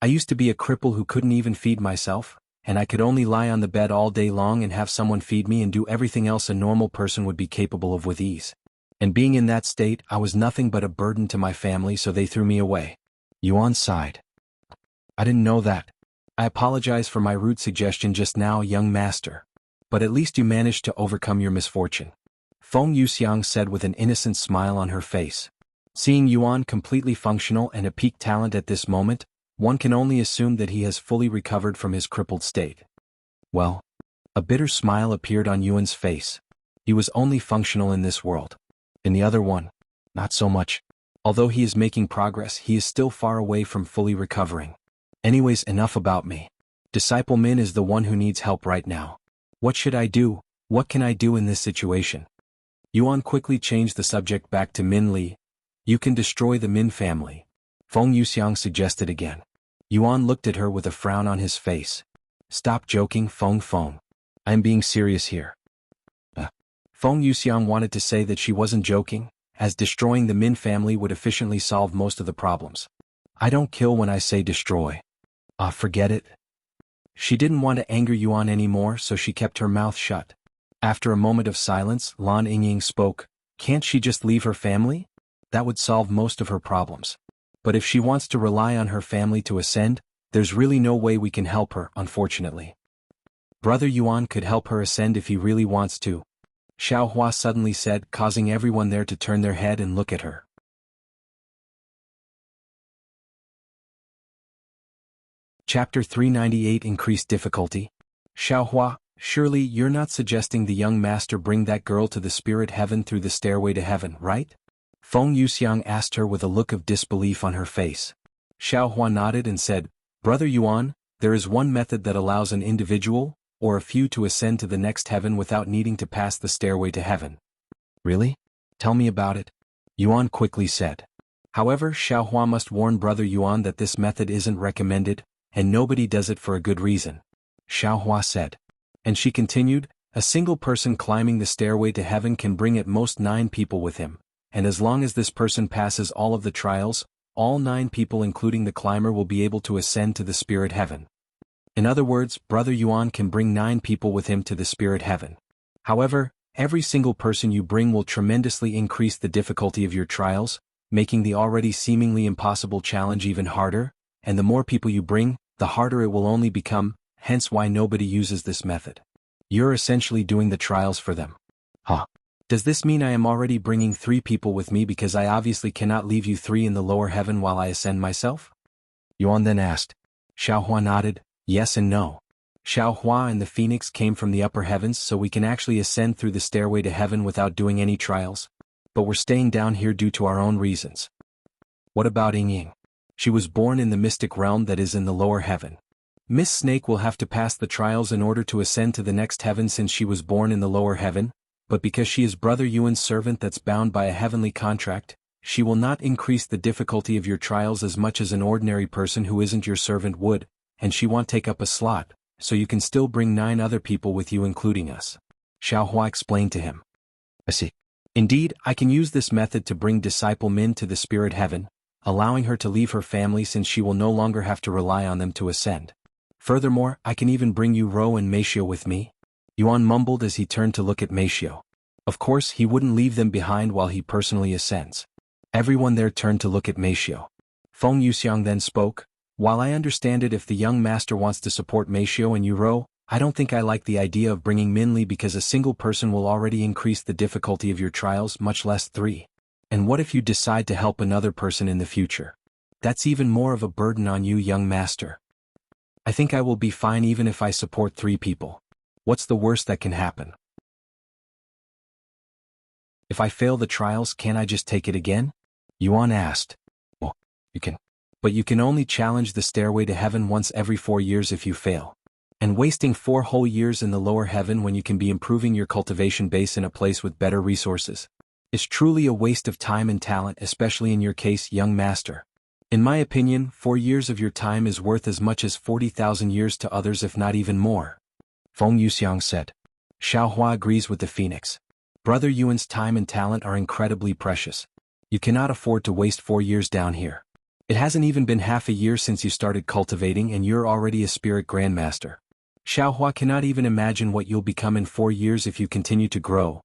I used to be a cripple who couldn't even feed myself, and I could only lie on the bed all day long and have someone feed me and do everything else a normal person would be capable of with ease. And being in that state, I was nothing but a burden to my family, so they threw me away. Yuan sighed. I didn't know that. I apologize for my rude suggestion just now, young master. But at least you managed to overcome your misfortune. Feng Yuxiang said with an innocent smile on her face. Seeing Yuan completely functional and a peak talent at this moment, one can only assume that he has fully recovered from his crippled state. Well, a bitter smile appeared on Yuan's face. He was only functional in this world. In the other one, not so much. Although he is making progress, he is still far away from fully recovering. Anyways, enough about me. Disciple Min is the one who needs help right now. What should I do? What can I do in this situation? Yuan quickly changed the subject back to Min Li. You can destroy the Min family. Feng Yuxiang suggested again. Yuan looked at her with a frown on his face. Stop joking, Feng Feng. I am being serious here. Feng Yuxiang wanted to say that she wasn't joking, as destroying the Min family would efficiently solve most of the problems. I don't kill when I say destroy. Forget it. She didn't want to anger Yuan anymore, so she kept her mouth shut. After a moment of silence, Lan Yingying spoke. Can't she just leave her family? That would solve most of her problems. But if she wants to rely on her family to ascend, there's really no way we can help her, unfortunately. Brother Yuan could help her ascend if he really wants to, Xiaohua suddenly said, causing everyone there to turn their head and look at her. Chapter 398 Increased Difficulty. Xiaohua, Surely you're not suggesting the young master bring that girl to the spirit heaven through the stairway to heaven, right? Feng Yuxiang asked her with a look of disbelief on her face. Xiaohua nodded and said, Brother Yuan, there is one method that allows an individual, or a few to ascend to the next heaven without needing to pass the stairway to heaven. Really? Tell me about it. Yuan quickly said. However, Xiaohua must warn Brother Yuan that this method isn't recommended, and nobody does it for a good reason. Xiaohua said. And she continued, a single person climbing the stairway to heaven can bring at most 9 people with him, and as long as this person passes all of the trials, all 9 people including the climber will be able to ascend to the spirit heaven. In other words, Brother Yuan can bring 9 people with him to the spirit heaven. However, every single person you bring will tremendously increase the difficulty of your trials, making the already seemingly impossible challenge even harder, and the more people you bring, the harder it will only become, hence why nobody uses this method. You're essentially doing the trials for them. Huh? Does this mean I am already bringing 3 people with me because I obviously cannot leave you 3 in the lower heaven while I ascend myself? Yuan then asked. Xiaohua nodded, yes and no. Xiaohua and the phoenix came from the upper heavens so we can actually ascend through the stairway to heaven without doing any trials. But we're staying down here due to our own reasons. What about Ying? She was born in the mystic realm that is in the lower heaven. Miss Snake will have to pass the trials in order to ascend to the next heaven since she was born in the lower heaven, but because she is Brother Yuan's servant that's bound by a heavenly contract, she will not increase the difficulty of your trials as much as an ordinary person who isn't your servant would, and she won't take up a slot, so you can still bring 9 other people with you including us. Xiaohua explained to him. I see. Indeed, I can use this method to bring Disciple Min to the spirit heaven, allowing her to leave her family since she will no longer have to rely on them to ascend. Furthermore, I can even bring you Ro and Meishio with me. Yuan mumbled as he turned to look at Meishio. Of course, he wouldn't leave them behind while he personally ascends. Everyone there turned to look at Meishio. Feng Yuxiang then spoke, while I understand it if the young master wants to support Meishio and you Ro, I don't think I like the idea of bringing Minli because a single person will already increase the difficulty of your trials, much less 3. And what if you decide to help another person in the future? That's even more of a burden on you, young master. I think I will be fine even if I support 3 people. What's the worst that can happen? If I fail the trials, can't I just take it again? Yuan asked. Well, you can. But you can only challenge the stairway to heaven once every 4 years if you fail. And wasting 4 whole years in the lower heaven when you can be improving your cultivation base in a place with better resources is truly a waste of time and talent, especially in your case, young master. In my opinion, 4 years of your time is worth as much as 40,000 years to others if not even more. Feng Yuxiang said. Xiaohua agrees with the phoenix. Brother Yuan's time and talent are incredibly precious. You cannot afford to waste 4 years down here. It hasn't even been half a year since you started cultivating and you're already a spirit grandmaster. Xiaohua cannot even imagine what you'll become in 4 years if you continue to grow.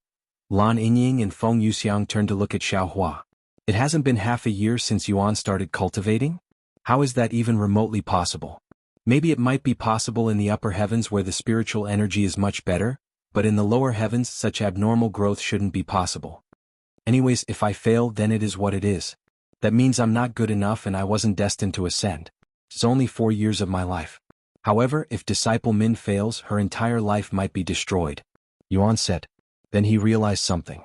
Lan Yingying and Feng Yuxiang turned to look at Xiaohua. It hasn't been half a year since Yuan started cultivating? How is that even remotely possible? Maybe it might be possible in the upper heavens where the spiritual energy is much better, but in the lower heavens such abnormal growth shouldn't be possible. Anyways, if I fail then it is what it is. That means I'm not good enough and I wasn't destined to ascend. It's only 4 years of my life. However, if Disciple Min fails, her entire life might be destroyed. Yuan said. Then he realized something.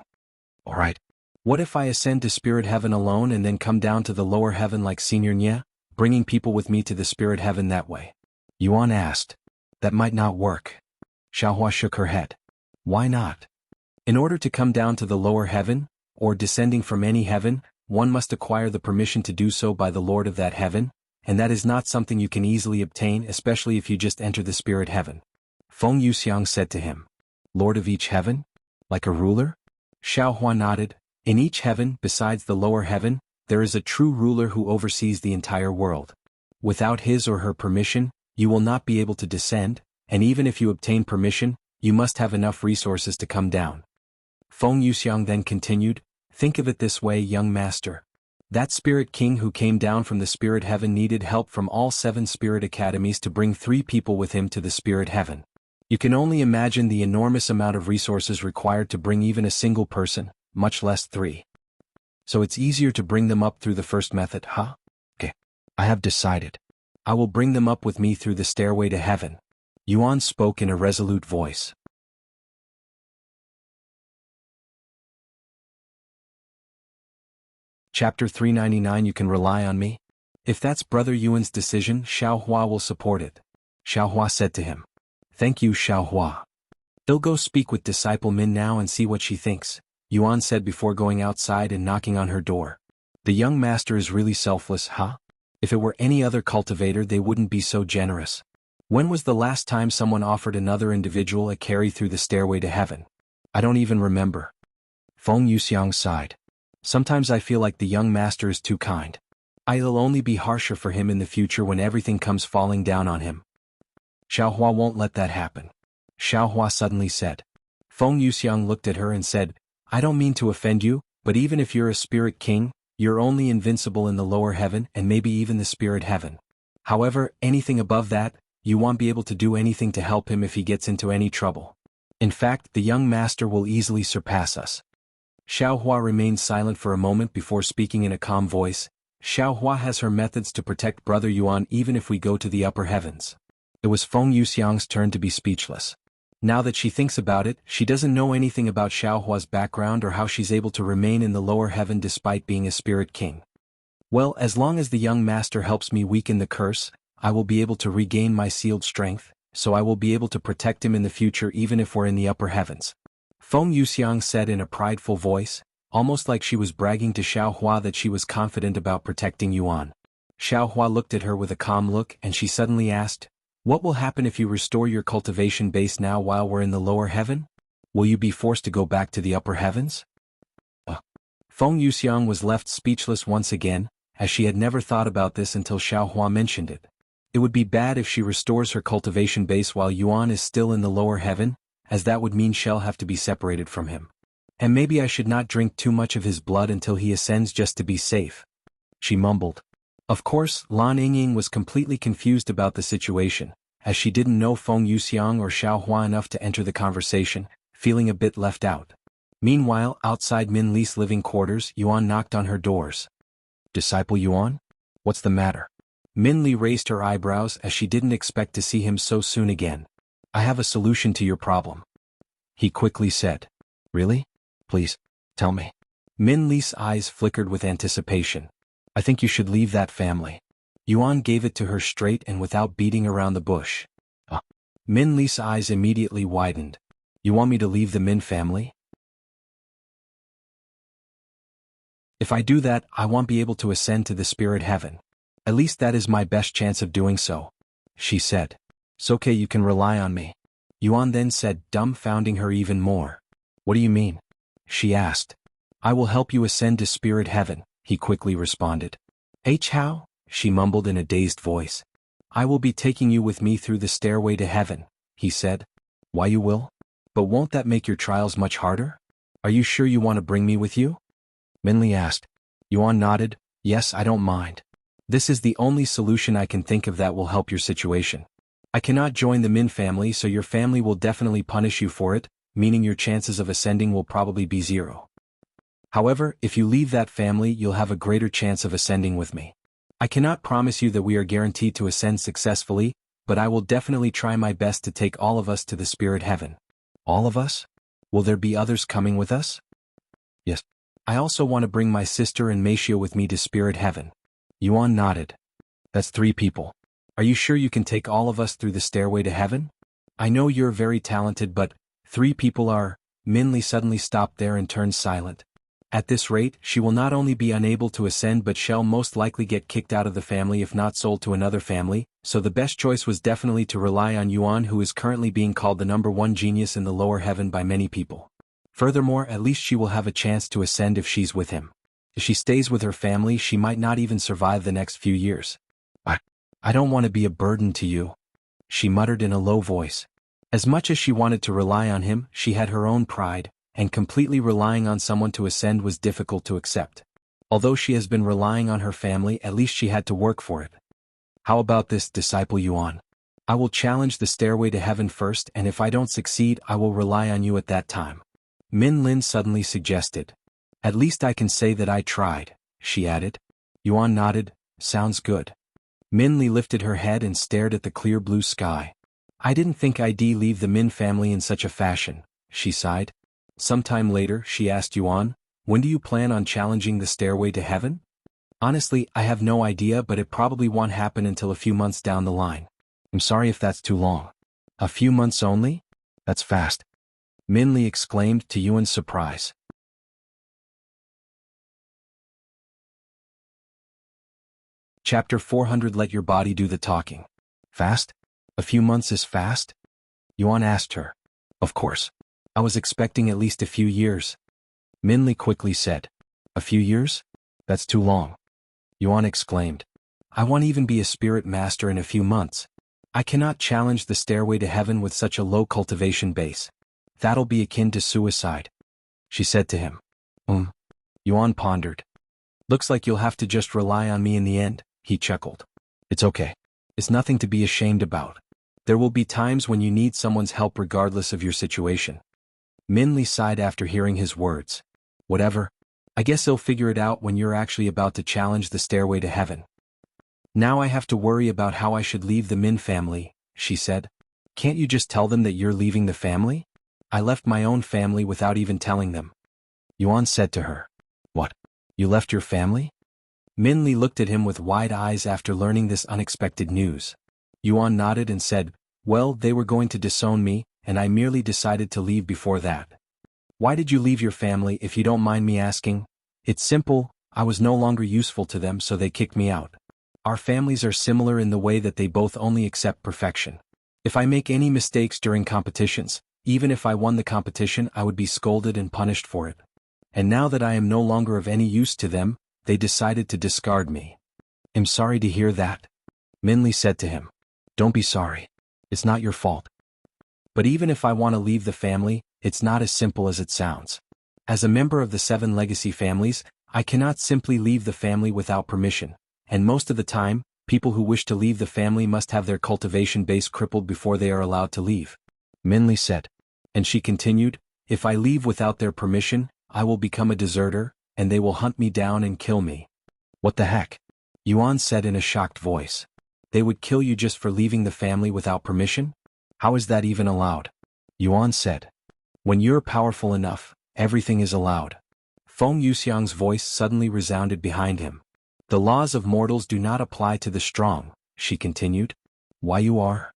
Alright. What if I ascend to spirit heaven alone and then come down to the lower heaven like Senior Nye, bringing people with me to the spirit heaven that way? Yuan asked. That might not work. Xiaohua shook her head. Why not? In order to come down to the lower heaven, or descending from any heaven, one must acquire the permission to do so by the Lord of that heaven, and that is not something you can easily obtain, especially if you just enter the spirit heaven. Feng Yuxiang said to him. Lord of each heaven? Like a ruler? Xiaohua nodded. In each heaven, besides the lower heaven, there is a true ruler who oversees the entire world. Without his or her permission, you will not be able to descend, and even if you obtain permission, you must have enough resources to come down. Feng Yuxiang then continued, think of it this way, young master. That spirit king who came down from the spirit heaven needed help from all 7 spirit academies to bring 3 people with him to the spirit heaven. You can only imagine the enormous amount of resources required to bring even a single person, much less 3. So it's easier to bring them up through the first method, huh? Okay. I have decided. I will bring them up with me through the stairway to heaven. Yuan spoke in a resolute voice. Chapter 399. You can rely on me? If that's Brother Yuan's decision, Xiaohua will support it. Xiaohua said to him. Thank you, Xiaohua. He'll go speak with disciple Min now and see what she thinks, Yuan said before going outside and knocking on her door. The young master is really selfless, huh? If it were any other cultivator they wouldn't be so generous. When was the last time someone offered another individual a carry through the stairway to heaven? I don't even remember. Feng Yuxiang sighed. Sometimes I feel like the young master is too kind. I'll only be harsher for him in the future when everything comes falling down on him. Xiaohua won't let that happen. Xiaohua suddenly said. Feng Yuxiang looked at her and said, I don't mean to offend you, but even if you're a spirit king, you're only invincible in the lower heaven and maybe even the spirit heaven. However, anything above that, you won't be able to do anything to help him if he gets into any trouble. In fact, the young master will easily surpass us. Xiaohua remained silent for a moment before speaking in a calm voice. Xiaohua has her methods to protect Brother Yuan even if we go to the upper heavens. It was Feng Yuxiang's turn to be speechless. Now that she thinks about it, she doesn't know anything about Xiaohua's background or how she's able to remain in the lower heaven despite being a spirit king. Well, as long as the young master helps me weaken the curse, I will be able to regain my sealed strength, so I will be able to protect him in the future even if we're in the upper heavens. Feng Yuxiang said in a prideful voice, almost like she was bragging to Xiaohua that she was confident about protecting Yuan. Xiaohua looked at her with a calm look and she suddenly asked, What will happen if you restore your cultivation base now while we're in the lower heaven? Will you be forced to go back to the upper heavens? Feng Yuxiang was left speechless once again, as she had never thought about this until Xiaohua mentioned it. It would be bad if she restores her cultivation base while Yuan is still in the lower heaven, as that would mean she'll have to be separated from him. And maybe I should not drink too much of his blood until he ascends just to be safe. She mumbled. Of course, Lan Yingying was completely confused about the situation, as she didn't know Feng Yuxiang or Xiaohua enough to enter the conversation, feeling a bit left out. Meanwhile, outside Min Li's living quarters, Yuan knocked on her doors. Disciple Yuan? What's the matter? Min Li raised her eyebrows as she didn't expect to see him so soon again. I have a solution to your problem. He quickly said. Really? Please, tell me. Min Li's eyes flickered with anticipation. I think you should leave that family. Yuan gave it to her straight and without beating around the bush. Min Li's eyes immediately widened. You want me to leave the Min family? If I do that, I won't be able to ascend to the spirit heaven. At least that is my best chance of doing so, she said. It's okay, you can rely on me. Yuan then said, dumbfounding her even more. What do you mean? She asked. I will help you ascend to spirit heaven, he quickly responded. How? She mumbled in a dazed voice. I will be taking you with me through the stairway to heaven, he said. Why you will? But won't that make your trials much harder? Are you sure you want to bring me with you? Min Li asked. Yuan nodded. Yes, I don't mind. This is the only solution I can think of that will help your situation. I cannot join the Min family, so your family will definitely punish you for it, meaning your chances of ascending will probably be 0. However, if you leave that family, you'll have a greater chance of ascending with me. I cannot promise you that we are guaranteed to ascend successfully, but I will definitely try my best to take all of us to the spirit heaven. All of us? Will there be others coming with us? Yes. I also want to bring my sister and Meishio with me to spirit heaven. Yuan nodded. That's 3 people. Are you sure you can take all of us through the stairway to heaven? I know you're very talented, but 3 people are... Min Li suddenly stopped there and turned silent. At this rate, she will not only be unable to ascend but shall most likely get kicked out of the family if not sold to another family, so the best choice was definitely to rely on Yuan, who is currently being called the #1 genius in the lower heaven by many people. Furthermore, at least she will have a chance to ascend if she's with him. If she stays with her family, she might not even survive the next few years. I don't want to be a burden to you, she muttered in a low voice. As much as she wanted to rely on him, she had her own pride, and completely relying on someone to ascend was difficult to accept. Although she has been relying on her family, at least she had to work for it. How about this, disciple Yuan? I will challenge the stairway to heaven first, and if I don't succeed, I will rely on you at that time. Min Lin suddenly suggested. At least I can say that I tried, she added. Yuan nodded. Sounds good. Min Li lifted her head and stared at the clear blue sky. I didn't think I'd leave the Min family in such a fashion, she sighed. Sometime later, she asked Yuan, when do you plan on challenging the stairway to heaven? Honestly, I have no idea, but it probably won't happen until a few months down the line. I'm sorry if that's too long. A few months only? That's fast. Minli exclaimed to Yuan's surprise. Chapter 400. Let your body do the talking. Fast? A few months is fast? Yuan asked her. Of course. I was expecting at least a few years. Minli quickly said. A few years? That's too long. Yuan exclaimed. I won't even be a spirit master in a few months. I cannot challenge the stairway to heaven with such a low cultivation base. That'll be akin to suicide. She said to him. Yuan pondered. Looks like you'll have to just rely on me in the end, he chuckled. It's okay. It's nothing to be ashamed about. There will be times when you need someone's help regardless of your situation. Minli sighed after hearing his words. Whatever. I guess he'll figure it out when you're actually about to challenge the stairway to heaven. Now I have to worry about how I should leave the Min family, she said. Can't you just tell them that you're leaving the family? I left my own family without even telling them. Yuan said to her. What? You left your family? Minli looked at him with wide eyes after learning this unexpected news. Yuan nodded and said, well, they were going to disown me, and I merely decided to leave before that. Why did you leave your family, if you don't mind me asking? It's simple, I was no longer useful to them, so they kicked me out. Our families are similar in the way that they both only accept perfection. If I make any mistakes during competitions, even if I won the competition, I would be scolded and punished for it. And now that I am no longer of any use to them, they decided to discard me. I'm sorry to hear that. Minli said to him. Don't be sorry. It's not your fault. But even if I want to leave the family, it's not as simple as it sounds. As a member of the 7 legacy families, I cannot simply leave the family without permission, and most of the time, people who wish to leave the family must have their cultivation base crippled before they are allowed to leave. Minli said. And she continued, if I leave without their permission, I will become a deserter, and they will hunt me down and kill me. What the heck? Yuan said in a shocked voice. They would kill you just for leaving the family without permission? How is that even allowed? Yuan said. When you're powerful enough, everything is allowed. Feng Yuxiang's voice suddenly resounded behind him. The laws of mortals do not apply to the strong, she continued. Why you are?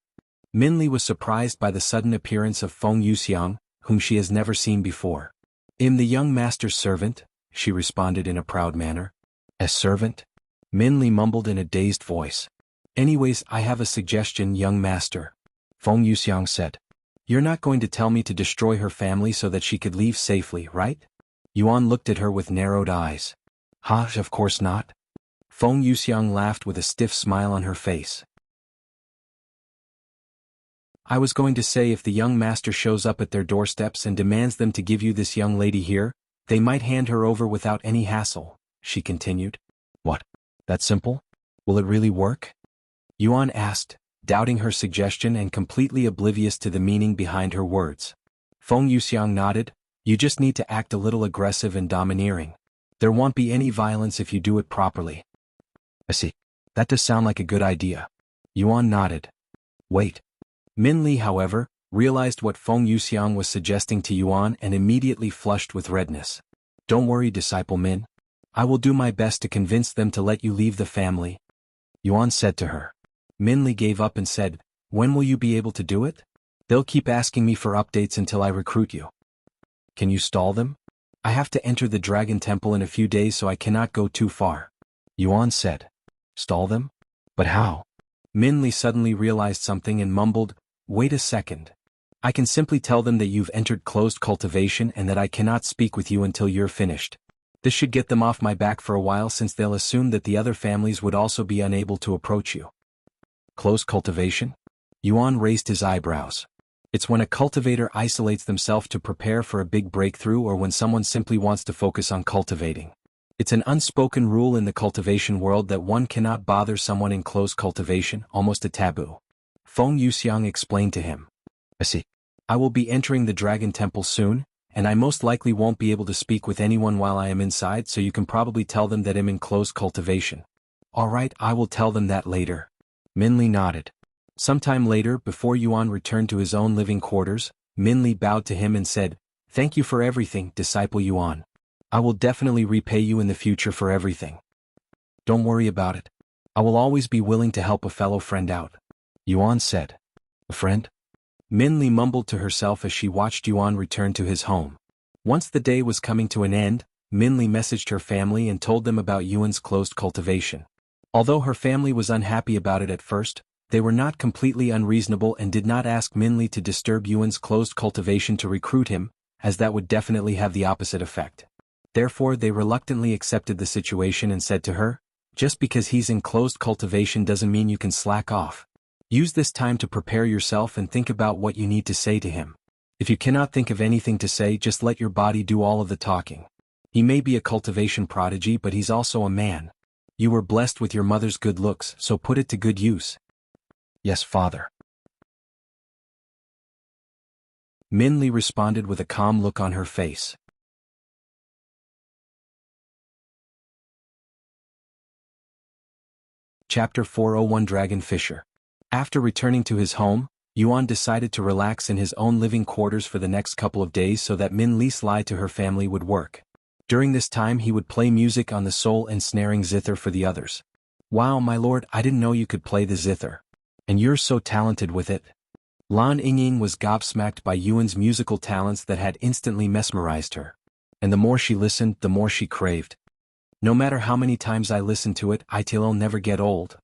Minli was surprised by the sudden appearance of Feng Yuxiang, whom she has never seen before. I'm the young master's servant, she responded in a proud manner. A servant? Minli mumbled in a dazed voice. Anyways, I have a suggestion, young master. Feng Yuxiang said. You're not going to tell me to destroy her family so that she could leave safely, right? Yuan looked at her with narrowed eyes. Of course not. Feng Yuxiang laughed with a stiff smile on her face. I was going to say if the young master shows up at their doorsteps and demands them to give you this young lady here, they might hand her over without any hassle, she continued. What? That simple? Will it really work? Yuan asked, doubting her suggestion and completely oblivious to the meaning behind her words. Feng Yuxiang nodded. You just need to act a little aggressive and domineering. There won't be any violence if you do it properly. I see. That does sound like a good idea. Yuan nodded. Wait. Minli, however, realized what Feng Yuxiang was suggesting to Yuan and immediately flushed with redness. Don't worry, disciple Min. I will do my best to convince them to let you leave the family. Yuan said to her. Minli gave up and said, when will you be able to do it? They'll keep asking me for updates until I recruit you. Can you stall them? I have to enter the Dragon Temple in a few days, so I cannot go too far. Yuan said. Stall them? But how? Minli suddenly realized something and mumbled, wait a second. I can simply tell them that you've entered closed cultivation and that I cannot speak with you until you're finished. This should get them off my back for a while, since they'll assume that the other families would also be unable to approach you. Closed cultivation? Yuan raised his eyebrows. It's when a cultivator isolates themselves to prepare for a big breakthrough, or when someone simply wants to focus on cultivating. It's an unspoken rule in the cultivation world that one cannot bother someone in closed cultivation, almost a taboo. Feng Yuxiang explained to him. I see. I will be entering the Dragon Temple soon, and I most likely won't be able to speak with anyone while I am inside, so you can probably tell them that I'm in closed cultivation. Alright, I will tell them that later. Minli nodded. Sometime later, before Yuan returned to his own living quarters, Minli bowed to him and said, "Thank you for everything, disciple Yuan. I will definitely repay you in the future for everything. Don't worry about it. I will always be willing to help a fellow friend out," Yuan said. "A friend?" Minli mumbled to herself as she watched Yuan return to his home. Once the day was coming to an end, Minli messaged her family and told them about Yuan's closed cultivation. Although her family was unhappy about it at first, they were not completely unreasonable and did not ask Minli to disturb Yuan's closed cultivation to recruit him, as that would definitely have the opposite effect. Therefore they reluctantly accepted the situation and said to her, "Just because he's in closed cultivation doesn't mean you can slack off. Use this time to prepare yourself and think about what you need to say to him. If you cannot think of anything to say, just let your body do all of the talking. He may be a cultivation prodigy, but he's also a man. You were blessed with your mother's good looks, so put it to good use." "Yes, father." Minli responded with a calm look on her face. Chapter 401 Dragon Fissure. After returning to his home, Yuan decided to relax in his own living quarters for the next couple of days so that Min Li's lie to her family would work. During this time he would play music on the soul-ensnaring zither for the others. "Wow, my lord, I didn't know you could play the zither. And you're so talented with it." Lan Yingying was gobsmacked by Yuan's musical talents that had instantly mesmerized her. And the more she listened, the more she craved. "No matter how many times I listen to it, it'll never get old,"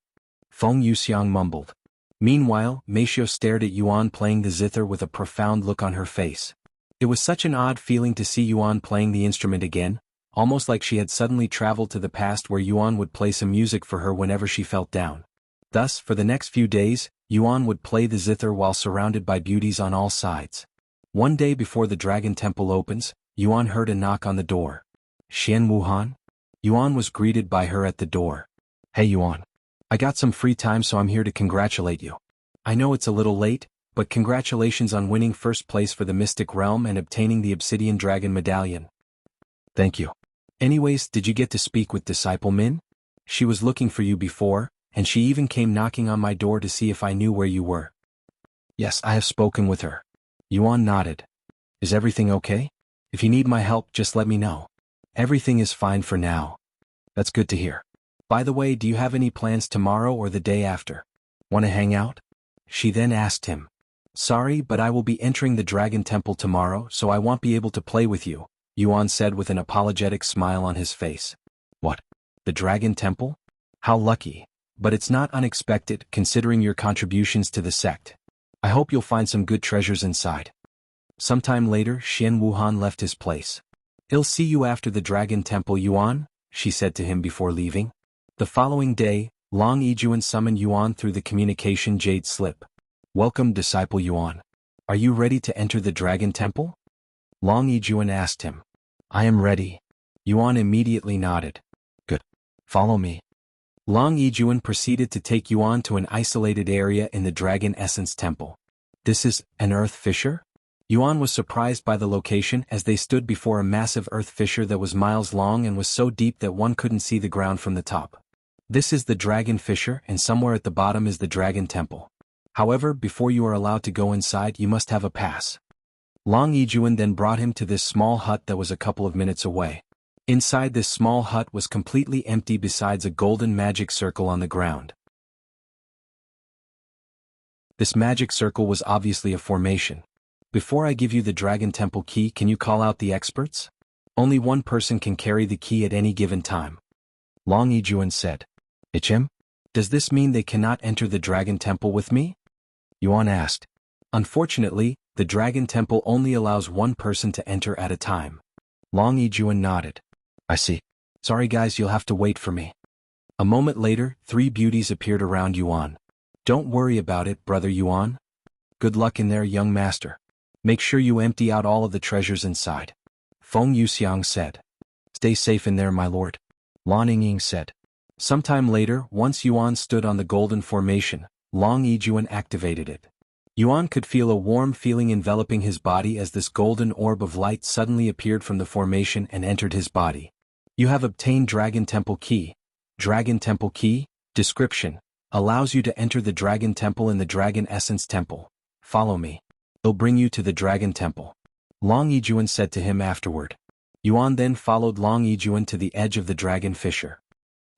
Feng Yuxiang mumbled. Meanwhile, Meishio stared at Yuan playing the zither with a profound look on her face. It was such an odd feeling to see Yuan playing the instrument again, almost like she had suddenly traveled to the past where Yuan would play some music for her whenever she felt down. Thus, for the next few days, Yuan would play the zither while surrounded by beauties on all sides. One day before the Dragon Temple opens, Yuan heard a knock on the door. "Xian Wuhan?" Yuan was greeted by her at the door. "Hey Yuan. I got some free time, so I'm here to congratulate you. I know it's a little late, but congratulations on winning first place for the Mystic Realm and obtaining the Obsidian Dragon Medallion." "Thank you. Anyways, did you get to speak with Disciple Min? She was looking for you before, and she even came knocking on my door to see if I knew where you were." "Yes, I have spoken with her." Yuan nodded. "Is everything okay? If you need my help, just let me know." "Everything is fine for now." "That's good to hear. By the way, do you have any plans tomorrow or the day after? Want to hang out?" She then asked him. "Sorry, but I will be entering the Dragon Temple tomorrow, so I won't be able to play with you," Yuan said with an apologetic smile on his face. "What? The Dragon Temple? How lucky. But it's not unexpected, considering your contributions to the sect. I hope you'll find some good treasures inside." Sometime later, Xian Wuhan left his place. "I'll see you after the Dragon Temple, Yuan," she said to him before leaving. The following day, Long Yijuan summoned Yuan through the communication jade slip. "Welcome, disciple Yuan. Are you ready to enter the Dragon Temple?" Long Yijuan asked him. "I am ready." Yuan immediately nodded. "Good. Follow me." Long Yijuan proceeded to take Yuan to an isolated area in the Dragon Essence Temple. "This is an earth fissure?" Yuan was surprised by the location as they stood before a massive earth fissure that was miles long and was so deep that one couldn't see the ground from the top. "This is the Dragon Fissure, and somewhere at the bottom is the Dragon Temple. However, before you are allowed to go inside, you must have a pass." Long Yijuan then brought him to this small hut that was a couple of minutes away. Inside this small hut was completely empty besides a golden magic circle on the ground. This magic circle was obviously a formation. "Before I give you the Dragon Temple key, can you call out the experts? Only one person can carry the key at any given time," Long Yijuan said. "Ichim? Does this mean they cannot enter the Dragon Temple with me?" Yuan asked. "Unfortunately, the Dragon Temple only allows one person to enter at a time." Long Yijuan nodded. "I see. Sorry guys, you'll have to wait for me." A moment later, 3 beauties appeared around Yuan. "Don't worry about it, brother Yuan. Good luck in there, young master. Make sure you empty out all of the treasures inside," Feng Yuxiang said. "Stay safe in there, my lord," Lan Yingying said. Sometime later, once Yuan stood on the golden formation, Long Yijuan activated it. Yuan could feel a warm feeling enveloping his body as this golden orb of light suddenly appeared from the formation and entered his body. "You have obtained Dragon Temple Key." Dragon Temple Key? Description: Allows you to enter the Dragon Temple in the Dragon Essence Temple. Follow me. It'll bring you to the Dragon Temple. Long Yijuan said to him afterward. Yuan then followed Long Yijuan to the edge of the Dragon Fissure.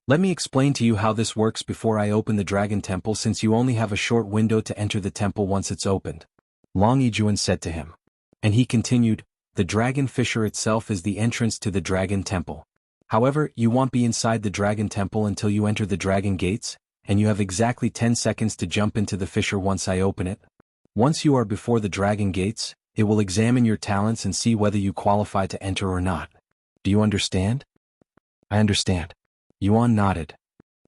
Let me explain to you how this works before I open the Dragon Temple, since you only have a short window to enter the temple once it's opened. Long Yijuan said to him. And he continued, the Dragon Fissure itself is the entrance to the Dragon Temple. However, you won't be inside the Dragon Temple until you enter the Dragon Gates, and you have exactly 10 seconds to jump into the fissure once I open it. Once you are before the Dragon Gates, it will examine your talents and see whether you qualify to enter or not. Do you understand? I understand. Yuan nodded.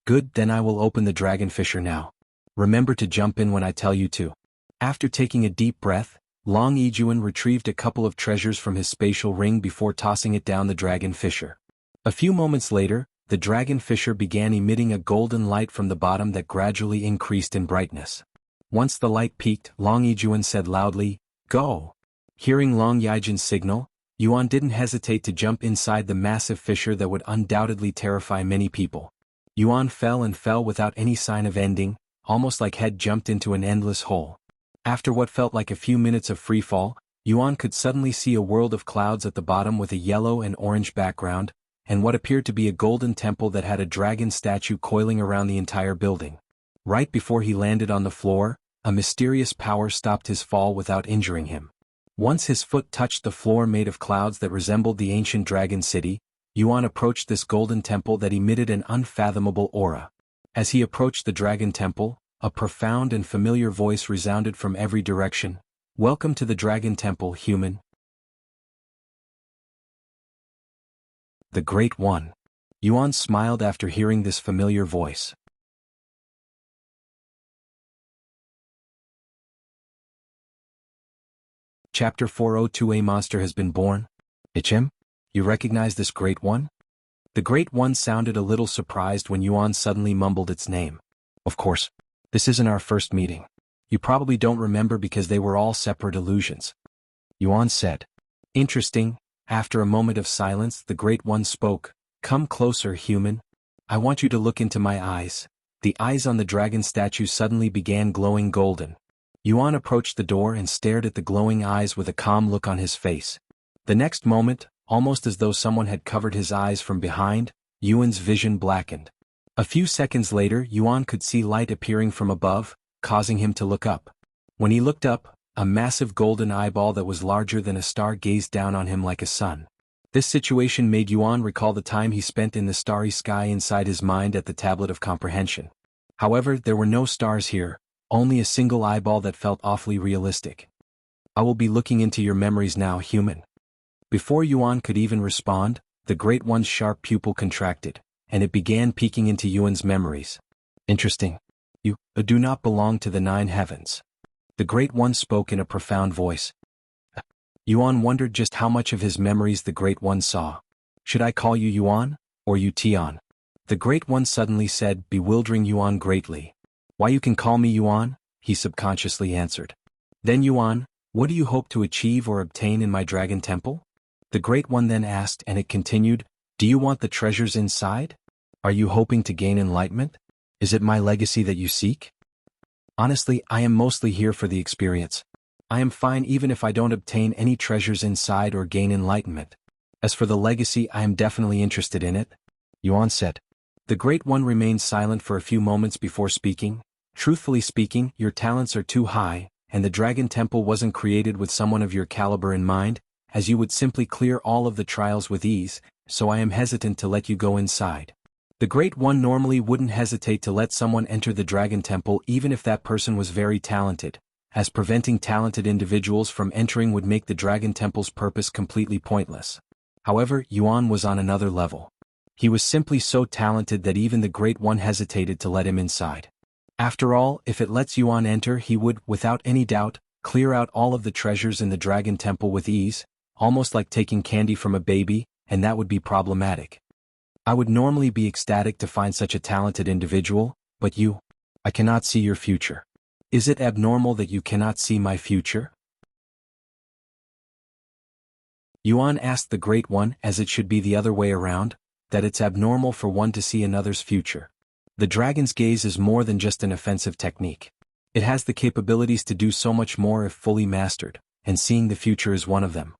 Good, then I will open the Dragon Fissure now. Remember to jump in when I tell you to. After taking a deep breath, Long Yijuan retrieved a couple of treasures from his spatial ring before tossing it down the Dragon Fissure. A few moments later, the Dragon Fissure began emitting a golden light from the bottom that gradually increased in brightness. Once the light peaked, Long Yijuan said loudly, Go! Hearing Long Yijuan's signal, Yuan didn't hesitate to jump inside the massive fissure that would undoubtedly terrify many people. Yuan fell and fell without any sign of ending, almost like head jumped into an endless hole. After what felt like a few minutes of freefall, Yuan could suddenly see a world of clouds at the bottom with a yellow and orange background, and what appeared to be a golden temple that had a dragon statue coiling around the entire building. Right before he landed on the floor, a mysterious power stopped his fall without injuring him. Once his foot touched the floor made of clouds that resembled the ancient dragon city, Yuan approached this golden temple that emitted an unfathomable aura. As he approached the Dragon Temple, a profound and familiar voice resounded from every direction. Welcome to the Dragon Temple, human. The Great One. Yuan smiled after hearing this familiar voice. Chapter 402. A monster has been born. Ichim? You recognize this Great One? The Great One sounded a little surprised when Yuan suddenly mumbled its name. Of course. This isn't our first meeting. You probably don't remember because they were all separate illusions. Yuan said. Interesting. After a moment of silence, the Great One spoke. Come closer, human. I want you to look into my eyes. The eyes on the dragon statue suddenly began glowing golden. Yuan approached the door and stared at the glowing eyes with a calm look on his face. The next moment, almost as though someone had covered his eyes from behind, Yuan's vision blackened. A few seconds later, Yuan could see light appearing from above, causing him to look up. When he looked up, a massive golden eyeball that was larger than a star gazed down on him like a sun. This situation made Yuan recall the time he spent in the starry sky inside his mind at the Tablet of Comprehension. However, there were no stars here, only a single eyeball that felt awfully realistic. I will be looking into your memories now, human. Before Yuan could even respond, the Great One's sharp pupil contracted, and it began peeking into Yuan's memories. Interesting. You do not belong to the 9 heavens. The Great One spoke in a profound voice. Yuan wondered just how much of his memories the Great One saw. Should I call you Yuan, or you Tian? The Great One suddenly said, bewildering Yuan greatly. Why, you can call me Yuan, he subconsciously answered. Then Yuan, what do you hope to achieve or obtain in my Dragon Temple? The Great One then asked, and it continued, do you want the treasures inside? Are you hoping to gain enlightenment? Is it my legacy that you seek? Honestly, I am mostly here for the experience. I am fine even if I don't obtain any treasures inside or gain enlightenment. As for the legacy, I am definitely interested in it, Yuan said. The Great One remained silent for a few moments before speaking. Truthfully speaking, your talents are too high, and the Dragon Temple wasn't created with someone of your caliber in mind, as you would simply clear all of the trials with ease, so I am hesitant to let you go inside. The Great One normally wouldn't hesitate to let someone enter the Dragon Temple even if that person was very talented, as preventing talented individuals from entering would make the Dragon Temple's purpose completely pointless. However, Yuan was on another level. He was simply so talented that even the Great One hesitated to let him inside. After all, if it lets Yuan enter, he would, without any doubt, clear out all of the treasures in the Dragon Temple with ease, almost like taking candy from a baby, and that would be problematic. I would normally be ecstatic to find such a talented individual, but I cannot see your future. Is it abnormal that you cannot see my future? Yuan asked the Great One, as it should be the other way around, that it's abnormal for one to see another's future. The dragon's gaze is more than just an offensive technique. It has the capabilities to do so much more if fully mastered, and seeing the future is one of them.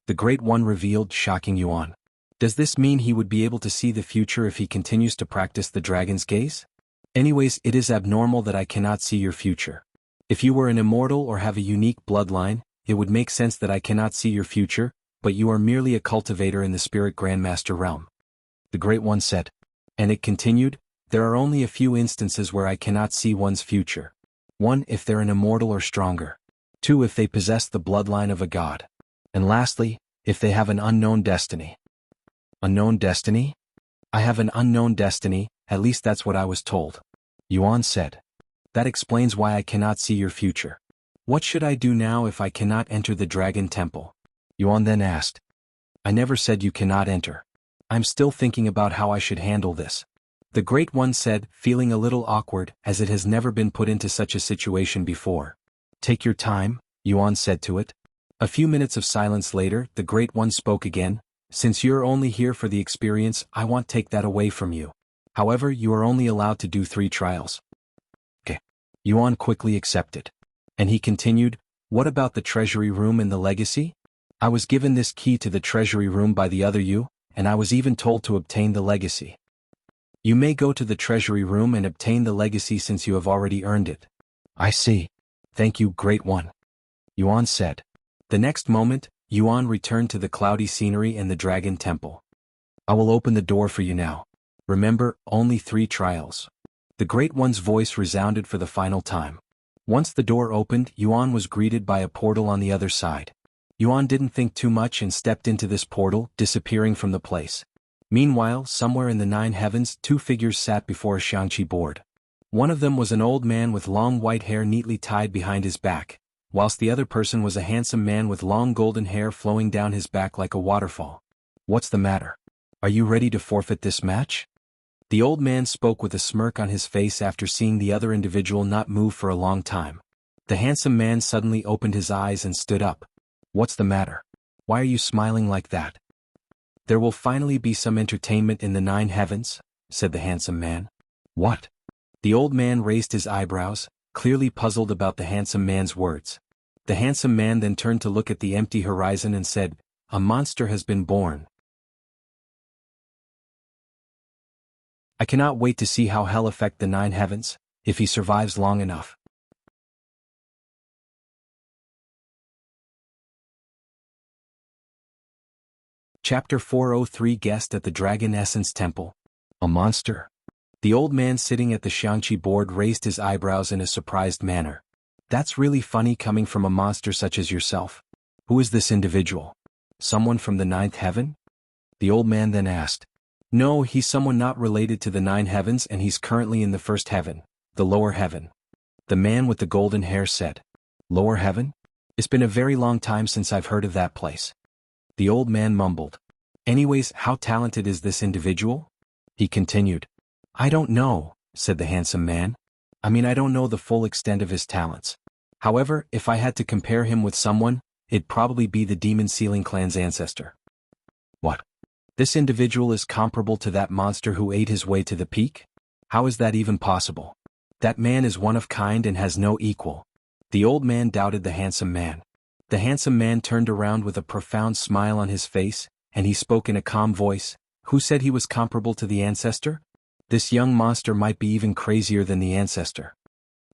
The Great One revealed, shocking Yuan. Does this mean he would be able to see the future if he continues to practice the dragon's gaze? Anyways, it is abnormal that I cannot see your future. If you were an immortal or have a unique bloodline, it would make sense that I cannot see your future, but you are merely a cultivator in the spirit grandmaster realm. The Great One said. And it continued, there are only a few instances where I cannot see one's future. 1. If they're an immortal or stronger. 2. If they possess the bloodline of a god. And lastly, if they have an unknown destiny. Unknown destiny? I have an unknown destiny, at least that's what I was told. Yuan said. That explains why I cannot see your future. What should I do now if I cannot enter the Dragon Temple? Yuan then asked. I never said you cannot enter. I'm still thinking about how I should handle this. The Great One said, feeling a little awkward as it has never been put into such a situation before. Take your time, Yuan said to it. A few minutes of silence later, the Great One spoke again. Since you're only here for the experience, I won't take that away from you. However, you are only allowed to do 3 trials. Okay. Yuan quickly accepted. And he continued, what about the treasury room and the legacy? I was given this key to the treasury room by the other you, and I was even told to obtain the legacy. You may go to the treasury room and obtain the legacy since you have already earned it. I see. Thank you, Great One. Yuan said. The next moment, Yuan returned to the cloudy scenery and the Dragon Temple. I will open the door for you now. Remember, only 3 trials. The Great One's voice resounded for the final time. Once the door opened, Yuan was greeted by a portal on the other side. Yuan didn't think too much and stepped into this portal, disappearing from the place. Meanwhile, somewhere in the 9 heavens, 2 figures sat before a xiangqi board. One of them was an old man with long white hair neatly tied behind his back, whilst the other person was a handsome man with long golden hair flowing down his back like a waterfall. What's the matter? Are you ready to forfeit this match? The old man spoke with a smirk on his face after seeing the other individual not move for a long time. The handsome man suddenly opened his eyes and stood up. What's the matter? Why are you smiling like that? There will finally be some entertainment in the 9 heavens, said the handsome man. What? The old man raised his eyebrows, clearly puzzled about the handsome man's words. The handsome man then turned to look at the empty horizon and said, a monster has been born. I cannot wait to see how hell affect the 9 heavens, if he survives long enough. Chapter 403 Guest at the Dragon Essence Temple. A monster? The old man sitting at the xiangqi board raised his eyebrows in a surprised manner. That's really funny coming from a monster such as yourself. Who is this individual? Someone from the 9th heaven? The old man then asked. No, he's someone not related to the 9 heavens and he's currently in the 1st heaven, the lower heaven. The man with the golden hair said. Lower heaven? It's been a very long time since I've heard of that place. The old man mumbled. Anyways, how talented is this individual? He continued. I don't know, said the handsome man. I don't know the full extent of his talents. However, if I had to compare him with someone, it'd probably be the Demon Sealing clan's ancestor. What? This individual is comparable to that monster who ate his way to the peak? How is that even possible? That man is one of kind and has no equal. The old man doubted the handsome man. The handsome man turned around with a profound smile on his face, and he spoke in a calm voice. Who said he was comparable to the ancestor? This young monster might be even crazier than the ancestor.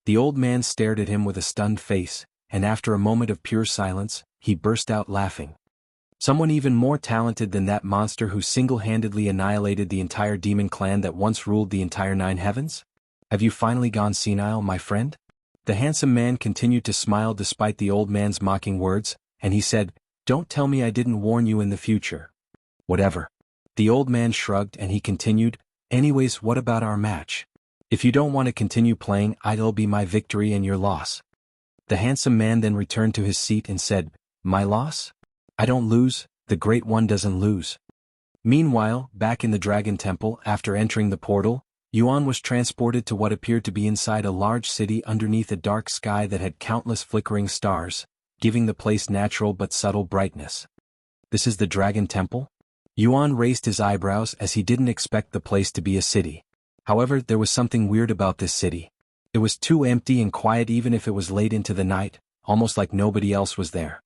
The old man stared at him with a stunned face, and after a moment of pure silence, he burst out laughing. Someone even more talented than that monster who single-handedly annihilated the entire demon clan that once ruled the entire 9 heavens? Have you finally gone senile, my friend? The handsome man continued to smile despite the old man's mocking words, and he said, Don't tell me I didn't warn you in the future. Whatever. The old man shrugged and he continued, Anyways, what about our match? If you don't want to continue playing, it'll be my victory and your loss. The handsome man then returned to his seat and said, My loss? I don't lose, the Great One doesn't lose. Meanwhile, back in the Dragon Temple, after entering the portal, Yuan was transported to what appeared to be inside a large city underneath a dark sky that had countless flickering stars, giving the place natural but subtle brightness. This is the Dragon Temple? Yuan raised his eyebrows as he didn't expect the place to be a city. However, there was something weird about this city. It was too empty and quiet even if it was late into the night, almost like nobody else was there.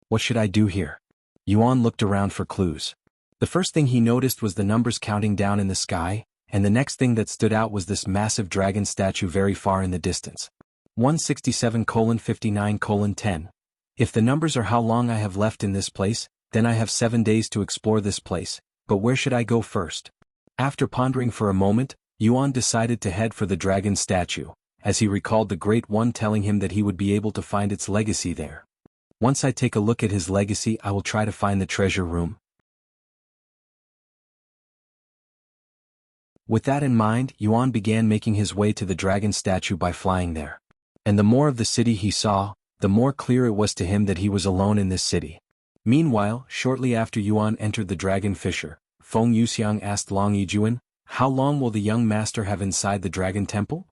What should I do here? Yuan looked around for clues. The first thing he noticed was the numbers counting down in the sky, and the next thing that stood out was this massive dragon statue very far in the distance. 167:59:10. If the numbers are how long I have left in this place, then I have 7 days to explore this place, but where should I go first? After pondering for a moment, Yuan decided to head for the dragon statue, as he recalled the Great One telling him that he would be able to find its legacy there. Once I take a look at his legacy, I will try to find the treasure room. With that in mind, Yuan began making his way to the dragon statue by flying there. And the more of the city he saw, the more clear it was to him that he was alone in this city. Meanwhile, shortly after Yuan entered the dragon fissure, Feng Yuxiang asked Long Yijuan, "How long will the young master have inside the dragon temple?"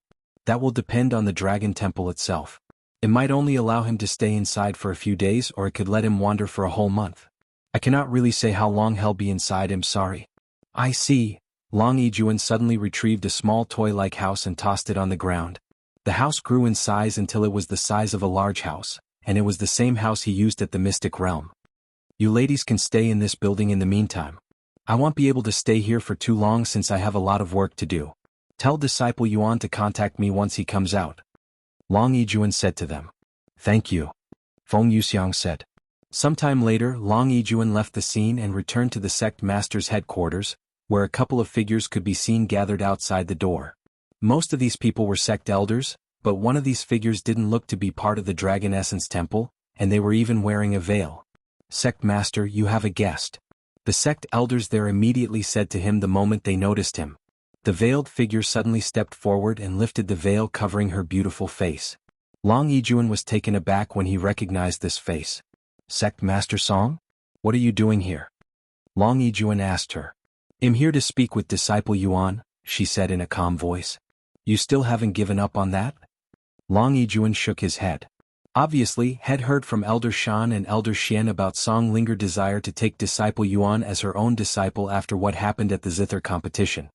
"That will depend on the dragon temple itself. It might only allow him to stay inside for a few days, or it could let him wander for a whole month. I cannot really say how long he'll be inside, I'm sorry." "I see." Long Yijuan suddenly retrieved a small toy-like house and tossed it on the ground. The house grew in size until it was the size of a large house, and it was the same house he used at the Mystic Realm. "You ladies can stay in this building in the meantime. I won't be able to stay here for too long since I have a lot of work to do. Tell Disciple Yuan to contact me once he comes out." Long Yijuan said to them. "Thank you," Feng Yuxiang said. Sometime later, Long Yijuan left the scene and returned to the sect master's headquarters, where a couple of figures could be seen gathered outside the door. Most of these people were sect elders, but one of these figures didn't look to be part of the Dragon Essence Temple, and they were even wearing a veil. "Sect Master, you have a guest," the sect elders there immediately said to him the moment they noticed him. The veiled figure suddenly stepped forward and lifted the veil covering her beautiful face. Long Yijuan was taken aback when he recognized this face. "Sect Master Song? What are you doing here?" Long Yijuan asked her. "I'm here to speak with Disciple Yuan," she said in a calm voice. "You still haven't given up on that?" Long Yijuan shook his head. Obviously, had heard from Elder Shan and Elder Xian about Song Linger's desire to take Disciple Yuan as her own disciple after what happened at the Zither competition.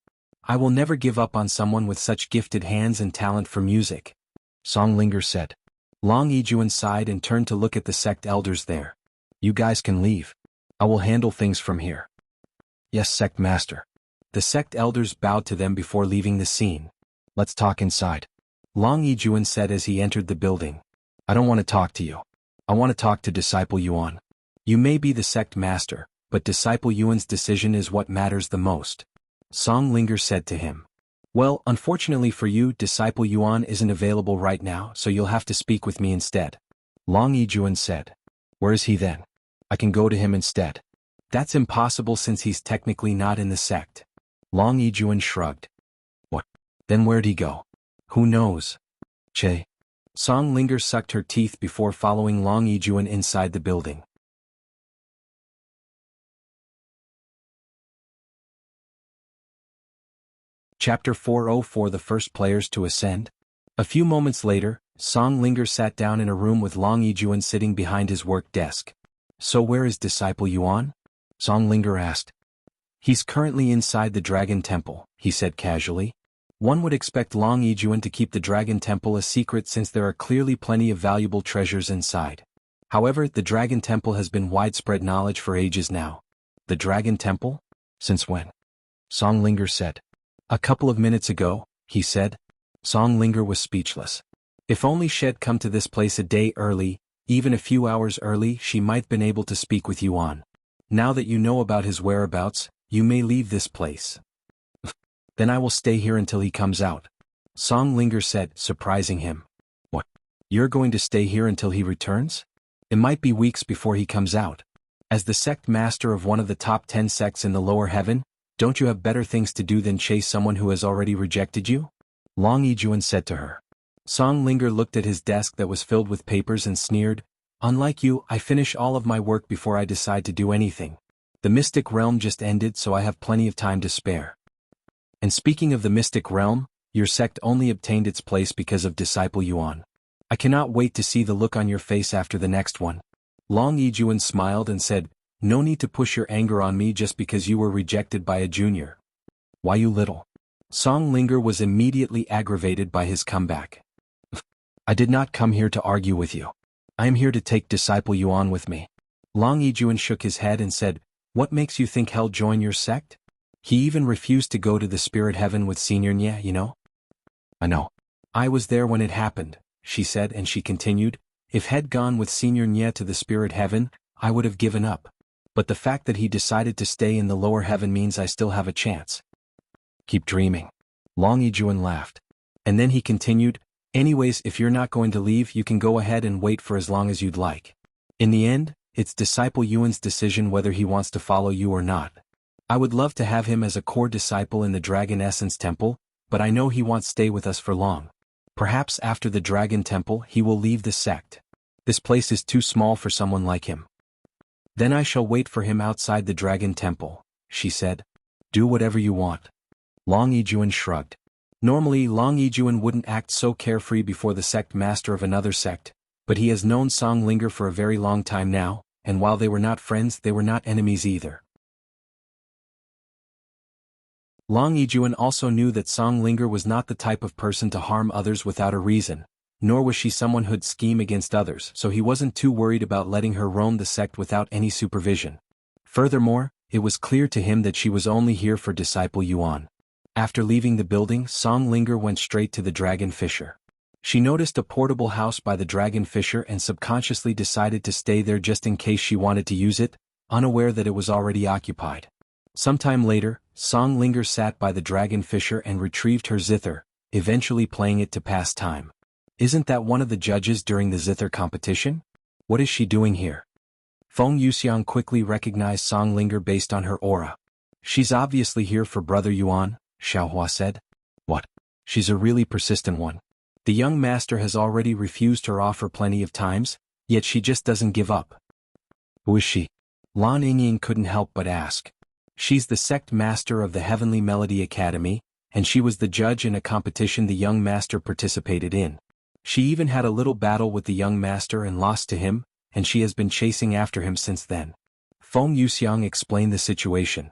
"I will never give up on someone with such gifted hands and talent for music," Song Linger said. Long Yijuan sighed and turned to look at the sect elders there. "You guys can leave. I will handle things from here." "Yes, sect master." The sect elders bowed to them before leaving the scene. "Let's talk inside," Long Yijuan said as he entered the building. "I don't want to talk to you. I want to talk to Disciple Yuan. You may be the sect master, but Disciple Yuan's decision is what matters the most," Song Linger said to him. "Well, unfortunately for you, Disciple Yuan isn't available right now, so you'll have to speak with me instead," Long Yijuan said. "Where is he then? I can go to him instead." "That's impossible since he's technically not in the sect." Long Yijuan shrugged. "What? Then where'd he go?" "Who knows?" "Che." Song Linger sucked her teeth before following Long Yijuan inside the building. Chapter 404 The First Players to Ascend. A few moments later, Song Linger sat down in a room with Long Yijuan sitting behind his work desk. "So where is Disciple Yuan?" Song Linger asked. "He's currently inside the Dragon Temple," he said casually. One would expect Long Yijuan to keep the Dragon Temple a secret since there are clearly plenty of valuable treasures inside. However, the Dragon Temple has been widespread knowledge for ages now. "The Dragon Temple? Since when?" Song Linger said. "A couple of minutes ago," he said. Song Linger was speechless. If only she'd come to this place a day early, even a few hours early, she might been able to speak with Yuan. "Now that you know about his whereabouts, you may leave this place." "Then I will stay here until he comes out," Song Linger said, surprising him. "What? You're going to stay here until he returns? It might be weeks before he comes out. As the sect master of one of the top 10 sects in the lower heaven, don't you have better things to do than chase someone who has already rejected you?" Long Yijuan said to her. Song Linger looked at his desk that was filled with papers and sneered, "Unlike you, I finish all of my work before I decide to do anything. The Mystic Realm just ended, so I have plenty of time to spare. And speaking of the Mystic Realm, your sect only obtained its place because of Disciple Yuan. I cannot wait to see the look on your face after the next one." Long Yijuan smiled and said, "No need to push your anger on me just because you were rejected by a junior." "Why you little?" Song Linger was immediately aggravated by his comeback. I did not come here to argue with you. I am here to take disciple Yuan with me. Long Yijuan shook his head and said, What makes you think he'll join your sect? He even refused to go to the spirit heaven with Senior Nye, you know? I know. I was there when it happened, she said, and she continued, If he'd gone with Senior Nye to the spirit heaven, I would have given up. But the fact that he decided to stay in the lower heaven means I still have a chance. Keep dreaming. Long Yijuan laughed. And then he continued, Anyways, if you're not going to leave, you can go ahead and wait for as long as you'd like. In the end, it's disciple Yuan's decision whether he wants to follow you or not. I would love to have him as a core disciple in the Dragon Essence Temple, but I know he won't stay with us for long. Perhaps after the Dragon Temple he will leave the sect. This place is too small for someone like him. Then I shall wait for him outside the Dragon Temple, she said. Do whatever you want. Long Yijuan shrugged. Normally Long Yijuan wouldn't act so carefree before the sect master of another sect, but he has known Song Linger for a very long time now, and while they were not friends, they were not enemies either. Long Yijuan also knew that Song Linger was not the type of person to harm others without a reason, nor was she someone who'd scheme against others, so he wasn't too worried about letting her roam the sect without any supervision. Furthermore, it was clear to him that she was only here for disciple Yuan. After leaving the building, Song Linger went straight to the Dragon Fissure. She noticed a portable house by the Dragon Fissure and subconsciously decided to stay there just in case she wanted to use it, unaware that it was already occupied. Sometime later, Song Linger sat by the Dragon Fissure and retrieved her zither, eventually playing it to pass time. Isn't that one of the judges during the zither competition? What is she doing here? Feng Yuxiang quickly recognized Song Linger based on her aura. She's obviously here for Brother Yuan, Xiaohua said. What? She's a really persistent one. The young master has already refused her offer plenty of times, yet she just doesn't give up. Who is she? Lan Yingying couldn't help but ask. She's the sect master of the Heavenly Melody Academy, and she was the judge in a competition the young master participated in. She even had a little battle with the young master and lost to him, and she has been chasing after him since then. Feng Yuxiang explained the situation.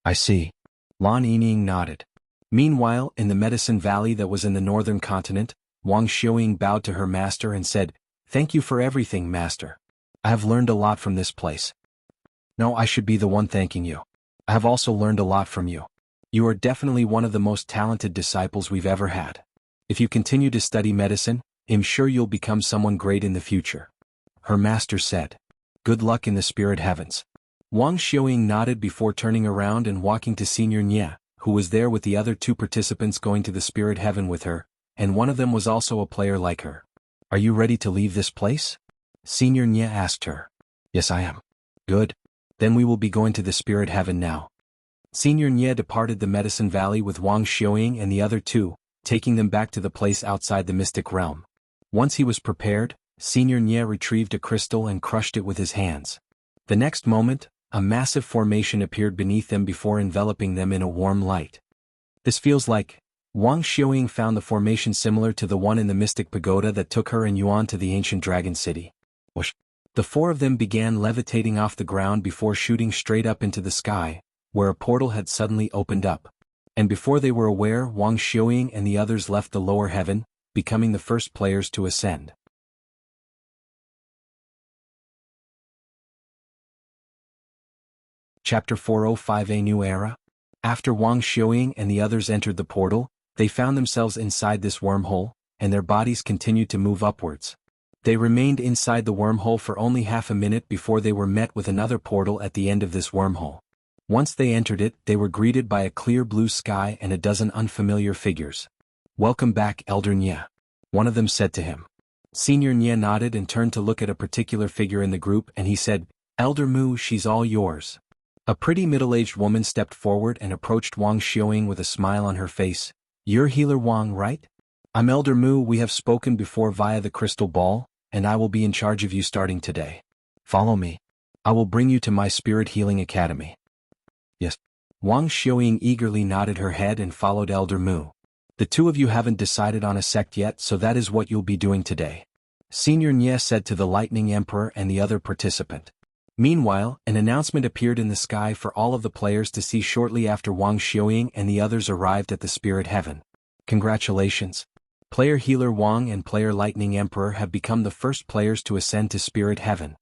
I see. Lan Yingying nodded. Meanwhile, in the Medicine Valley that was in the northern continent, Wang Xiuying bowed to her master and said, Thank you for everything, master. I have learned a lot from this place. No, I should be the one thanking you. I have also learned a lot from you. You are definitely one of the most talented disciples we've ever had. If you continue to study medicine, I'm sure you'll become someone great in the future. Her master said. Good luck in the spirit heavens. Wang Xiuying nodded before turning around and walking to Senior Nye, who was there with the other two participants going to the spirit heaven with her, and one of them was also a player like her. Are you ready to leave this place? Senior Nye asked her. Yes, I am. Good. Then we will be going to the spirit heaven now. Senior Nye departed the Medicine Valley with Wang Xiuying and the other two, taking them back to the place outside the mystic realm. Once he was prepared, Senior Nye retrieved a crystal and crushed it with his hands. The next moment, a massive formation appeared beneath them before enveloping them in a warm light. This feels like... Wang Xiuying found the formation similar to the one in the mystic pagoda that took her and Yuan to the ancient dragon city. Whoosh. The four of them began levitating off the ground before shooting straight up into the sky, where a portal had suddenly opened up. And before they were aware, Wang Xiuying and the others left the lower heaven, becoming the first players to ascend. Chapter 405 A New Era. After Wang Xiuying and the others entered the portal, they found themselves inside this wormhole, and their bodies continued to move upwards. They remained inside the wormhole for only half a minute before they were met with another portal at the end of this wormhole. Once they entered it, they were greeted by a clear blue sky and a dozen unfamiliar figures. Welcome back, Elder Nye. One of them said to him. Senior Nye nodded and turned to look at a particular figure in the group, and he said, Elder Mu, she's all yours. A pretty middle-aged woman stepped forward and approached Wang Xiuying with a smile on her face. You're Healer Wang, right? I'm Elder Mu. We have spoken before via the crystal ball, and I will be in charge of you starting today. Follow me. I will bring you to my spirit healing academy. Yes. Wang Xiuying eagerly nodded her head and followed Elder Mu. The two of you haven't decided on a sect yet, so that is what you'll be doing today. Senior Nye said to the Lightning Emperor and the other participant. Meanwhile, an announcement appeared in the sky for all of the players to see shortly after Wang Xiaoying and the others arrived at the Spirit Heaven. Congratulations! Player Healer Wang and Player Lightning Emperor have become the first players to ascend to Spirit Heaven.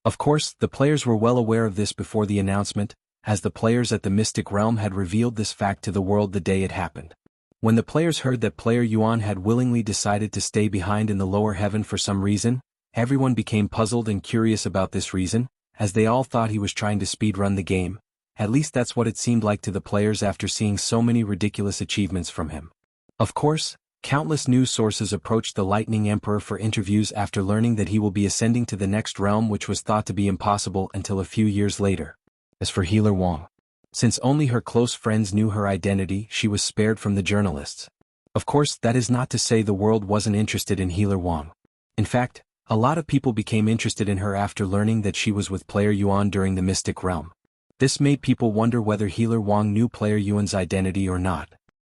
Of course, the players were well aware of this before the announcement, as the players at the Mystic Realm had revealed this fact to the world the day it happened. When the players heard that player Yuan had willingly decided to stay behind in the lower heaven for some reason, everyone became puzzled and curious about this reason, as they all thought he was trying to speedrun the game. At least that's what it seemed like to the players after seeing so many ridiculous achievements from him. Of course, countless news sources approached the Lightning Emperor for interviews after learning that he will be ascending to the next realm, which was thought to be impossible until a few years later. As for Healer Wang, since only her close friends knew her identity, she was spared from the journalists. Of course, that is not to say the world wasn't interested in Healer Wang. In fact, a lot of people became interested in her after learning that she was with player Yuan during the Mystic Realm. This made people wonder whether Healer Wang knew player Yuan's identity or not.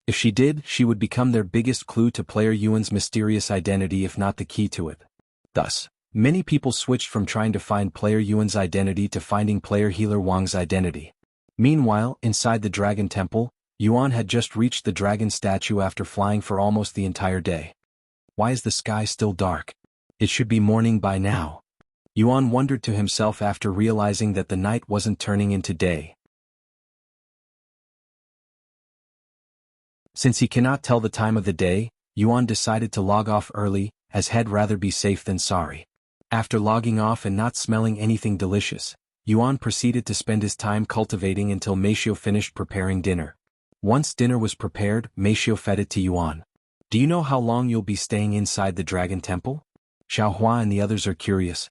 If she did, she would become their biggest clue to player Yuan's mysterious identity, if not the key to it. Thus, many people switched from trying to find player Yuan's identity to finding player Healer Wang's identity. Meanwhile, inside the Dragon Temple, Yuan had just reached the dragon statue after flying for almost the entire day. Why is the sky still dark? It should be morning by now. Yuan wondered to himself after realizing that the night wasn't turning into day. Since he cannot tell the time of the day, Yuan decided to log off early, as he'd rather be safe than sorry. After logging off and not smelling anything delicious, Yuan proceeded to spend his time cultivating until Meishio finished preparing dinner. Once dinner was prepared, Meishio fed it to Yuan. Do you know how long you'll be staying inside the Dragon Temple? Xiaohua and the others are curious.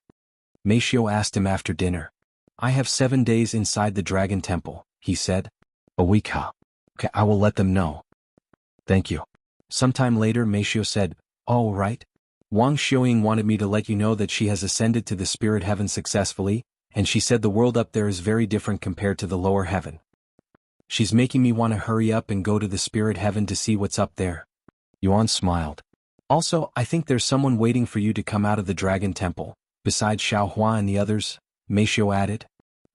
Meishio asked him after dinner. I have 7 days inside the Dragon Temple, he said. A week, huh? Okay, I will let them know. Thank you. Sometime later, Meishio said, all right. Wang Xiaoying wanted me to let you know that she has ascended to the Spirit Heaven successfully, and she said the world up there is very different compared to the lower heaven. She's making me want to hurry up and go to the Spirit Heaven to see what's up there. Yuan smiled. Also, I think there's someone waiting for you to come out of the Dragon Temple, besides Xiaohua and the others, Meishio added.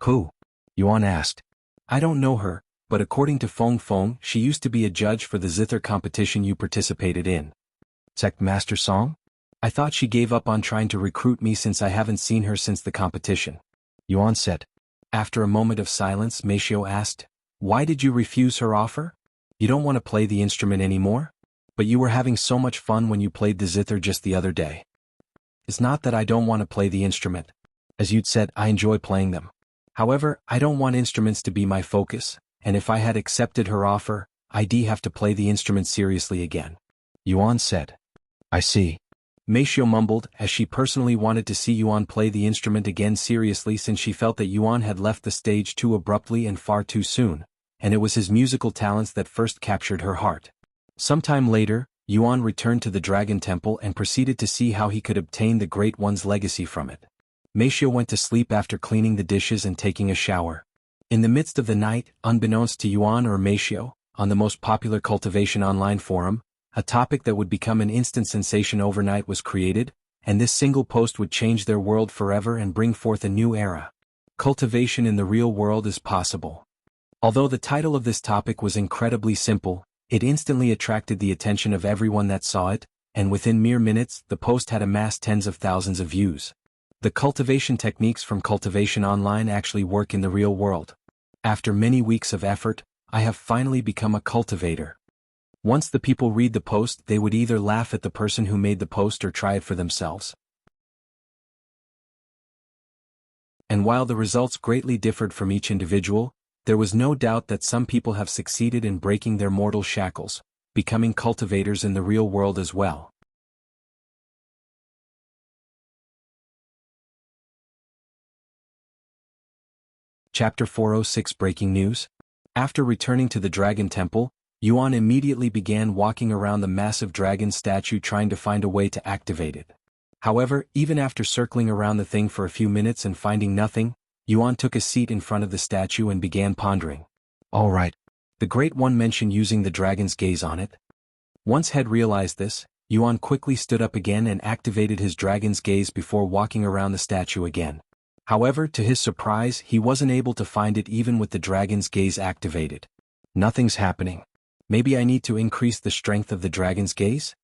Who? Yuan asked. I don't know her, but according to Feng Feng, she used to be a judge for the zither competition you participated in. Sect Master Song? I thought she gave up on trying to recruit me since I haven't seen her since the competition. Yuan said. After a moment of silence, Meishio asked, why did you refuse her offer? You don't want to play the instrument anymore? But you were having so much fun when you played the zither just the other day. It's not that I don't want to play the instrument. As you'd said, I enjoy playing them. However, I don't want instruments to be my focus, and if I had accepted her offer, I'd have to play the instrument seriously again. Yuan said. I see. Meishio mumbled, as she personally wanted to see Yuan play the instrument again seriously since she felt that Yuan had left the stage too abruptly and far too soon, and it was his musical talents that first captured her heart. Sometime later, Yuan returned to the Dragon Temple and proceeded to see how he could obtain the Great One's legacy from it. Meishio went to sleep after cleaning the dishes and taking a shower. In the midst of the night, unbeknownst to Yuan or Meishio, on the most popular Cultivation online forum, a topic that would become an instant sensation overnight was created, and this single post would change their world forever and bring forth a new era. Cultivation in the real world is possible. Although the title of this topic was incredibly simple, it instantly attracted the attention of everyone that saw it, and within mere minutes, the post had amassed tens of thousands of views. The cultivation techniques from Cultivation Online actually work in the real world. After many weeks of effort, I have finally become a cultivator. Once the people read the post, they would either laugh at the person who made the post or try it for themselves. And while the results greatly differed from each individual, there was no doubt that some people have succeeded in breaking their mortal shackles, becoming cultivators in the real world as well. Chapter 406 Breaking News. After returning to the Dragon Temple, Yuan immediately began walking around the massive dragon statue trying to find a way to activate it. However, even after circling around the thing for a few minutes and finding nothing, Yuan took a seat in front of the statue and began pondering. All right. The Great One mentioned using the dragon's gaze on it. Once had realized this, Yuan quickly stood up again and activated his dragon's gaze before walking around the statue again. However, to his surprise, he wasn't able to find it even with the dragon's gaze activated. Nothing's happening. Maybe I need to increase the strength of the dragon's gaze?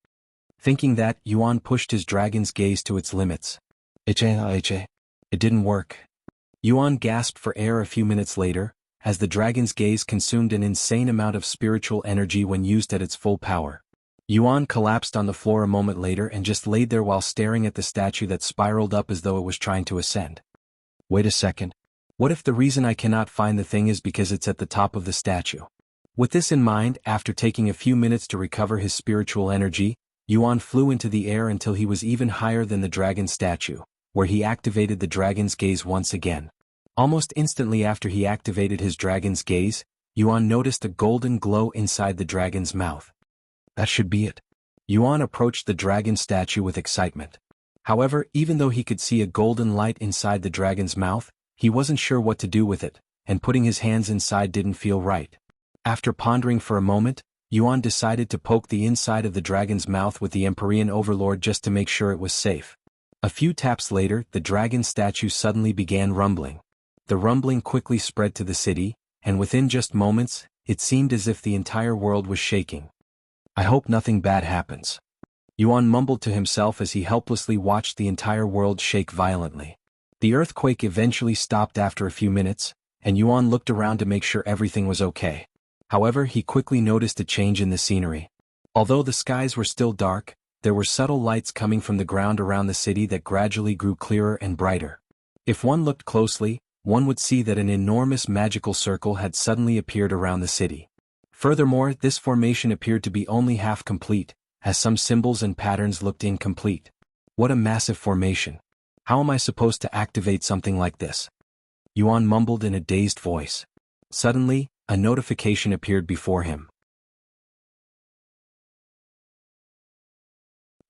Thinking that, Yuan pushed his dragon's gaze to its limits. It didn't work. Yuan gasped for air a few minutes later, as the dragon's gaze consumed an insane amount of spiritual energy when used at its full power. Yuan collapsed on the floor a moment later and just laid there while staring at the statue that spiraled up as though it was trying to ascend. Wait a second. What if the reason I cannot find the thing is because it's at the top of the statue? With this in mind, after taking a few minutes to recover his spiritual energy, Yuan flew into the air until he was even higher than the dragon statue, where he activated the dragon's gaze once again. Almost instantly after he activated his dragon's gaze, Yuan noticed a golden glow inside the dragon's mouth. That should be it. Yuan approached the dragon statue with excitement. However, even though he could see a golden light inside the dragon's mouth, he wasn't sure what to do with it, and putting his hands inside didn't feel right. After pondering for a moment, Yuan decided to poke the inside of the dragon's mouth with the Empyrean Overlord just to make sure it was safe. A few taps later, the dragon statue suddenly began rumbling. The rumbling quickly spread to the city, and within just moments, it seemed as if the entire world was shaking. I hope nothing bad happens. Yuan mumbled to himself as he helplessly watched the entire world shake violently. The earthquake eventually stopped after a few minutes, and Yuan looked around to make sure everything was okay. However, he quickly noticed a change in the scenery. Although the skies were still dark, there were subtle lights coming from the ground around the city that gradually grew clearer and brighter. If one looked closely, one would see that an enormous magical circle had suddenly appeared around the city. Furthermore, this formation appeared to be only half complete, as some symbols and patterns looked incomplete. What a massive formation. How am I supposed to activate something like this? Yuan mumbled in a dazed voice. Suddenly, a notification appeared before him.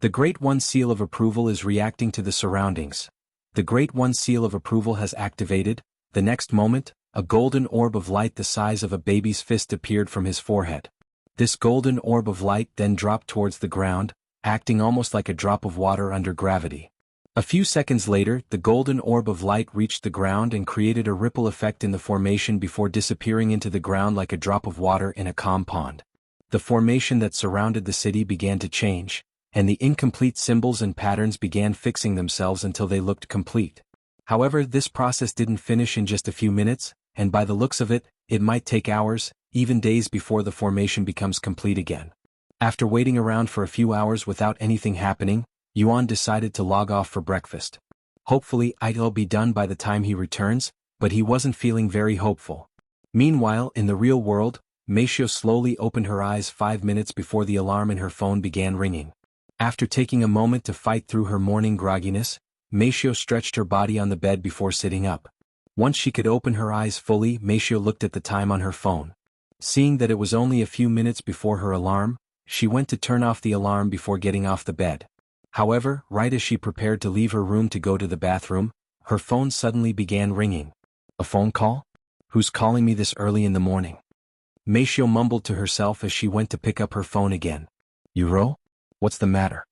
The Great One Seal of Approval is reacting to the surroundings. The Great One Seal of Approval has activated. The next moment, a golden orb of light the size of a baby's fist appeared from his forehead. This golden orb of light then dropped towards the ground, acting almost like a drop of water under gravity. A few seconds later, the golden orb of light reached the ground and created a ripple effect in the formation before disappearing into the ground like a drop of water in a calm pond. The formation that surrounded the city began to change, and the incomplete symbols and patterns began fixing themselves until they looked complete. However, this process didn't finish in just a few minutes, and by the looks of it, it might take hours, even days before the formation becomes complete again. After waiting around for a few hours without anything happening, Yuan decided to log off for breakfast. Hopefully, it'll be done by the time he returns, but he wasn't feeling very hopeful. Meanwhile, in the real world, Meisho slowly opened her eyes 5 minutes before the alarm in her phone began ringing. After taking a moment to fight through her morning grogginess, Meisho stretched her body on the bed before sitting up. Once she could open her eyes fully, Meisho looked at the time on her phone. Seeing that it was only a few minutes before her alarm, she went to turn off the alarm before getting off the bed. However, right as she prepared to leave her room to go to the bathroom, her phone suddenly began ringing. A phone call? Who's calling me this early in the morning? Meisho mumbled to herself as she went to pick up her phone again. Yuro? What's the matter?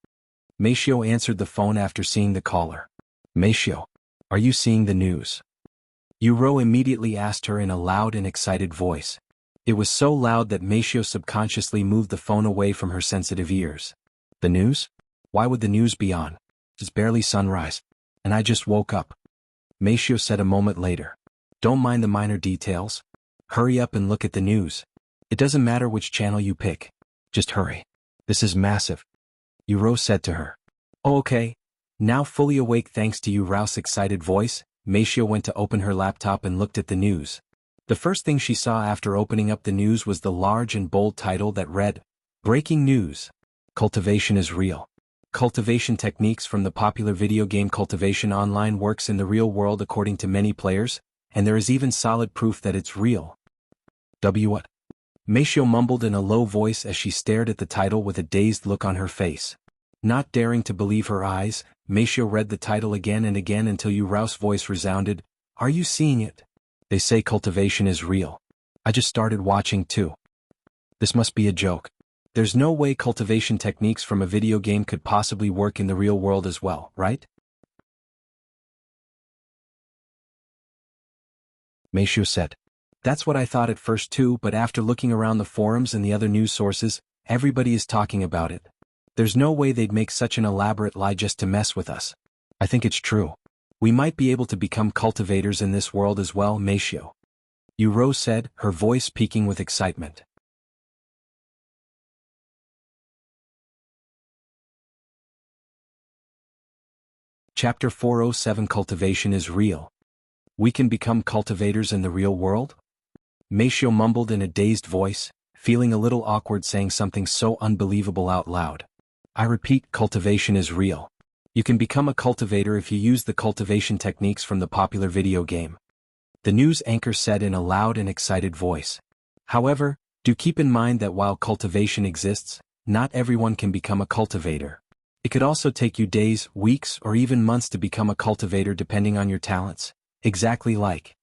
Meisho answered the phone after seeing the caller. Meisho, are you seeing the news? Yuro immediately asked her in a loud and excited voice. It was so loud that Meisho subconsciously moved the phone away from her sensitive ears. The news? Why would the news be on? It's barely sunrise, and I just woke up. Meisho said a moment later. Don't mind the minor details. Hurry up and look at the news. It doesn't matter which channel you pick. Just hurry. This is massive. Yuro said to her. Oh, okay. Now fully awake thanks to Yuro's excited voice, Meisho went to open her laptop and looked at the news. The first thing she saw after opening up the news was the large and bold title that read, Breaking News. Cultivation is real. Cultivation techniques from the popular video game Cultivation Online works in the real world according to many players, and there is even solid proof that it's real. What? Meisho mumbled in a low voice as she stared at the title with a dazed look on her face. Not daring to believe her eyes, Meisho read the title again and again until Yuro's voice resounded, Are you seeing it? They say cultivation is real. I just started watching too. This must be a joke. There's no way cultivation techniques from a video game could possibly work in the real world as well, right? Meishu said. That's what I thought at first too, but after looking around the forums and the other news sources, everybody is talking about it. There's no way they'd make such an elaborate lie just to mess with us. I think it's true. We might be able to become cultivators in this world as well, Meishu. Yuro said, her voice peaking with excitement. Chapter 407 Cultivation is real. We can become cultivators in the real world? Meishu mumbled in a dazed voice, feeling a little awkward saying something so unbelievable out loud. I repeat, cultivation is real. You can become a cultivator if you use the cultivation techniques from the popular video game. The news anchor said in a loud and excited voice. However, do keep in mind that while cultivation exists, not everyone can become a cultivator. It could also take you days, weeks, or even months to become a cultivator depending on your talents, exactly like.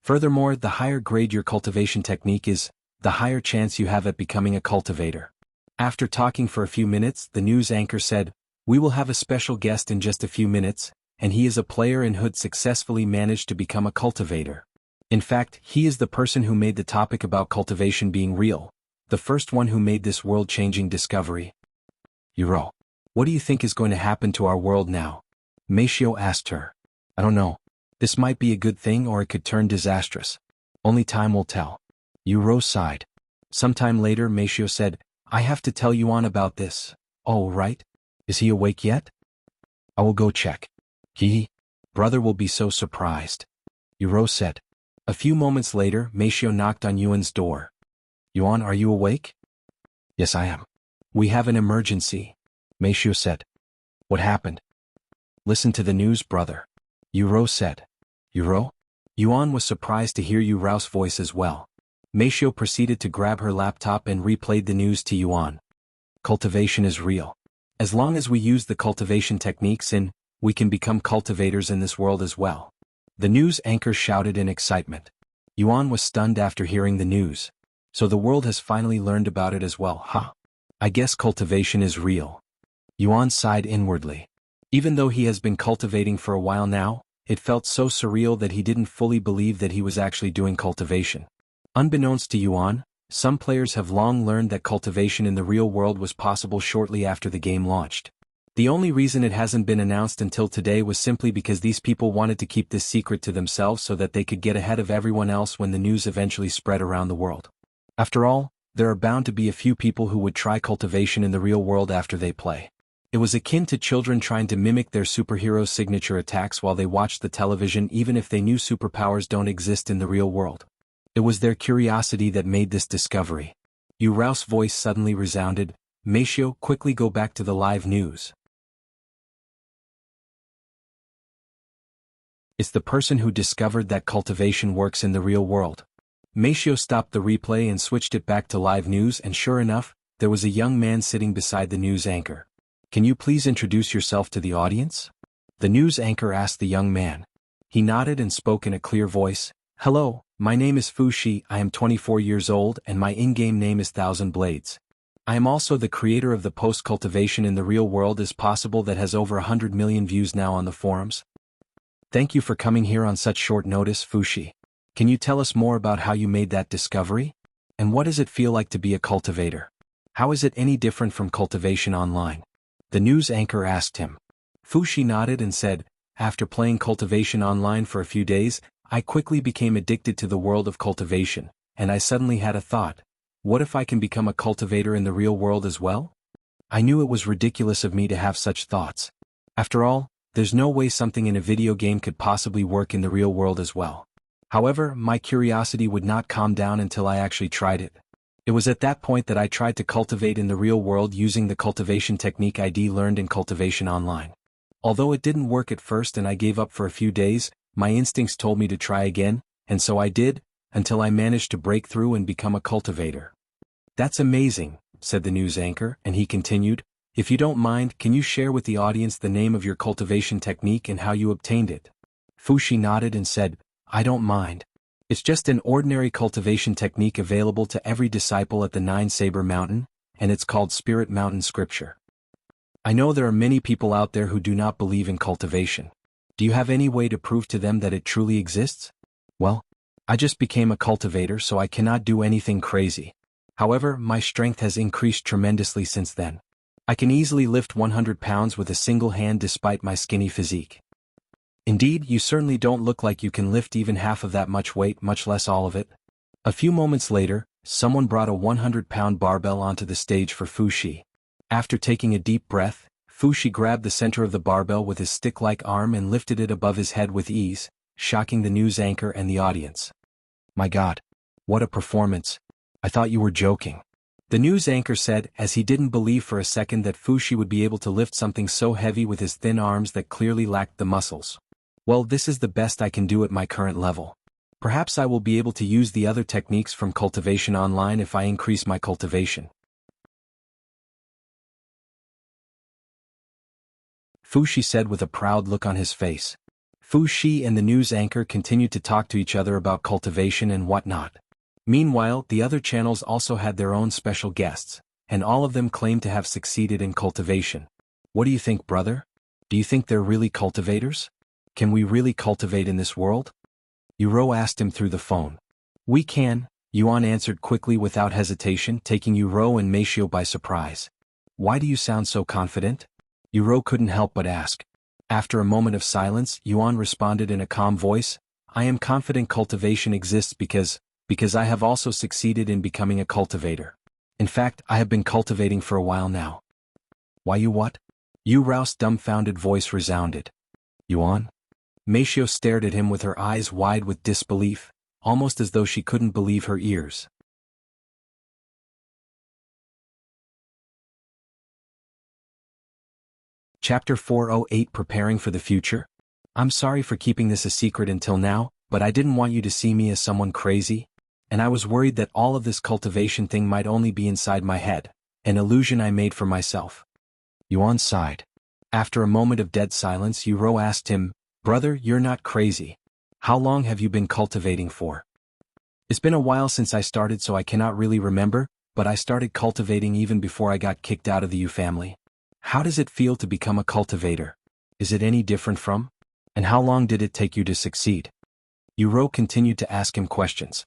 Furthermore, the higher grade your cultivation technique is, the higher chance you have at becoming a cultivator. After talking for a few minutes, the news anchor said, we will have a special guest in just a few minutes, and he is a player and who successfully managed to become a cultivator. In fact, he is the person who made the topic about cultivation being real, the first one who made this world-changing discovery. Yuro, what do you think is going to happen to our world now? Meishu asked her. I don't know. This might be a good thing or it could turn disastrous. Only time will tell. Yuro sighed. Sometime later, Meishu said, I have to tell Yuan about this. Oh, right? Is he awake yet? I will go check. Brother will be so surprised. Yuro said. A few moments later, Meishu knocked on Yuan's door. Yuan, are you awake? Yes, I am. We have an emergency, Meishu said. What happened? Listen to the news, brother. Yuro said. Yuro? Yuan was surprised to hear Yuro's voice as well. Meishu proceeded to grab her laptop and replayed the news to Yuan. Cultivation is real. As long as we use the cultivation techniques we can become cultivators in this world as well. The news anchor shouted in excitement. Yuan was stunned after hearing the news. So the world has finally learned about it as well, huh? I guess cultivation is real. Yuan sighed inwardly. Even though he has been cultivating for a while now, it felt so surreal that he didn't fully believe that he was actually doing cultivation. Unbeknownst to Yuan, some players have long learned that cultivation in the real world was possible shortly after the game launched. The only reason it hasn't been announced until today was simply because these people wanted to keep this secret to themselves so that they could get ahead of everyone else when the news eventually spread around the world. After all, there are bound to be a few people who would try cultivation in the real world after they play. It was akin to children trying to mimic their superheroes' signature attacks while they watched the television even if they knew superpowers don't exist in the real world. It was their curiosity that made this discovery. Yuro's voice suddenly resounded. Meishu, quickly go back to the live news. It's the person who discovered that cultivation works in the real world. Meishu stopped the replay and switched it back to live news, and sure enough, there was a young man sitting beside the news anchor. Can you please introduce yourself to the audience? The news anchor asked the young man. He nodded and spoke in a clear voice. Hello, my name is Fushi, I am 24 years old and my in-game name is Thousand Blades. I am also the creator of the post cultivation in the real world is possible that has over 100 million views now on the forums. Thank you for coming here on such short notice, Fushi. Can you tell us more about how you made that discovery? And what does it feel like to be a cultivator? How is it any different from cultivation online? The news anchor asked him. Fushi nodded and said, after playing cultivation online for a few days, I quickly became addicted to the world of cultivation, and I suddenly had a thought. What if I can become a cultivator in the real world as well? I knew it was ridiculous of me to have such thoughts. After all, there's no way something in a video game could possibly work in the real world as well. However, my curiosity would not calm down until I actually tried it. It was at that point that I tried to cultivate in the real world using the cultivation technique ID learned in cultivation online. Although it didn't work at first and I gave up for a few days, my instincts told me to try again, and so I did, until I managed to break through and become a cultivator. That's amazing, said the news anchor, and he continued, if you don't mind, can you share with the audience the name of your cultivation technique and how you obtained it? Fushi nodded and said, I don't mind. It's just an ordinary cultivation technique available to every disciple at the Nine Saber Mountain, and it's called Spirit Mountain Scripture. I know there are many people out there who do not believe in cultivation. Do you have any way to prove to them that it truly exists? Well, I just became a cultivator, so I cannot do anything crazy. However, my strength has increased tremendously since then. I can easily lift 100 pounds with a single hand despite my skinny physique. Indeed, you certainly don't look like you can lift even half of that much weight, much less all of it. A few moments later, someone brought a 100-pound barbell onto the stage for Fuxi. After taking a deep breath, Fuxi grabbed the center of the barbell with his stick-like arm and lifted it above his head with ease, shocking the news anchor and the audience. My God. What a performance. I thought you were joking. The news anchor said, as he didn't believe for a second that Fuxi would be able to lift something so heavy with his thin arms that clearly lacked the muscles. Well, this is the best I can do at my current level. Perhaps I will be able to use the other techniques from Cultivation online if I increase my cultivation. Fuxi said with a proud look on his face. Fuxi and the news anchor continued to talk to each other about cultivation and whatnot. Meanwhile, the other channels also had their own special guests, and all of them claimed to have succeeded in cultivation. What do you think, brother? Do you think they're really cultivators? Can we really cultivate in this world? Yuro asked him through the phone. We can, Yuan answered quickly without hesitation, taking Yuro and Meishio by surprise. Why do you sound so confident? Yuro couldn't help but ask. After a moment of silence, Yuan responded in a calm voice, I am confident cultivation exists because I have also succeeded in becoming a cultivator. In fact, I have been cultivating for a while now. Why you what? Yuro's dumbfounded voice resounded. Yuan? Meishio stared at him with her eyes wide with disbelief, almost as though she couldn't believe her ears. Chapter 408 Preparing for the Future? I'm sorry for keeping this a secret until now, but I didn't want you to see me as someone crazy, and I was worried that all of this cultivation thing might only be inside my head, an illusion I made for myself. Yuan sighed. After a moment of dead silence, Yuro asked him, Brother, you're not crazy. How long have you been cultivating for? It's been a while since I started, so I cannot really remember, but I started cultivating even before I got kicked out of the Yu family. How does it feel to become a cultivator? Is it any different from? And how long did it take you to succeed? Yuro continued to ask him questions.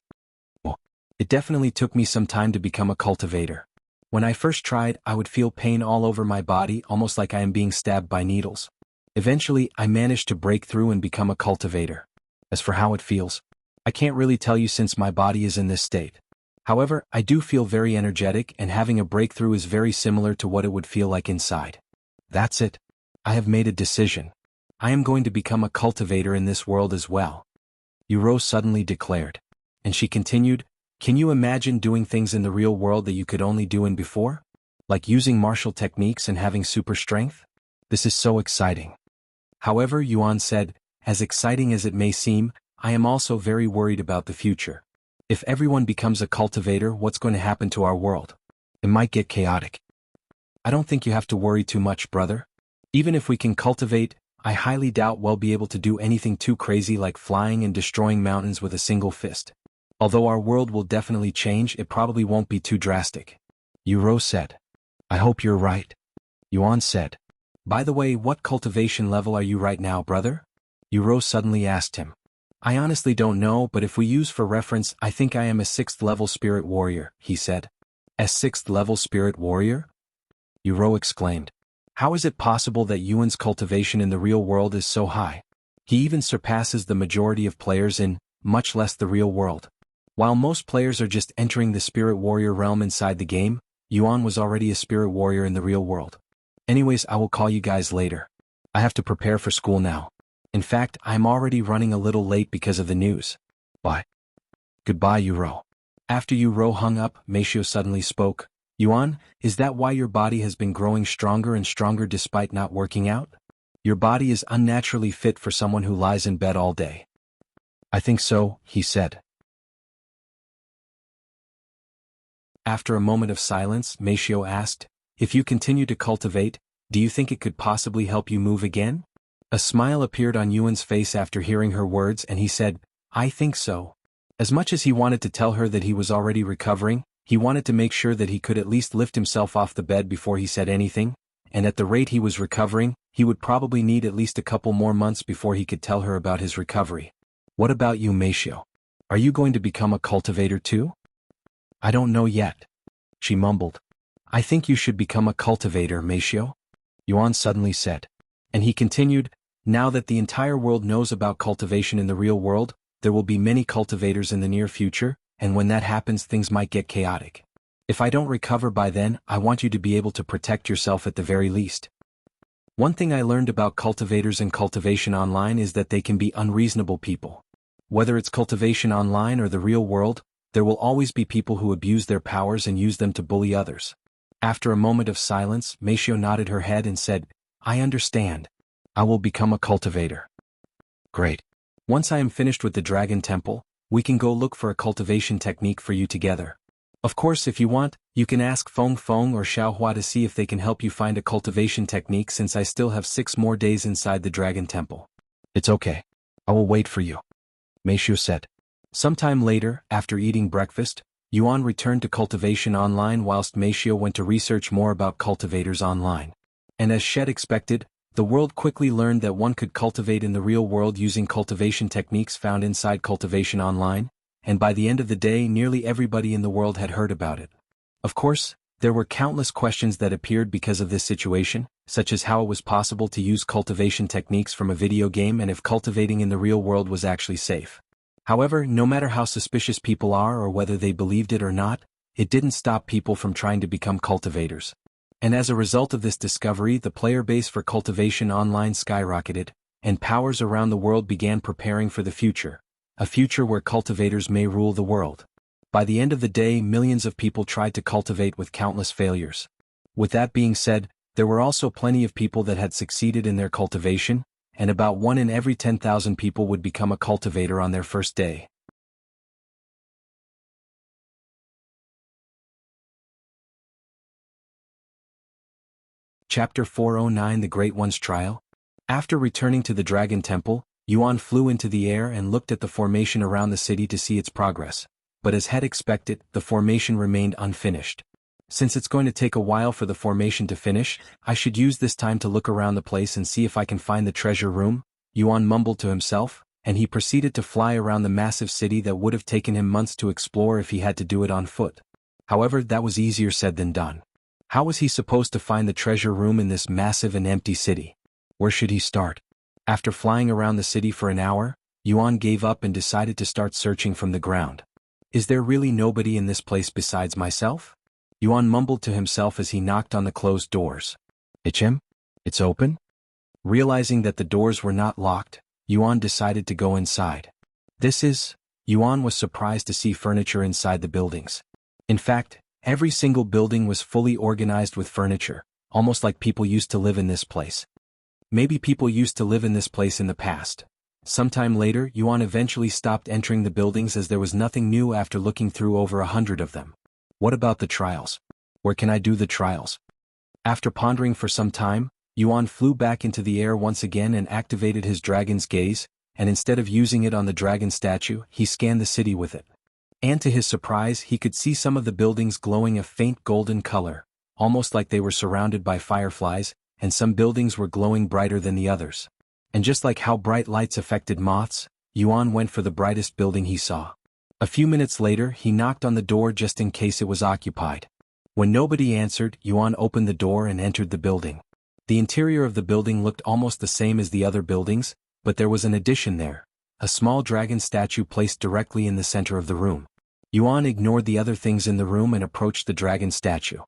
Well, it definitely took me some time to become a cultivator. When I first tried, I would feel pain all over my body, almost like I am being stabbed by needles. Eventually, I managed to break through and become a cultivator. As for how it feels, I can't really tell you since my body is in this state. However, I do feel very energetic, and having a breakthrough is very similar to what it would feel like inside. That's it. I have made a decision. I am going to become a cultivator in this world as well. Yuro suddenly declared. And she continued, Can you imagine doing things in the real world that you could only do in before? Like using martial techniques and having super strength? This is so exciting. However, Yuan said, as exciting as it may seem, I am also very worried about the future. If everyone becomes a cultivator, what's going to happen to our world? It might get chaotic. I don't think you have to worry too much, brother. Even if we can cultivate, I highly doubt we'll be able to do anything too crazy like flying and destroying mountains with a single fist. Although our world will definitely change, it probably won't be too drastic. Yuro said. I hope you're right. Yuan said. By the way, what cultivation level are you right now, brother? Yuro suddenly asked him. I honestly don't know, but if we use for reference, I think I am a 6th level spirit warrior, he said. A 6th level spirit warrior? Yuro exclaimed. How is it possible that Yuan's cultivation in the real world is so high? He even surpasses the majority of players in, much less the real world. While most players are just entering the spirit warrior realm inside the game, Yuan was already a spirit warrior in the real world. Anyways, I will call you guys later. I have to prepare for school now. In fact, I'm already running a little late because of the news. Bye. Goodbye, Yuro. After Yuro hung up, Meishio suddenly spoke. Yuan, is that why your body has been growing stronger and stronger despite not working out? Your body is unnaturally fit for someone who lies in bed all day. I think so, he said. After a moment of silence, Meishio asked, If you continue to cultivate, do you think it could possibly help you move again? A smile appeared on Yuan's face after hearing her words, and he said, I think so. As much as he wanted to tell her that he was already recovering, he wanted to make sure that he could at least lift himself off the bed before he said anything, and at the rate he was recovering, he would probably need at least a couple more months before he could tell her about his recovery. What about you, Meishio? Are you going to become a cultivator too? I don't know yet. She mumbled. I think you should become a cultivator, Meisho, Yuan suddenly said. And he continued, now that the entire world knows about cultivation in the real world, there will be many cultivators in the near future, and when that happens things might get chaotic. If I don't recover by then, I want you to be able to protect yourself at the very least. One thing I learned about cultivators and cultivation online is that they can be unreasonable people. Whether it's cultivation online or the real world, there will always be people who abuse their powers and use them to bully others. After a moment of silence, Meisho nodded her head and said, I understand. I will become a cultivator. Great. Once I am finished with the Dragon Temple, we can go look for a cultivation technique for you together. Of course, if you want, you can ask Feng Feng or Xiaohua to see if they can help you find a cultivation technique since I still have 6 more days inside the Dragon Temple. It's okay. I will wait for you, Meisho said. Sometime later, after eating breakfast, Yuan returned to Cultivation Online whilst Meisho went to research more about cultivators online. And as Shed expected, the world quickly learned that one could cultivate in the real world using cultivation techniques found inside Cultivation Online, and by the end of the day nearly everybody in the world had heard about it. Of course, there were countless questions that appeared because of this situation, such as how it was possible to use cultivation techniques from a video game and if cultivating in the real world was actually safe. However, no matter how suspicious people are or whether they believed it or not, it didn't stop people from trying to become cultivators. And as a result of this discovery, the player base for Cultivation Online skyrocketed, and powers around the world began preparing for the future, a future where cultivators may rule the world. By the end of the day, millions of people tried to cultivate with countless failures. With that being said, there were also plenty of people that had succeeded in their cultivation, and about 1 in every 10,000 people would become a cultivator on their first day. Chapter 409 The Great One's Trial. After returning to the Dragon Temple, Yuan flew into the air and looked at the formation around the city to see its progress. But as had expected, the formation remained unfinished. Since it's going to take a while for the formation to finish, I should use this time to look around the place and see if I can find the treasure room, Yuan mumbled to himself, and he proceeded to fly around the massive city that would have taken him months to explore if he had to do it on foot. However, that was easier said than done. How was he supposed to find the treasure room in this massive and empty city? Where should he start? After flying around the city for an hour, Yuan gave up and decided to start searching from the ground. Is there really nobody in this place besides myself? Yuan mumbled to himself as he knocked on the closed doors. Ichem? It's open? Realizing that the doors were not locked, Yuan decided to go inside. Yuan was surprised to see furniture inside the buildings. In fact, every single building was fully organized with furniture, almost like people used to live in this place. Maybe people used to live in this place in the past. Sometime later, Yuan eventually stopped entering the buildings as there was nothing new after looking through over 100 of them. What about the trials? Where can I do the trials? After pondering for some time, Yuan flew back into the air once again and activated his dragon's gaze, and instead of using it on the dragon statue, he scanned the city with it. And to his surprise, he could see some of the buildings glowing a faint golden color, almost like they were surrounded by fireflies, and some buildings were glowing brighter than the others. And just like how bright lights affected moths, Yuan went for the brightest building he saw. A few minutes later, he knocked on the door just in case it was occupied. When nobody answered, Yuan opened the door and entered the building. The interior of the building looked almost the same as the other buildings, but there was an addition there, a small dragon statue placed directly in the center of the room. Yuan ignored the other things in the room and approached the dragon statue.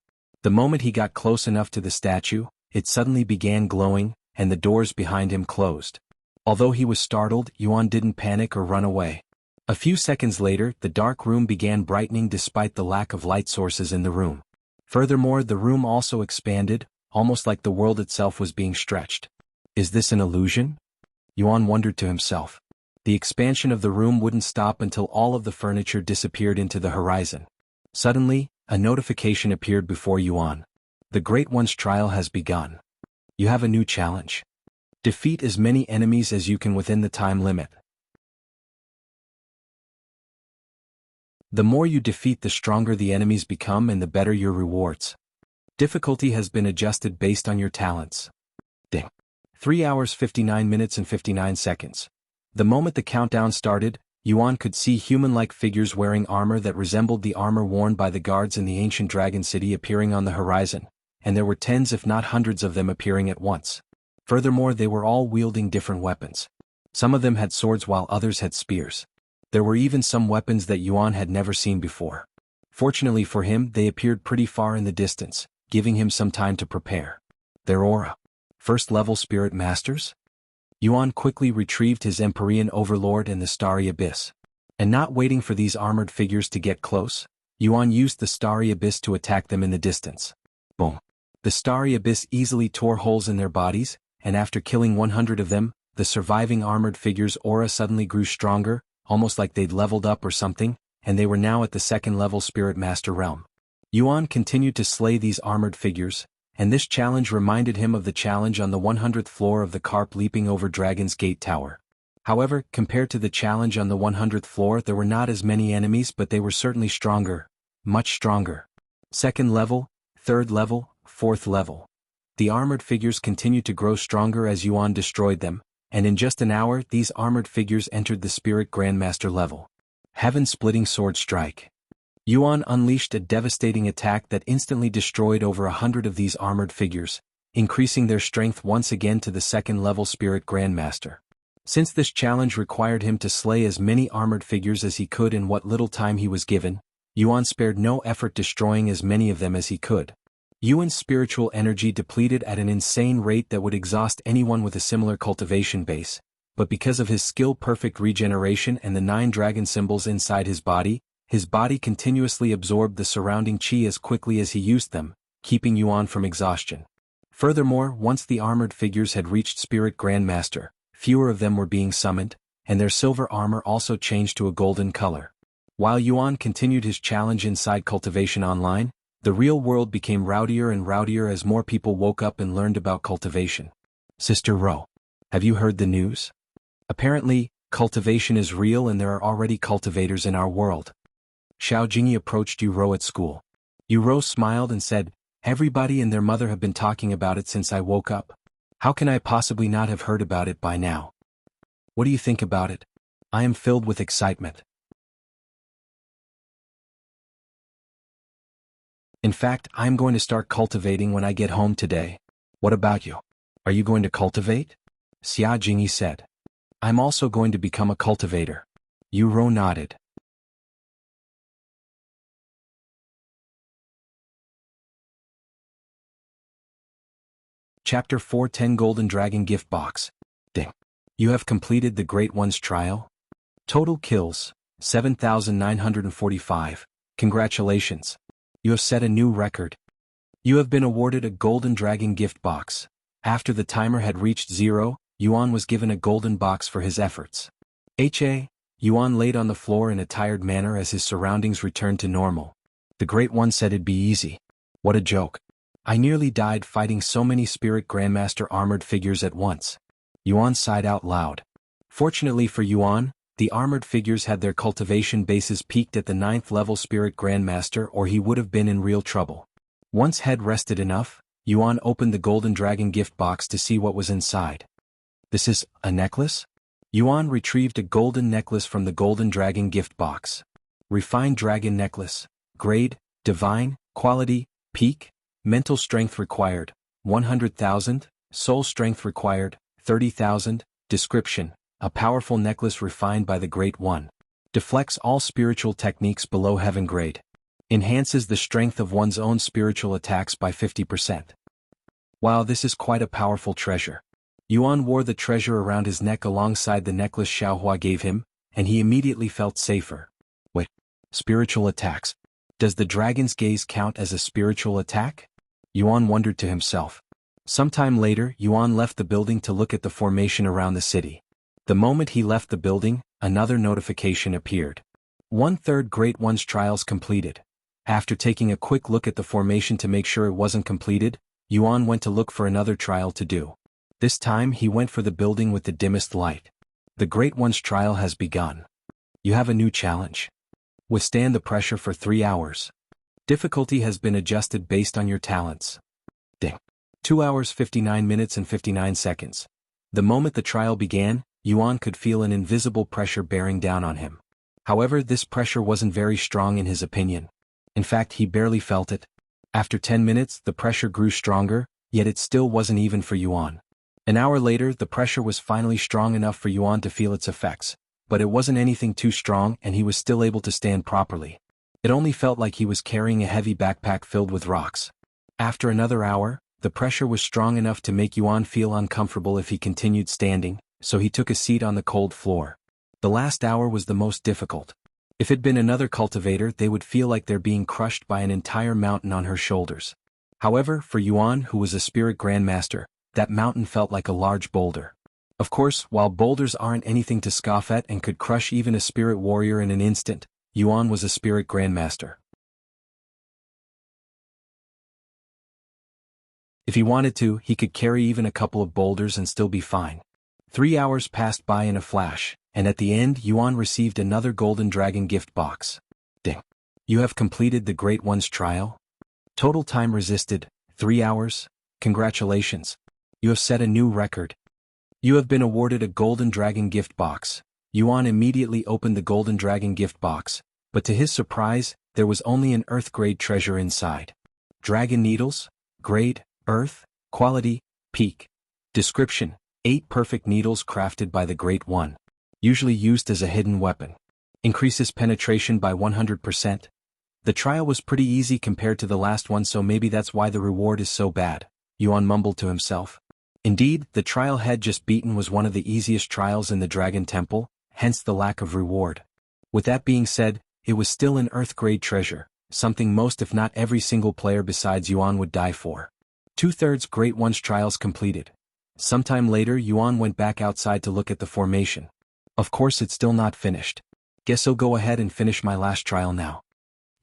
The moment he got close enough to the statue, it suddenly began glowing, and the doors behind him closed. Although he was startled, Yuan didn't panic or run away. A few seconds later, the dark room began brightening despite the lack of light sources in the room. Furthermore, the room also expanded, almost like the world itself was being stretched. Is this an illusion? Yuan wondered to himself. The expansion of the room wouldn't stop until all of the furniture disappeared into the horizon. Suddenly, a notification appeared before Yuan. The Great One's trial has begun. You have a new challenge. Defeat as many enemies as you can within the time limit. The more you defeat, the stronger the enemies become and the better your rewards. Difficulty has been adjusted based on your talents. Ding. 3 hours 59 minutes and 59 seconds. The moment the countdown started, Yuan could see human-like figures wearing armor that resembled the armor worn by the guards in the ancient dragon city appearing on the horizon, and there were tens if not hundreds of them appearing at once. Furthermore, they were all wielding different weapons. Some of them had swords while others had spears. There were even some weapons that Yuan had never seen before. Fortunately for him, they appeared pretty far in the distance, giving him some time to prepare. Their aura. First-level spirit masters? Yuan quickly retrieved his Empyrean Overlord and the Starry Abyss. And not waiting for these armored figures to get close, Yuan used the Starry Abyss to attack them in the distance. Boom. The Starry Abyss easily tore holes in their bodies, and after killing 100 of them, the surviving armored figures' aura suddenly grew stronger, almost like they'd leveled up or something, and they were now at the second-level Spirit Master realm. Yuan continued to slay these armored figures, and this challenge reminded him of the challenge on the 100th floor of the Carp leaping over Dragon's Gate Tower. However, compared to the challenge on the 100th floor, there were not as many enemies, but they were certainly stronger. Much stronger. Second level, third level, fourth level. The armored figures continued to grow stronger as Yuan destroyed them, and in just an hour these armored figures entered the Spirit Grandmaster level. Heaven-splitting sword strike. Yuan unleashed a devastating attack that instantly destroyed over 100 of these armored figures, increasing their strength once again to the second-level Spirit Grandmaster. Since this challenge required him to slay as many armored figures as he could in what little time he was given, Yuan spared no effort destroying as many of them as he could. Yuan's spiritual energy depleted at an insane rate that would exhaust anyone with a similar cultivation base, but because of his skill-perfect regeneration and the 9 dragon symbols inside his body continuously absorbed the surrounding chi as quickly as he used them, keeping Yuan from exhaustion. Furthermore, once the armored figures had reached Spirit Grandmaster, fewer of them were being summoned, and their silver armor also changed to a golden color. While Yuan continued his challenge inside Cultivation Online, the real world became rowdier and rowdier as more people woke up and learned about cultivation. Sister Ro, have you heard the news? Apparently, cultivation is real and there are already cultivators in our world. Xiao Jingyi approached Yu Ro at school. Yu Ro smiled and said, "Everybody and their mother have been talking about it since I woke up. How can I possibly not have heard about it by now? What do you think about it? I am filled with excitement. In fact, I am going to start cultivating when I get home today. What about you? Are you going to cultivate?" Xia Jingyi said. "I'm also going to become a cultivator." Yu Ro nodded. Chapter 4:10 Golden Dragon Gift Box. Ding. You have completed the Great One's trial? Total kills, 7,945. Congratulations. You have set a new record. You have been awarded a Golden Dragon Gift Box. After the timer had reached 0, Yuan was given a golden box for his efforts. Yuan laid on the floor in a tired manner as his surroundings returned to normal. The Great One said it'd be easy. What a joke. I nearly died fighting so many Spirit Grandmaster armored figures at once. Yuan sighed out loud. Fortunately for Yuan, the armored figures had their cultivation bases peaked at the 9th level Spirit Grandmaster, or he would have been in real trouble. Once head rested enough, Yuan opened the Golden Dragon Gift Box to see what was inside. This is a necklace? Yuan retrieved a golden necklace from the Golden Dragon Gift Box. Refined Dragon Necklace. Grade, Divine, Quality, Peak, Mental Strength required, 100,000, Soul Strength required, 30,000, Description, a powerful necklace refined by the Great One. Deflects all spiritual techniques below heaven grade. Enhances the strength of one's own spiritual attacks by 50%. Wow, this is quite a powerful treasure. Yuan wore the treasure around his neck alongside the necklace Xiaohua gave him, and he immediately felt safer. Wait, spiritual attacks. Does the dragon's gaze count as a spiritual attack? Yuan wondered to himself. Sometime later, Yuan left the building to look at the formation around the city. The moment he left the building, another notification appeared. 1/3 Great One's trials completed. After taking a quick look at the formation to make sure it wasn't completed, Yuan went to look for another trial to do. This time he went for the building with the dimmest light. The Great One's trial has begun. You have a new challenge. Withstand the pressure for 3 hours. Difficulty has been adjusted based on your talents. Ding. 2 hours 59 minutes and 59 seconds. The moment the trial began, Yuan could feel an invisible pressure bearing down on him. However, this pressure wasn't very strong in his opinion. In fact, he barely felt it. After 10 minutes, the pressure grew stronger, yet it still wasn't even for Yuan. An hour later, the pressure was finally strong enough for Yuan to feel its effects, but it wasn't anything too strong and he was still able to stand properly. It only felt like he was carrying a heavy backpack filled with rocks. After another hour, the pressure was strong enough to make Yuan feel uncomfortable if he continued standing, so he took a seat on the cold floor. The last hour was the most difficult. If it'd been another cultivator, they would feel like they're being crushed by an entire mountain on her shoulders. However, for Yuan, who was a spirit grandmaster, that mountain felt like a large boulder. Of course, while boulders aren't anything to scoff at and could crush even a spirit warrior in an instant, Yuan was a spirit grandmaster. If he wanted to, he could carry even a couple of boulders and still be fine. 3 hours passed by in a flash, and at the end Yuan received another golden dragon gift box. Ding. You have completed the Great One's trial. Total time resisted, 3 hours. Congratulations. You have set a new record. You have been awarded a golden dragon gift box. Yuan immediately opened the golden dragon gift box, but to his surprise, there was only an earth-grade treasure inside. Dragon needles, grade, earth, quality, peak. Description: 8 perfect needles crafted by the Great One. Usually used as a hidden weapon. Increases penetration by 100%. The trial was pretty easy compared to the last one, so maybe that's why the reward is so bad, Yuan mumbled to himself. Indeed, the trial had just beaten was one of the easiest trials in the Dragon Temple, hence the lack of reward. With that being said, it was still an earth-grade treasure, something most if not every single player besides Yuan would die for. 2/3 Great One's trials completed. Sometime later Yuan went back outside to look at the formation. Of course it's still not finished. Guess I'll go ahead and finish my last trial now.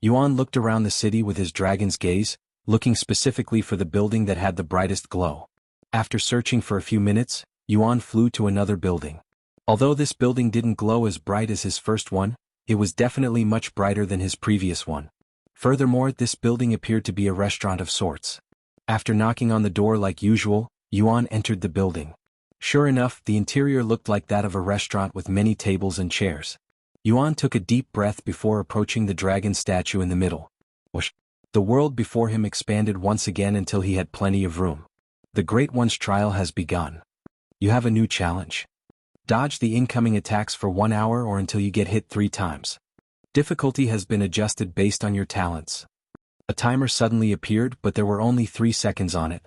Yuan looked around the city with his dragon's gaze, looking specifically for the building that had the brightest glow. After searching for a few minutes, Yuan flew to another building. Although this building didn't glow as bright as his first one, it was definitely much brighter than his previous one. Furthermore, this building appeared to be a restaurant of sorts. After knocking on the door like usual, Yuan entered the building. Sure enough, the interior looked like that of a restaurant with many tables and chairs. Yuan took a deep breath before approaching the dragon statue in the middle. Whoosh! The world before him expanded once again until he had plenty of room. The Great One's trial has begun. You have a new challenge. Dodge the incoming attacks for 1 hour or until you get hit 3 times. Difficulty has been adjusted based on your talents. A timer suddenly appeared, but there were only 3 seconds on it.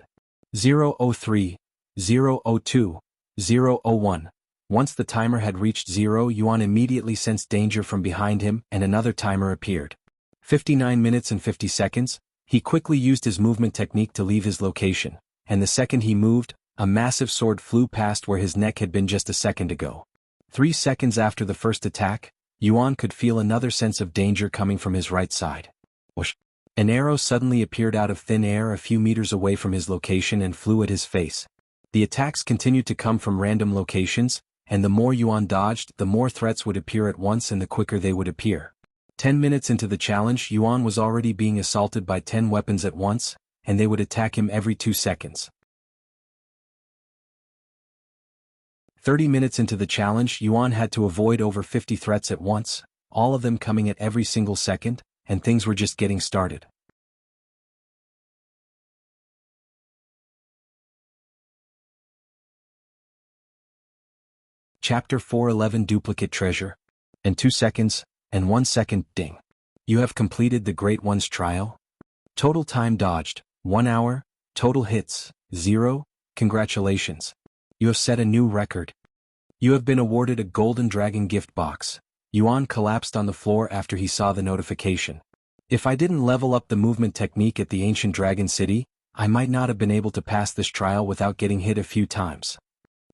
0:03, 0:02, 0:01. Once the timer had reached 0, Yuan immediately sensed danger from behind him and another timer appeared. 59 minutes and 50 seconds, he quickly used his movement technique to leave his location, and the second he moved, a massive sword flew past where his neck had been just a second ago. 3 seconds after the first attack, Yuan could feel another sense of danger coming from his right side. Whoosh! An arrow suddenly appeared out of thin air a few meters away from his location and flew at his face. The attacks continued to come from random locations, and the more Yuan dodged, the more threats would appear at once and the quicker they would appear. 10 minutes into the challenge, Yuan was already being assaulted by 10 weapons at once, and they would attack him every 2 seconds. 30 minutes into the challenge, Yuan had to avoid over 50 threats at once, all of them coming at every single second, and things were just getting started. Chapter 4:11 Duplicate Treasure. In 2 seconds, and 1 second, ding. You have completed the Great One's trial. Total time dodged, 1 hour, total hits, 0, congratulations. You have set a new record. You have been awarded a golden dragon gift box. Yuan collapsed on the floor after he saw the notification. If I didn't level up the movement technique at the ancient dragon city, I might not have been able to pass this trial without getting hit a few times.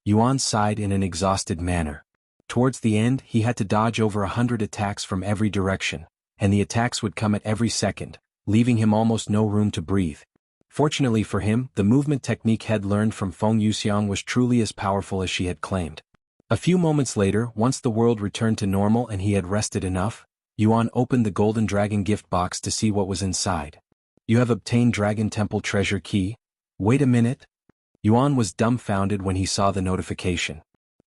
Yuan sighed in an exhausted manner. Towards the end, he had to dodge over 100 attacks from every direction, and the attacks would come at every second, leaving him almost no room to breathe. Fortunately for him, the movement technique he had learned from Feng Yuxiang was truly as powerful as she had claimed. A few moments later, once the world returned to normal and he had rested enough, Yuan opened the golden dragon gift box to see what was inside. You have obtained Dragon Temple treasure key. Wait a minute. Yuan was dumbfounded when he saw the notification.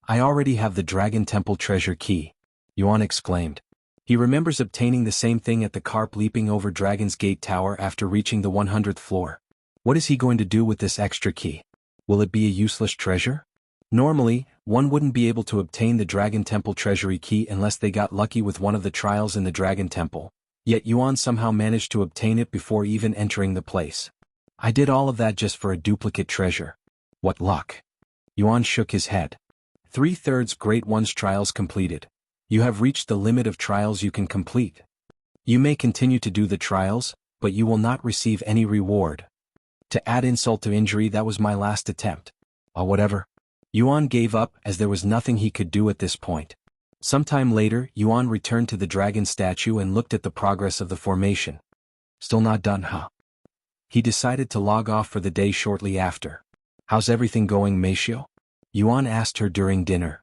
I already have the Dragon Temple treasure key, Yuan exclaimed. He remembers obtaining the same thing at the carp leaping over Dragon's Gate Tower after reaching the 100th floor. What is he going to do with this extra key? Will it be a useless treasure? Normally, one wouldn't be able to obtain the Dragon Temple treasury key unless they got lucky with one of the trials in the Dragon Temple, yet Yuan somehow managed to obtain it before even entering the place. I did all of that just for a duplicate treasure. What luck. Yuan shook his head. 3/3 Great One's trials completed. You have reached the limit of trials you can complete. You may continue to do the trials, but you will not receive any reward. To add insult to injury, that was my last attempt. Whatever. Yuan gave up as there was nothing he could do at this point. Sometime later, Yuan returned to the dragon statue and looked at the progress of the formation. Still not done, huh? He decided to log off for the day shortly after. How's everything going, Meisho? Yuan asked her during dinner.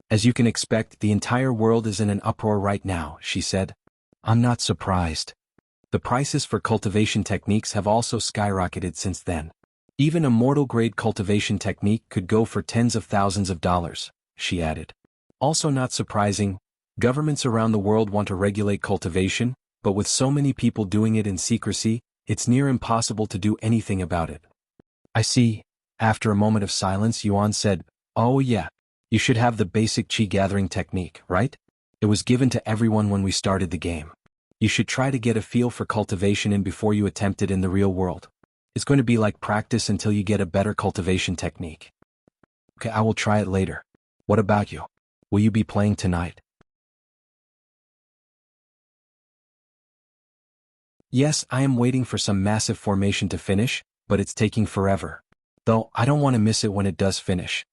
As you can expect, the entire world is in an uproar right now, she said. I'm not surprised. The prices for cultivation techniques have also skyrocketed since then. Even a mortal-grade cultivation technique could go for tens of thousands of dollars, she added. Also not surprising, governments around the world want to regulate cultivation, but with so many people doing it in secrecy, it's near impossible to do anything about it. I see. After a moment of silence, Yuan said, Oh yeah. You should have the basic chi gathering technique, right? It was given to everyone when we started the game. You should try to get a feel for cultivation in before you attempt it in the real world. It's going to be like practice until you get a better cultivation technique. Okay, I will try it later. What about you? Will you be playing tonight? Yes, I am waiting for some massive formation to finish, but it's taking forever. Though, I don't want to miss it when it does finish.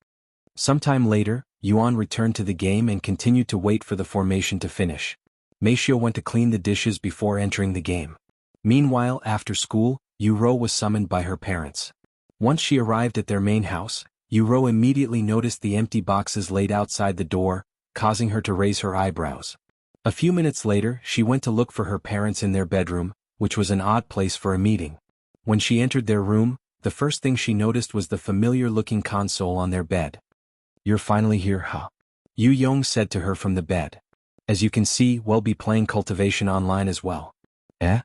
Sometime later, Yuan returned to the game and continued to wait for the formation to finish. Meisho went to clean the dishes before entering the game. Meanwhile, after school, Yuro was summoned by her parents. Once she arrived at their main house, Yuro immediately noticed the empty boxes laid outside the door, causing her to raise her eyebrows. A few minutes later, she went to look for her parents in their bedroom, which was an odd place for a meeting. When she entered their room, the first thing she noticed was the familiar-looking console on their bed. You're finally here, huh? Yu Yong said to her from the bed. As you can see, we'll be playing cultivation online as well. Eh?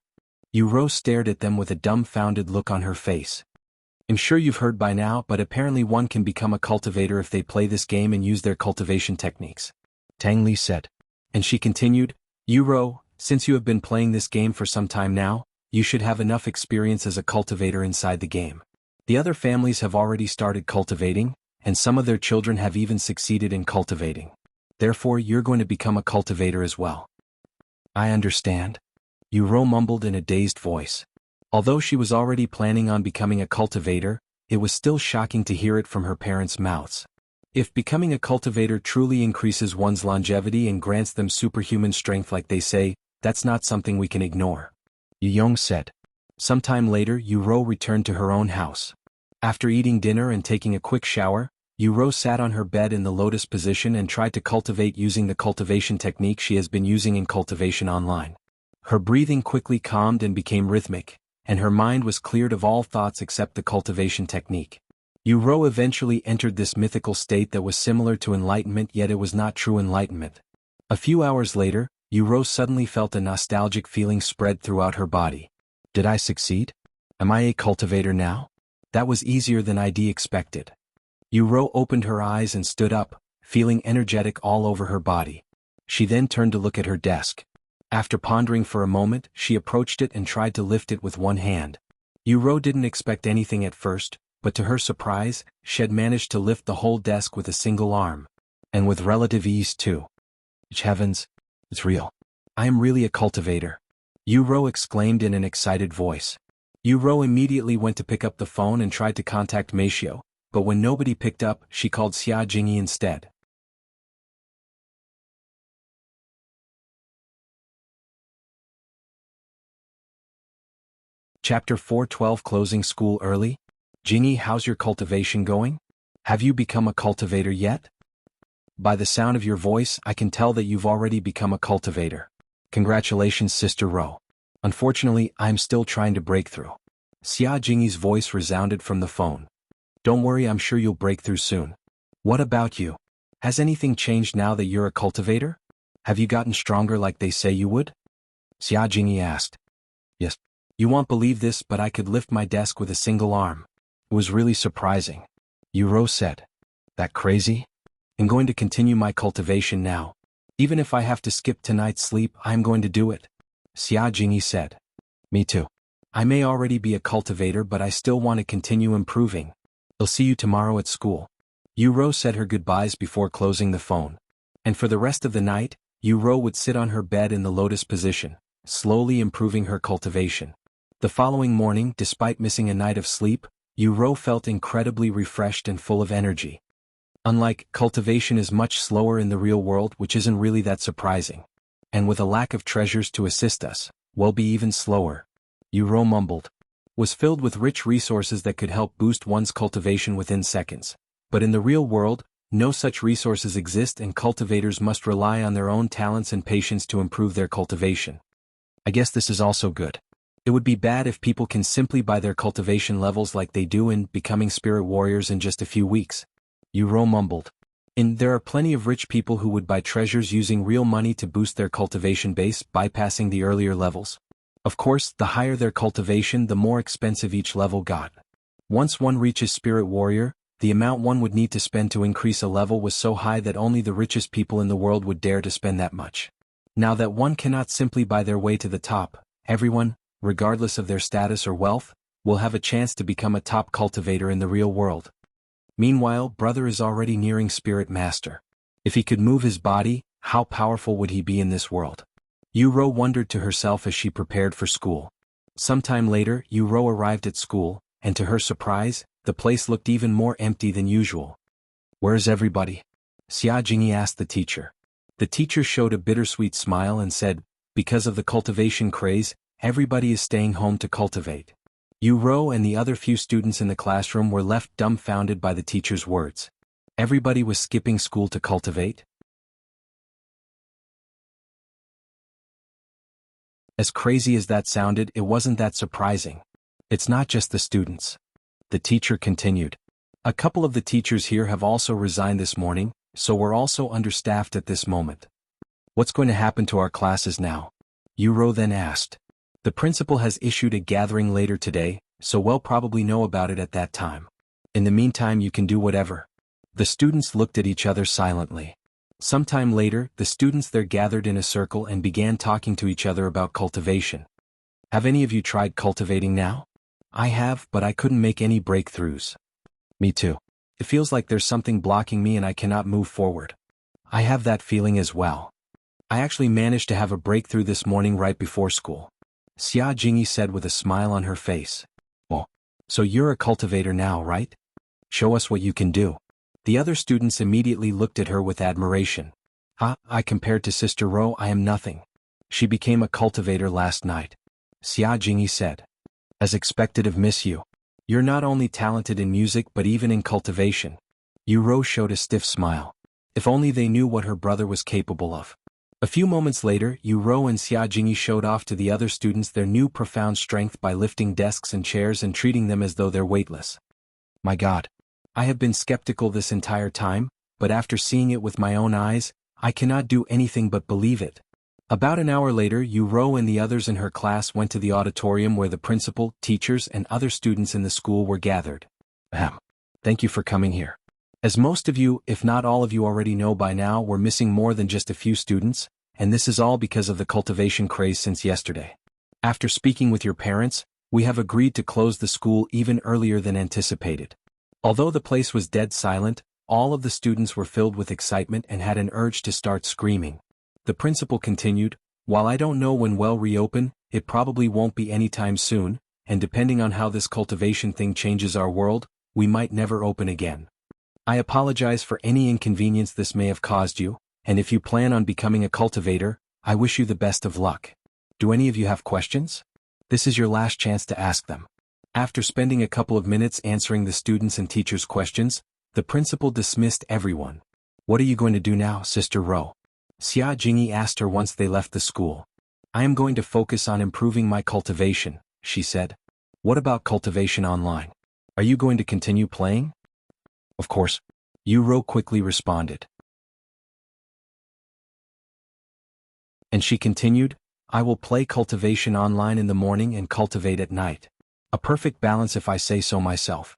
Yuro stared at them with a dumbfounded look on her face. I'm sure you've heard by now, but apparently one can become a cultivator if they play this game and use their cultivation techniques. Tang Li said. And she continued, Yuro, since you have been playing this game for some time now, you should have enough experience as a cultivator inside the game. The other families have already started cultivating, and some of their children have even succeeded in cultivating. Therefore, you're going to become a cultivator as well. I understand. Yuro mumbled in a dazed voice. Although she was already planning on becoming a cultivator, it was still shocking to hear it from her parents' mouths. If becoming a cultivator truly increases one's longevity and grants them superhuman strength like they say, that's not something we can ignore. Yu Yong said. Sometime later, Yuro returned to her own house. After eating dinner and taking a quick shower, Yuro sat on her bed in the lotus position and tried to cultivate using the cultivation technique she has been using in cultivation online. Her breathing quickly calmed and became rhythmic, and her mind was cleared of all thoughts except the cultivation technique. Yuro eventually entered this mythical state that was similar to enlightenment, yet it was not true enlightenment. A few hours later, Yuro suddenly felt a nostalgic feeling spread throughout her body. Did I succeed? Am I a cultivator now? That was easier than I'd expected. Yuro opened her eyes and stood up, feeling energetic all over her body. She then turned to look at her desk. After pondering for a moment, she approached it and tried to lift it with one hand. Yuro didn't expect anything at first, but to her surprise, she had managed to lift the whole desk with a single arm. And with relative ease too. Heavens, it's real. I am really a cultivator. Yuro exclaimed in an excited voice. Yuro immediately went to pick up the phone and tried to contact Meisho, but when nobody picked up, she called Xia Jingyi instead. Chapter 412 Closing School Early? Jingyi, how's your cultivation going? Have you become a cultivator yet? By the sound of your voice, I can tell that you've already become a cultivator. Congratulations, Sister Ro. Unfortunately, I'm still trying to break through. Xia Jingyi's voice resounded from the phone. Don't worry, I'm sure you'll break through soon. What about you? Has anything changed now that you're a cultivator? Have you gotten stronger like they say you would? Xia Jingyi asked. Yes. You won't believe this, but I could lift my desk with a single arm. It was really surprising. Yuro said. That crazy? I'm going to continue my cultivation now. Even if I have to skip tonight's sleep, I'm going to do it. Xia Jingyi said. Me too. I may already be a cultivator, but I still want to continue improving. I'll see you tomorrow at school. Yuro said her goodbyes before closing the phone. And for the rest of the night, Yuro would sit on her bed in the lotus position, slowly improving her cultivation. The following morning, despite missing a night of sleep, Yuro felt incredibly refreshed and full of energy. Unlike cultivation is much slower in the real world, which isn't really that surprising. And with a lack of treasures to assist us, will be even slower. Yuro mumbled. Was filled with rich resources that could help boost one's cultivation within seconds. But in the real world, no such resources exist and cultivators must rely on their own talents and patience to improve their cultivation. I guess this is also good. It would be bad if people can simply buy their cultivation levels like they do in becoming spirit warriors in just a few weeks. Yuro mumbled. There are plenty of rich people who would buy treasures using real money to boost their cultivation base, bypassing the earlier levels. Of course, the higher their cultivation, the more expensive each level got. Once one reaches Spirit Warrior, the amount one would need to spend to increase a level was so high that only the richest people in the world would dare to spend that much. Now that one cannot simply buy their way to the top, everyone, regardless of their status or wealth, will have a chance to become a top cultivator in the real world. Meanwhile, brother is already nearing Spirit Master. If he could move his body, how powerful would he be in this world? Yuro wondered to herself as she prepared for school. Sometime later, Yuro arrived at school, and to her surprise, the place looked even more empty than usual. Where's everybody? Xia Jingyi asked the teacher. The teacher showed a bittersweet smile and said, because of the cultivation craze, everybody is staying home to cultivate. Yuro and the other few students in the classroom were left dumbfounded by the teacher's words. Everybody was skipping school to cultivate? As crazy as that sounded, it wasn't that surprising. It's not just the students. The teacher continued. A couple of the teachers here have also resigned this morning, so we're also understaffed at this moment. What's going to happen to our classes now? Yuro then asked. The principal has issued a gathering later today, so we'll probably know about it at that time. In the meantime, you can do whatever. The students looked at each other silently. Sometime later, the students there gathered in a circle and began talking to each other about cultivation. Have any of you tried cultivating now? I have, but I couldn't make any breakthroughs. Me too. It feels like there's something blocking me and I cannot move forward. I have that feeling as well. I actually managed to have a breakthrough this morning right before school. Xia Jingyi said with a smile on her face. Oh, so you're a cultivator now, right? Show us what you can do. The other students immediately looked at her with admiration. I compared to Sister Ro, I am nothing. She became a cultivator last night. Xia Jingyi said. As expected of Miss Yu. You're not only talented in music but even in cultivation. Yuro showed a stiff smile. If only they knew what her brother was capable of. A few moments later, Yuro and Xia Jingyi showed off to the other students their new profound strength by lifting desks and chairs and treating them as though they're weightless. My God. I have been skeptical this entire time, but after seeing it with my own eyes, I cannot do anything but believe it. About an hour later, Yuro and the others in her class went to the auditorium where the principal, teachers, and other students in the school were gathered. Thank you for coming here. As most of you, if not all of you already know by now, we're missing more than just a few students, and this is all because of the cultivation craze since yesterday. After speaking with your parents, we have agreed to close the school even earlier than anticipated. Although the place was dead silent, all of the students were filled with excitement and had an urge to start screaming. The principal continued, while I don't know when we'll reopen, it probably won't be anytime soon, and depending on how this cultivation thing changes our world, we might never open again. I apologize for any inconvenience this may have caused you, and if you plan on becoming a cultivator, I wish you the best of luck. Do any of you have questions? This is your last chance to ask them. After spending a couple of minutes answering the students' and teachers' questions, the principal dismissed everyone. What are you going to do now, Sister Ro? Xia Jingyi asked her once they left the school. I am going to focus on improving my cultivation, she said. What about cultivation online? Are you going to continue playing? Of course. Yuro quickly responded. And she continued, I will play Cultivation online in the morning and cultivate at night. A perfect balance if I say so myself.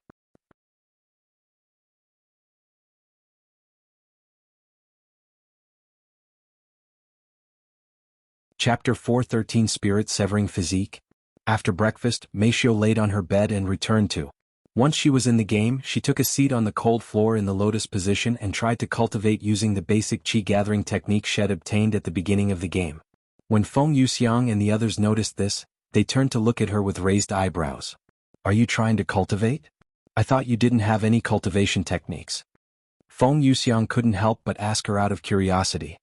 Chapter 413 Spirit Severing Physique. After breakfast, Meisho laid on her bed and returned to. Once she was in the game, she took a seat on the cold floor in the lotus position and tried to cultivate using the basic chi gathering technique she had obtained at the beginning of the game. When Feng Yuxiang and the others noticed this, they turned to look at her with raised eyebrows. Are you trying to cultivate? I thought you didn't have any cultivation techniques. Feng Yuxiang couldn't help but ask her out of curiosity.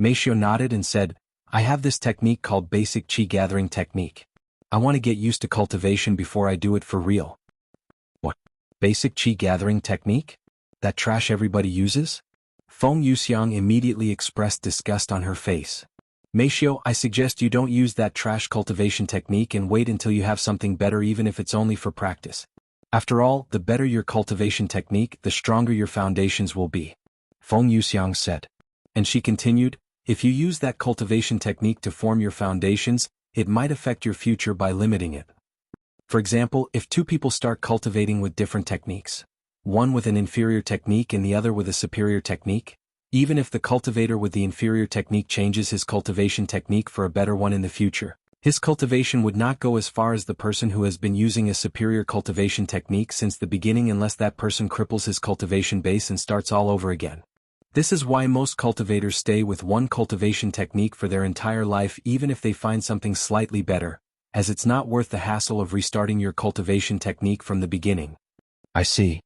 Meisho nodded and said, I have this technique called basic chi gathering technique. I want to get used to cultivation before I do it for real. What? Basic chi gathering technique? That trash everybody uses? Feng Yuxiang immediately expressed disgust on her face. Meisho, I suggest you don't use that trash cultivation technique and wait until you have something better, even if it's only for practice. After all, the better your cultivation technique, the stronger your foundations will be. Feng Yuxiang said. And she continued, if you use that cultivation technique to form your foundations, it might affect your future by limiting it. For example, if two people start cultivating with different techniques, one with an inferior technique and the other with a superior technique, even if the cultivator with the inferior technique changes his cultivation technique for a better one in the future, his cultivation would not go as far as the person who has been using a superior cultivation technique since the beginning unless that person cripples his cultivation base and starts all over again. This is why most cultivators stay with one cultivation technique for their entire life even if they find something slightly better, as it's not worth the hassle of restarting your cultivation technique from the beginning. I see.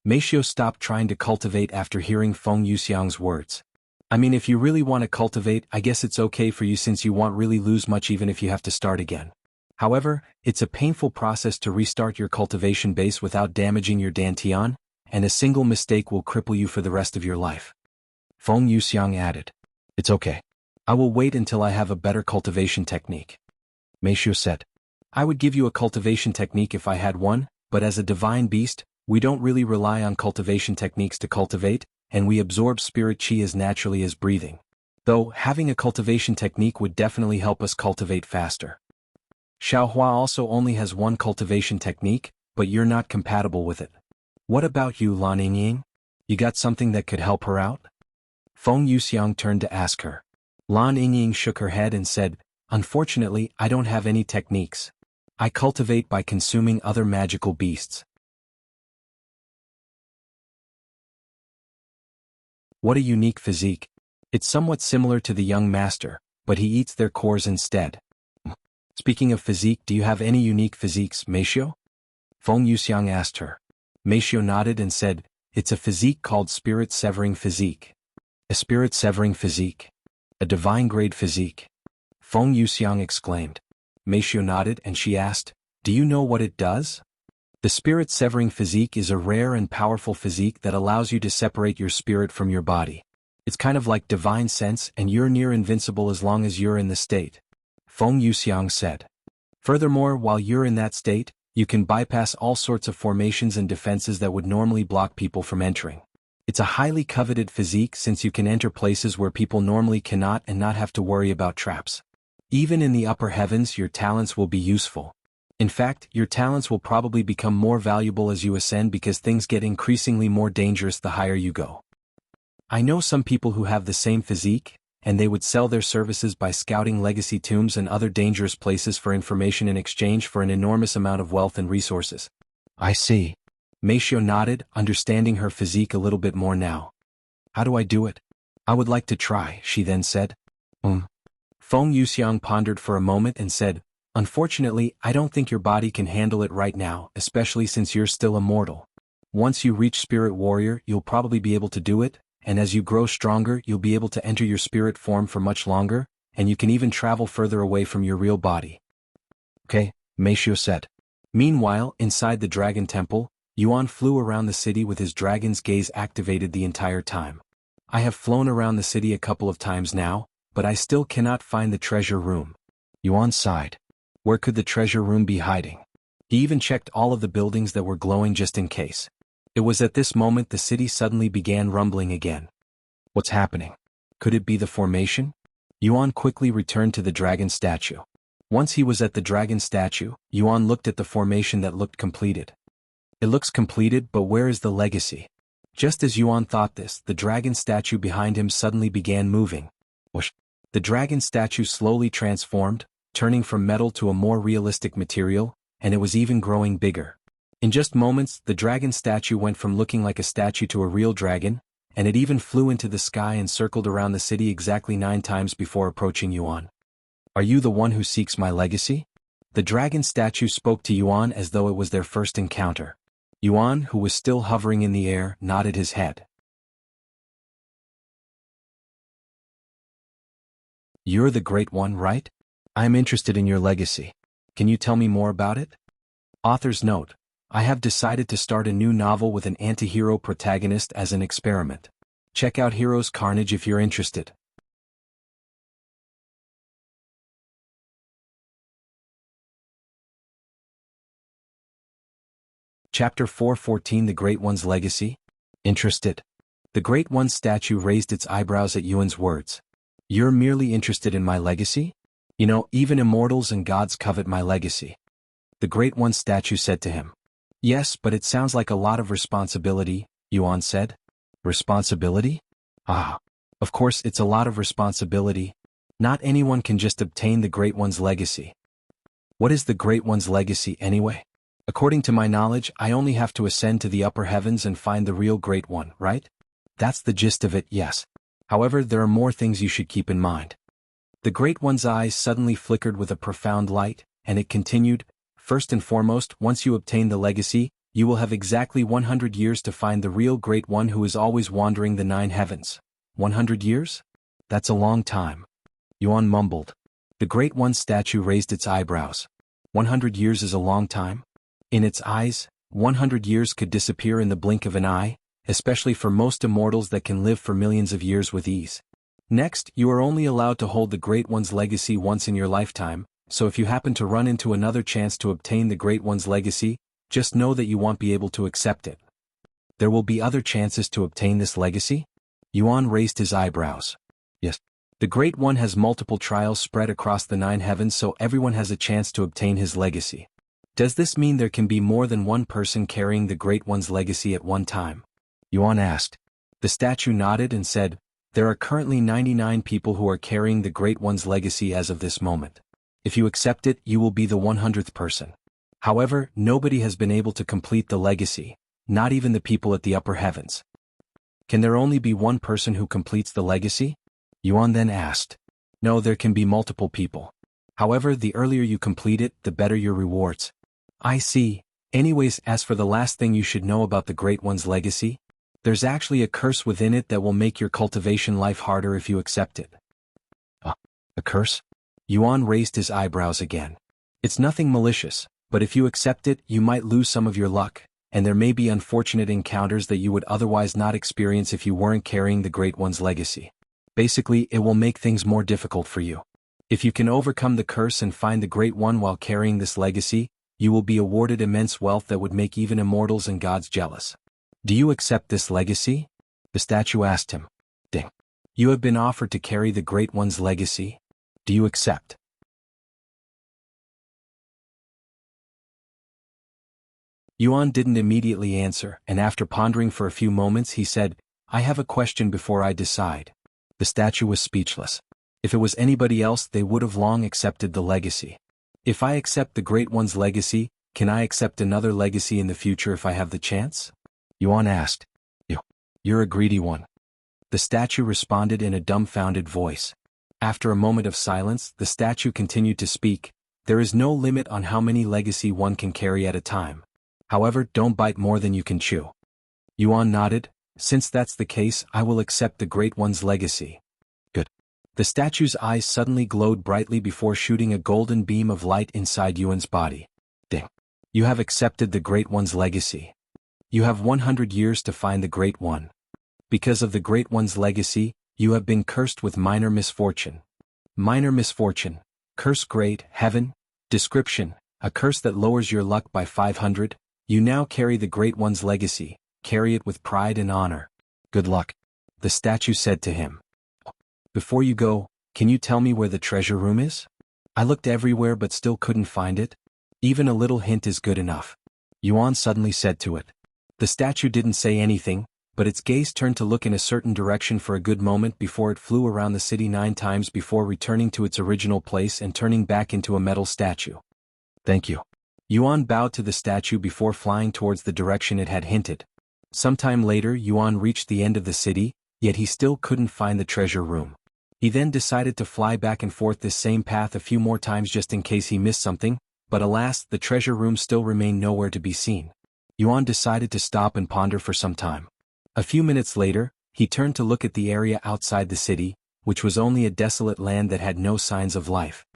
Meisho stopped trying to cultivate after hearing Feng Yuxiang's words. I mean, if you really want to cultivate, I guess it's okay for you since you won't really lose much even if you have to start again. However, it's a painful process to restart your cultivation base without damaging your dantian, and a single mistake will cripple you for the rest of your life. Feng Yuxiang added. It's okay. I will wait until I have a better cultivation technique. Meisho said. I would give you a cultivation technique if I had one, but as a divine beast, we don't really rely on cultivation techniques to cultivate, and we absorb spirit chi as naturally as breathing. Though, having a cultivation technique would definitely help us cultivate faster. Xiaohua also only has one cultivation technique, but you're not compatible with it. What about you, Lan Yingying? You got something that could help her out? Feng Yuxiang turned to ask her. Lan Yingying shook her head and said, Unfortunately, I don't have any techniques. I cultivate by consuming other magical beasts. What a unique physique. It's somewhat similar to the young master, but he eats their cores instead. Speaking of physique, do you have any unique physiques, Meisho? Feng Yuxiang asked her. Meisho nodded and said, It's a physique called Spirit Severing Physique. A Spirit Severing Physique? A divine grade physique? Feng Yuxiang exclaimed. Meisho nodded and she asked, Do you know what it does? The Spirit Severing Physique is a rare and powerful physique that allows you to separate your spirit from your body. It's kind of like divine sense and you're near invincible as long as you're in the state. Feng Yuxiang said. Furthermore, while you're in that state, you can bypass all sorts of formations and defenses that would normally block people from entering. It's a highly coveted physique since you can enter places where people normally cannot and not have to worry about traps. Even in the upper heavens, your talents will be useful. In fact, your talents will probably become more valuable as you ascend because things get increasingly more dangerous the higher you go. I know some people who have the same physique, and they would sell their services by scouting legacy tombs and other dangerous places for information in exchange for an enormous amount of wealth and resources. I see. Meisho nodded, understanding her physique a little bit more now. How do I do it? I would like to try, she then said. Feng Yuxiang pondered for a moment and said, Unfortunately, I don't think your body can handle it right now, especially since you're still immortal. Once you reach Spirit Warrior, you'll probably be able to do it, and as you grow stronger, you'll be able to enter your spirit form for much longer, and you can even travel further away from your real body. Okay, Meisho said. Meanwhile, inside the Dragon Temple, Yuan flew around the city with his dragon's gaze activated the entire time. I have flown around the city a couple of times now, but I still cannot find the treasure room. Yuan sighed. Where could the treasure room be hiding? He even checked all of the buildings that were glowing just in case. It was at this moment the city suddenly began rumbling again. What's happening? Could it be the formation? Yuan quickly returned to the dragon statue. Once he was at the dragon statue, Yuan looked at the formation that looked completed. It looks completed, but where is the legacy? Just as Yuan thought this, the dragon statue behind him suddenly began moving. Whoosh! The dragon statue slowly transformed, turning from metal to a more realistic material, and it was even growing bigger. In just moments, the dragon statue went from looking like a statue to a real dragon, and it even flew into the sky and circled around the city exactly 9 times before approaching Yuan. Are you the one who seeks my legacy? The dragon statue spoke to Yuan as though it was their first encounter. Yuan, who was still hovering in the air, nodded his head. You're the Great One, right? I'm interested in your legacy. Can you tell me more about it? Author's note: I have decided to start a new novel with an anti-hero protagonist as an experiment. Check out Heroes Carnage if you're interested. Chapter 4:14 The Great One's Legacy? Interested? The Great One's statue raised its eyebrows at Yuan's words. You're merely interested in my legacy? You know, even immortals and gods covet my legacy. The Great One's statue said to him. Yes, but it sounds like a lot of responsibility, Yuan said. Responsibility? Ah. Of course it's a lot of responsibility. Not anyone can just obtain the Great One's legacy. What is the Great One's legacy anyway? According to my knowledge, I only have to ascend to the upper heavens and find the real Great One, right? That's the gist of it, yes. However, there are more things you should keep in mind. The Great One's eyes suddenly flickered with a profound light, and it continued, First and foremost, once you obtain the legacy, you will have exactly 100 years to find the real Great One who is always wandering the 9 heavens. 100 years? That's a long time. Yuan mumbled. The Great One's statue raised its eyebrows. 100 years is a long time? In its eyes, 100 years could disappear in the blink of an eye, especially for most immortals that can live for millions of years with ease. Next, you are only allowed to hold the Great One's legacy once in your lifetime, so if you happen to run into another chance to obtain the Great One's legacy, just know that you won't be able to accept it. There will be other chances to obtain this legacy? Yuan raised his eyebrows. Yes. The Great One has multiple trials spread across the 9 heavens, so everyone has a chance to obtain his legacy. Does this mean there can be more than one person carrying the Great One's legacy at one time? Yuan asked. The statue nodded and said, There are currently 99 people who are carrying the Great One's legacy as of this moment. If you accept it, you will be the 100th person. However, nobody has been able to complete the legacy, not even the people at the upper heavens. Can there only be one person who completes the legacy? Yuan then asked. No, there can be multiple people. However, the earlier you complete it, the better your rewards. I see. Anyways, as for the last thing you should know about the Great One's legacy, there's actually a curse within it that will make your cultivation life harder if you accept it. A curse? Yuan raised his eyebrows again. It's nothing malicious, but if you accept it, you might lose some of your luck, and there may be unfortunate encounters that you would otherwise not experience if you weren't carrying the Great One's legacy. Basically, it will make things more difficult for you. If you can overcome the curse and find the Great One while carrying this legacy, you will be awarded immense wealth that would make even immortals and gods jealous. Do you accept this legacy? The statue asked him. Ding. You have been offered to carry the Great One's legacy. Do you accept? Yuan didn't immediately answer, and after pondering for a few moments he said, I have a question before I decide. The statue was speechless. If it was anybody else, they would have long accepted the legacy. If I accept the Great One's legacy, can I accept another legacy in the future if I have the chance? Yuan asked. You're a greedy one. The statue responded in a dumbfounded voice. After a moment of silence, the statue continued to speak. There is no limit on how many legacy one can carry at a time. However, don't bite more than you can chew. Yuan nodded. Since that's the case, I will accept the Great One's legacy. Good. The statue's eyes suddenly glowed brightly before shooting a golden beam of light inside Yuan's body. Ding. You have accepted the Great One's legacy. You have 100 years to find the Great One. Because of the Great One's legacy, you have been cursed with minor misfortune. Minor misfortune. Curse great, heaven. Description. A curse that lowers your luck by 500. You now carry the Great One's legacy. Carry it with pride and honor. Good luck. The statue said to him. Before you go, Can you tell me where the treasure room is? I looked everywhere but still couldn't find it. Even a little hint is good enough. Yuan suddenly said to it. The statue didn't say anything, but its gaze turned to look in a certain direction for a good moment before it flew around the city 9 times before returning to its original place and turning back into a metal statue. Thank you. Yuan bowed to the statue before flying towards the direction it had hinted. Sometime later Yuan reached the end of the city, yet he still couldn't find the treasure room. He then decided to fly back and forth this same path a few more times just in case he missed something, but alas, the treasure room still remained nowhere to be seen. Yuan decided to stop and ponder for some time. A few minutes later, he turned to look at the area outside the city, which was only a desolate land that had no signs of life.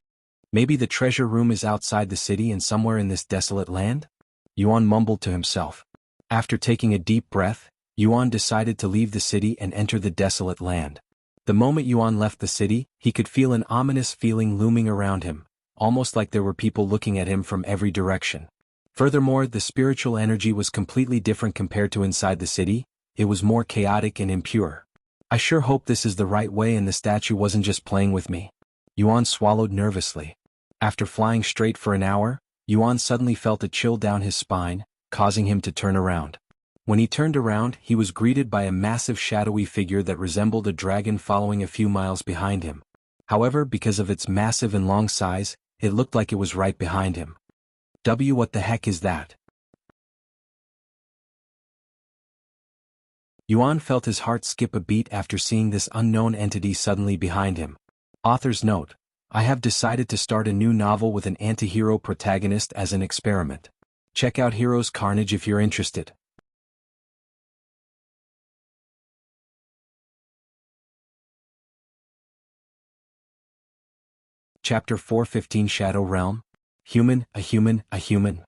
Maybe the treasure room is outside the city and somewhere in this desolate land? Yuan mumbled to himself. After taking a deep breath, Yuan decided to leave the city and enter the desolate land. The moment Yuan left the city, he could feel an ominous feeling looming around him, almost like there were people looking at him from every direction. Furthermore, the spiritual energy was completely different compared to inside the city. It was more chaotic and impure. I sure hope this is the right way and the statue wasn't just playing with me. Yuan swallowed nervously. After flying straight for an hour, Yuan suddenly felt a chill down his spine, causing him to turn around. When he turned around, he was greeted by a massive shadowy figure that resembled a dragon following a few miles behind him. However, because of its massive and long size, it looked like it was right behind him. What the heck is that? Yuan felt his heart skip a beat after seeing this unknown entity suddenly behind him. Author's note: I have decided to start a new novel with an anti-hero protagonist as an experiment. Check out Heroes Carnage if you're interested. Chapter 415 Shadow Realm. Human, a human, a human.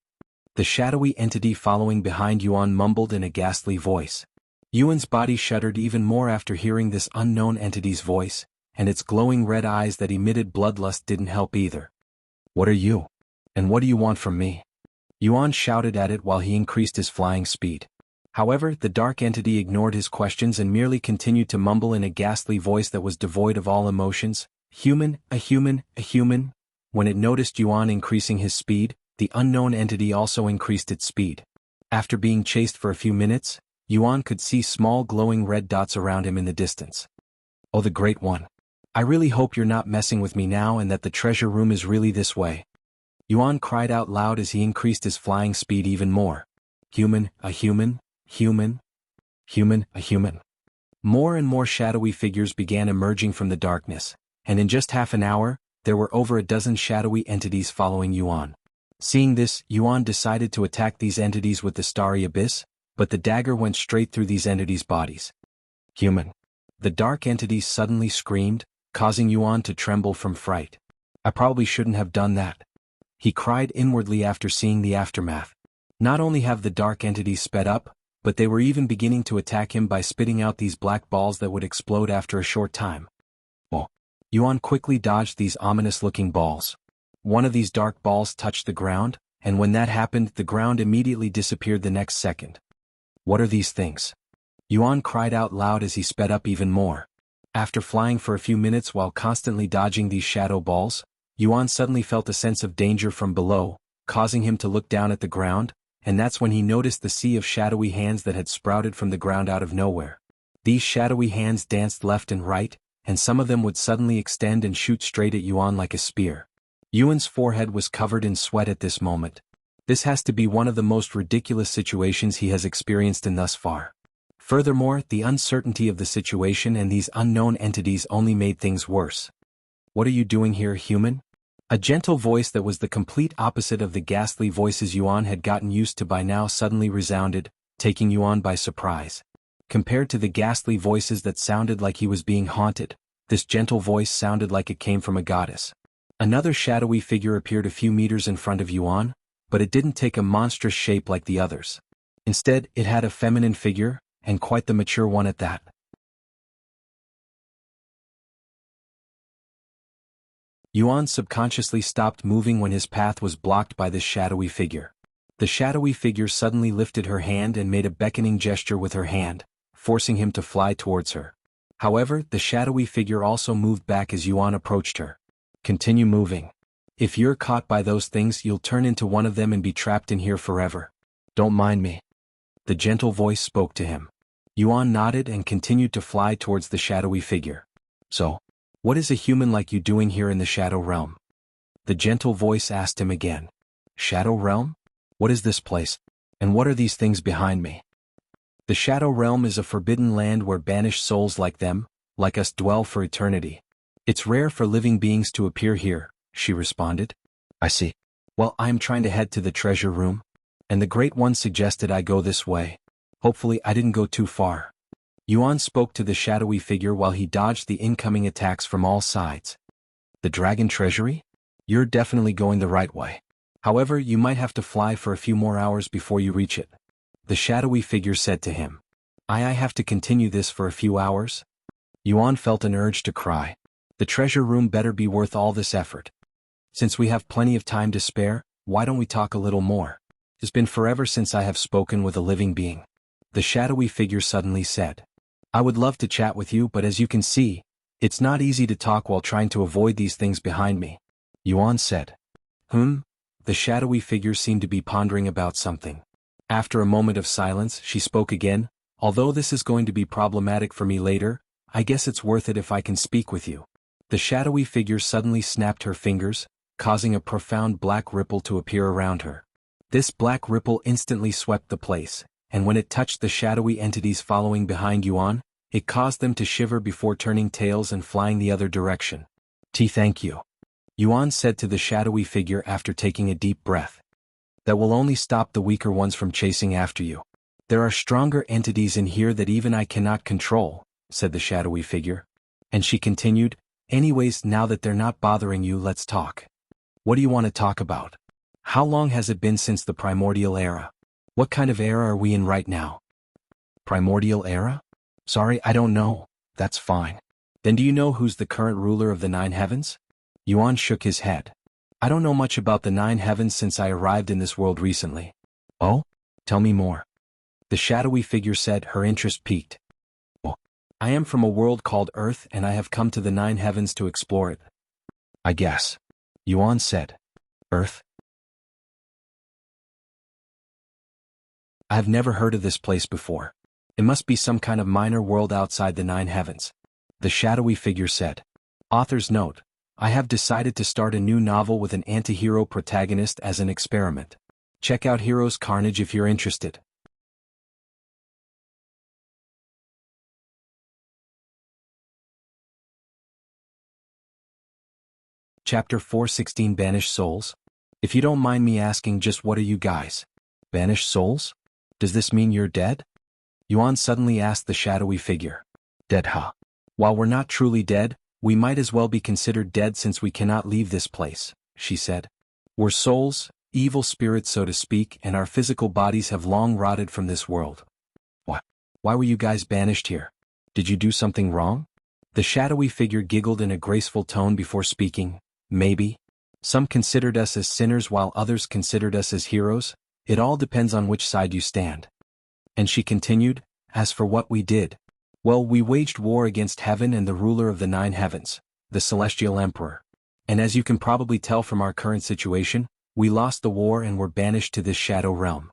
The shadowy entity following behind Yuan mumbled in a ghastly voice. Yuan's body shuddered even more after hearing this unknown entity's voice, and its glowing red eyes that emitted bloodlust didn't help either. What are you? And what do you want from me? Yuan shouted at it while he increased his flying speed. However, the dark entity ignored his questions and merely continued to mumble in a ghastly voice that was devoid of all emotions. Human, a human, a human. When it noticed Yuan increasing his speed, the unknown entity also increased its speed. After being chased for a few minutes, Yuan could see small glowing red dots around him in the distance. Oh, the Great One. I really hope you're not messing with me now and that the treasure room is really this way. Yuan cried out loud as he increased his flying speed even more. Human, a human, human, human, a human. More and more shadowy figures began emerging from the darkness, and in just half an hour, there were over a dozen shadowy entities following Yuan. Seeing this, Yuan decided to attack these entities with the Starry Abyss, but the dagger went straight through these entities' bodies. Human. The dark entities suddenly screamed, causing Yuan to tremble from fright. I probably shouldn't have done that. He cried inwardly after seeing the aftermath. Not only have the dark entities sped up, but they were even beginning to attack him by spitting out these black balls that would explode after a short time. Oh. Yuan quickly dodged these ominous-looking balls. One of these dark balls touched the ground, and when that happened, the ground immediately disappeared the next second. What are these things? Yuan cried out loud as he sped up even more. After flying for a few minutes while constantly dodging these shadow balls, Yuan suddenly felt a sense of danger from below, causing him to look down at the ground, and that's when he noticed the sea of shadowy hands that had sprouted from the ground out of nowhere. These shadowy hands danced left and right, and some of them would suddenly extend and shoot straight at Yuan like a spear. Yuan's forehead was covered in sweat at this moment. This has to be one of the most ridiculous situations he has experienced in thus far. Furthermore, the uncertainty of the situation and these unknown entities only made things worse. What are you doing here, human? A gentle voice that was the complete opposite of the ghastly voices Yuan had gotten used to by now suddenly resounded, taking Yuan by surprise. Compared to the ghastly voices that sounded like he was being haunted, this gentle voice sounded like it came from a goddess. Another shadowy figure appeared a few meters in front of Yuan, but it didn't take a monstrous shape like the others. Instead, it had a feminine figure, and quite the mature one at that. Yuan subconsciously stopped moving when his path was blocked by this shadowy figure. The shadowy figure suddenly lifted her hand and made a beckoning gesture with her hand, forcing him to fly towards her. However, the shadowy figure also moved back as Yuan approached her. Continue moving. If you're caught by those things, you'll turn into one of them and be trapped in here forever. Don't mind me. The gentle voice spoke to him. Yuan nodded and continued to fly towards the shadowy figure. So, what is a human like you doing here in the Shadow Realm? The gentle voice asked him again. Shadow Realm? What is this place? And what are these things behind me? The Shadow Realm is a forbidden land where banished souls like them, like us, dwell for eternity. It's rare for living beings to appear here, she responded. I see. Well, I'm trying to head to the treasure room, and the Great One suggested I go this way. Hopefully I didn't go too far. Yuan spoke to the shadowy figure while he dodged the incoming attacks from all sides. The Dragon Treasury? You're definitely going the right way. However, you might have to fly for a few more hours before you reach it. The shadowy figure said to him. I have to continue this for a few hours? Yuan felt an urge to cry. The treasure room better be worth all this effort. Since we have plenty of time to spare, why don't we talk a little more? It's been forever since I have spoken with a living being. The shadowy figure suddenly said. I would love to chat with you, but as you can see, it's not easy to talk while trying to avoid these things behind me. Yuan said. The shadowy figure seemed to be pondering about something. After a moment of silence, she spoke again. Although this is going to be problematic for me later, I guess it's worth it if I can speak with you. The shadowy figure suddenly snapped her fingers, causing a profound black ripple to appear around her. This black ripple instantly swept the place, and when it touched the shadowy entities following behind Yuan, it caused them to shiver before turning tails and flying the other direction. Thank you. Yuan said to the shadowy figure after taking a deep breath. That will only stop the weaker ones from chasing after you. There are stronger entities in here that even I cannot control, said the shadowy figure. And she continued, anyways, now that they're not bothering you, let's talk. What do you want to talk about? How long has it been since the primordial era? What kind of era are we in right now? Primordial era? Sorry, I don't know. That's fine. Then do you know who's the current ruler of the 9 heavens? Yuan shook his head. I don't know much about the 9 heavens since I arrived in this world recently. Oh? Tell me more. The shadowy figure said, her interest piqued. Oh, I am from a world called Earth and I have come to the 9 heavens to explore it. I guess. Yuan said. Earth? I have never heard of this place before. It must be some kind of minor world outside the 9 heavens. The shadowy figure said. Author's note. I have decided to start a new novel with an anti-hero protagonist as an experiment. Check out Heroes Carnage if you're interested. Chapter 416 Banished Souls. If you don't mind me asking, just what are you guys? Banished souls? Does this mean you're dead? Yuan suddenly asked the shadowy figure. Dead, huh? While we're not truly dead, we might as well be considered dead since we cannot leave this place, she said. We're souls, evil spirits so to speak, and our physical bodies have long rotted from this world. What? Why were you guys banished here? Did you do something wrong? The shadowy figure giggled in a graceful tone before speaking. Maybe. Some considered us as sinners while others considered us as heroes. It all depends on which side you stand. And she continued, as for what we did, well, we waged war against heaven and the ruler of the 9 heavens, the celestial emperor. And as you can probably tell from our current situation, we lost the war and were banished to this shadow realm.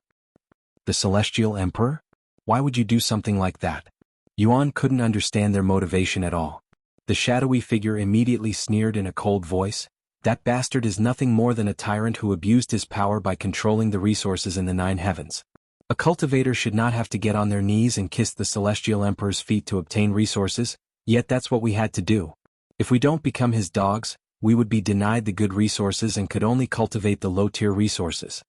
The celestial emperor? Why would you do something like that? Yuan couldn't understand their motivation at all. The shadowy figure immediately sneered in a cold voice. That bastard is nothing more than a tyrant who abused his power by controlling the resources in the 9 heavens. A cultivator should not have to get on their knees and kiss the celestial emperor's feet to obtain resources, yet that's what we had to do. If we don't become his dogs, we would be denied the good resources and could only cultivate the low-tier resources.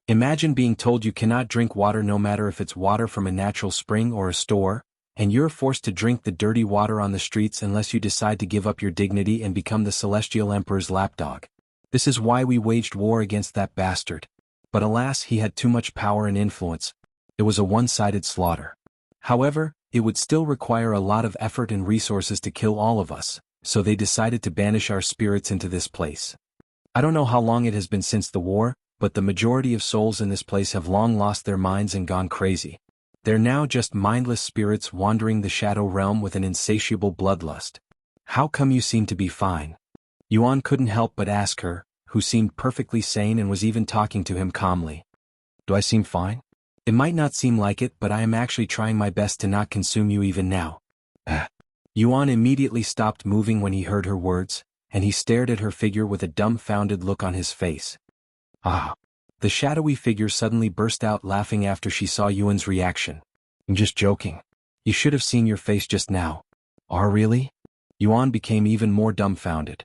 Imagine being told you cannot drink water no matter if it's water from a natural spring or a store, and you're forced to drink the dirty water on the streets unless you decide to give up your dignity and become the celestial emperor's lapdog. This is why we waged war against that bastard. But alas, he had too much power and influence. It was a one-sided slaughter. However, it would still require a lot of effort and resources to kill all of us, so they decided to banish our spirits into this place. I don't know how long it has been since the war, but the majority of souls in this place have long lost their minds and gone crazy. They're now just mindless spirits wandering the shadow realm with an insatiable bloodlust. How come you seem to be fine? Yuan couldn't help but ask her, who seemed perfectly sane and was even talking to him calmly. Do I seem fine? It might not seem like it, but I am actually trying my best to not consume you even now. Yuan immediately stopped moving when he heard her words, and he stared at her figure with a dumbfounded look on his face. Ah! The shadowy figure suddenly burst out laughing after she saw Yuan's reaction. I'm just joking. You should have seen your face just now. Oh, really? Yuan became even more dumbfounded.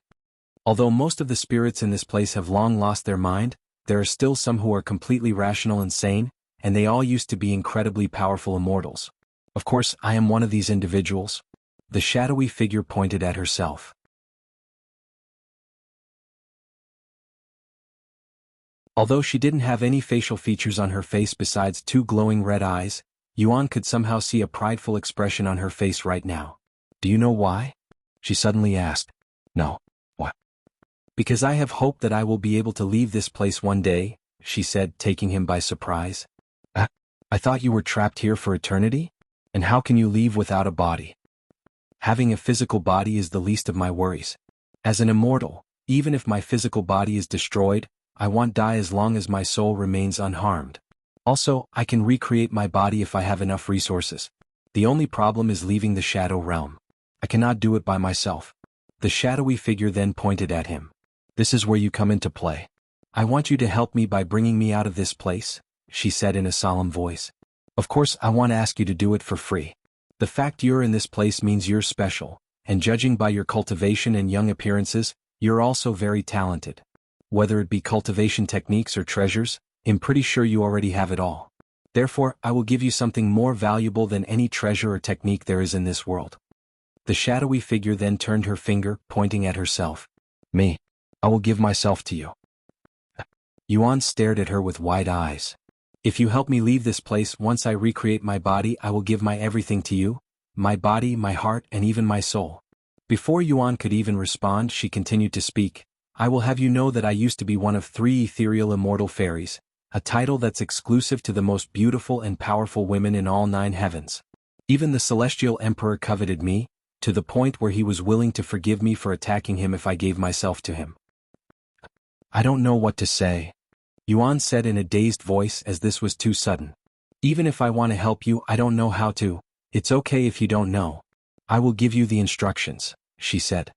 Although most of the spirits in this place have long lost their mind, there are still some who are completely rational and sane, and they all used to be incredibly powerful immortals. Of course, I am one of these individuals. The shadowy figure pointed at herself. Although she didn't have any facial features on her face besides two glowing red eyes, Yuan could somehow see a prideful expression on her face right now. Do you know why? She suddenly asked. No. What? Because I have hope that I will be able to leave this place one day, she said, taking him by surprise. I thought you were trapped here for eternity? And how can you leave without a body? Having a physical body is the least of my worries. As an immortal, even if my physical body is destroyed, I won't die as long as my soul remains unharmed. Also, I can recreate my body if I have enough resources. The only problem is leaving the shadow realm. I cannot do it by myself. The shadowy figure then pointed at him. This is where you come into play. I want you to help me by bringing me out of this place, she said in a solemn voice. Of course, I want to ask you to do it for free. The fact you're in this place means you're special, and judging by your cultivation and young appearances, you're also very talented. Whether it be cultivation techniques or treasures, I'm pretty sure you already have it all. Therefore, I will give you something more valuable than any treasure or technique there is in this world. The shadowy figure then turned her finger, pointing at herself. Me. I will give myself to you. Yuan stared at her with wide eyes. If you help me leave this place once I recreate my body, I will give my everything to you, my body, my heart, and even my soul. Before Yuan could even respond, she continued to speak. I will have you know that I used to be one of 3 ethereal immortal fairies, a title that's exclusive to the most beautiful and powerful women in all 9 heavens. Even the celestial emperor coveted me, to the point where he was willing to forgive me for attacking him if I gave myself to him. I don't know what to say, Yuan said in a dazed voice as this was too sudden. Even if I want to help you, I don't know how to. It's okay if you don't know. I will give you the instructions, she said.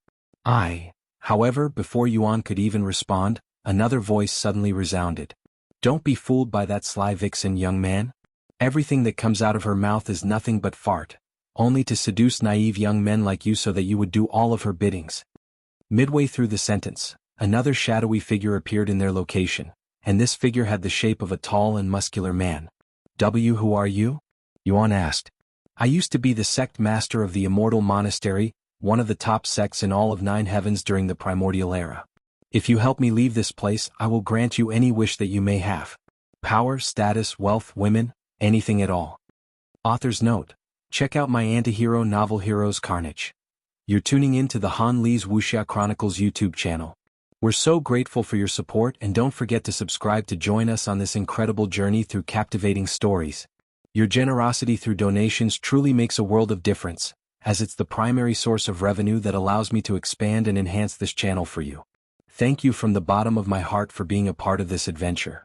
However, before Yuan could even respond, another voice suddenly resounded. Don't be fooled by that sly vixen, young man. Everything that comes out of her mouth is nothing but fart, only to seduce naive young men like you so that you would do all of her biddings. Midway through the sentence, another shadowy figure appeared in their location, and this figure had the shape of a tall and muscular man. Who are you? Yuan asked. I used to be the sect master of the Immortal Monastery, one of the top sects in all of 9 heavens during the primordial era. If you help me leave this place, I will grant you any wish that you may have. Power, status, wealth, women, anything at all. Author's note. Check out my anti-hero novel Hero's Carnage. You're tuning in to the Han Lee's Wuxia Chronicles YouTube channel. We're so grateful for your support, and don't forget to subscribe to join us on this incredible journey through captivating stories. Your generosity through donations truly makes a world of difference, as it's the primary source of revenue that allows me to expand and enhance this channel for you. Thank you from the bottom of my heart for being a part of this adventure.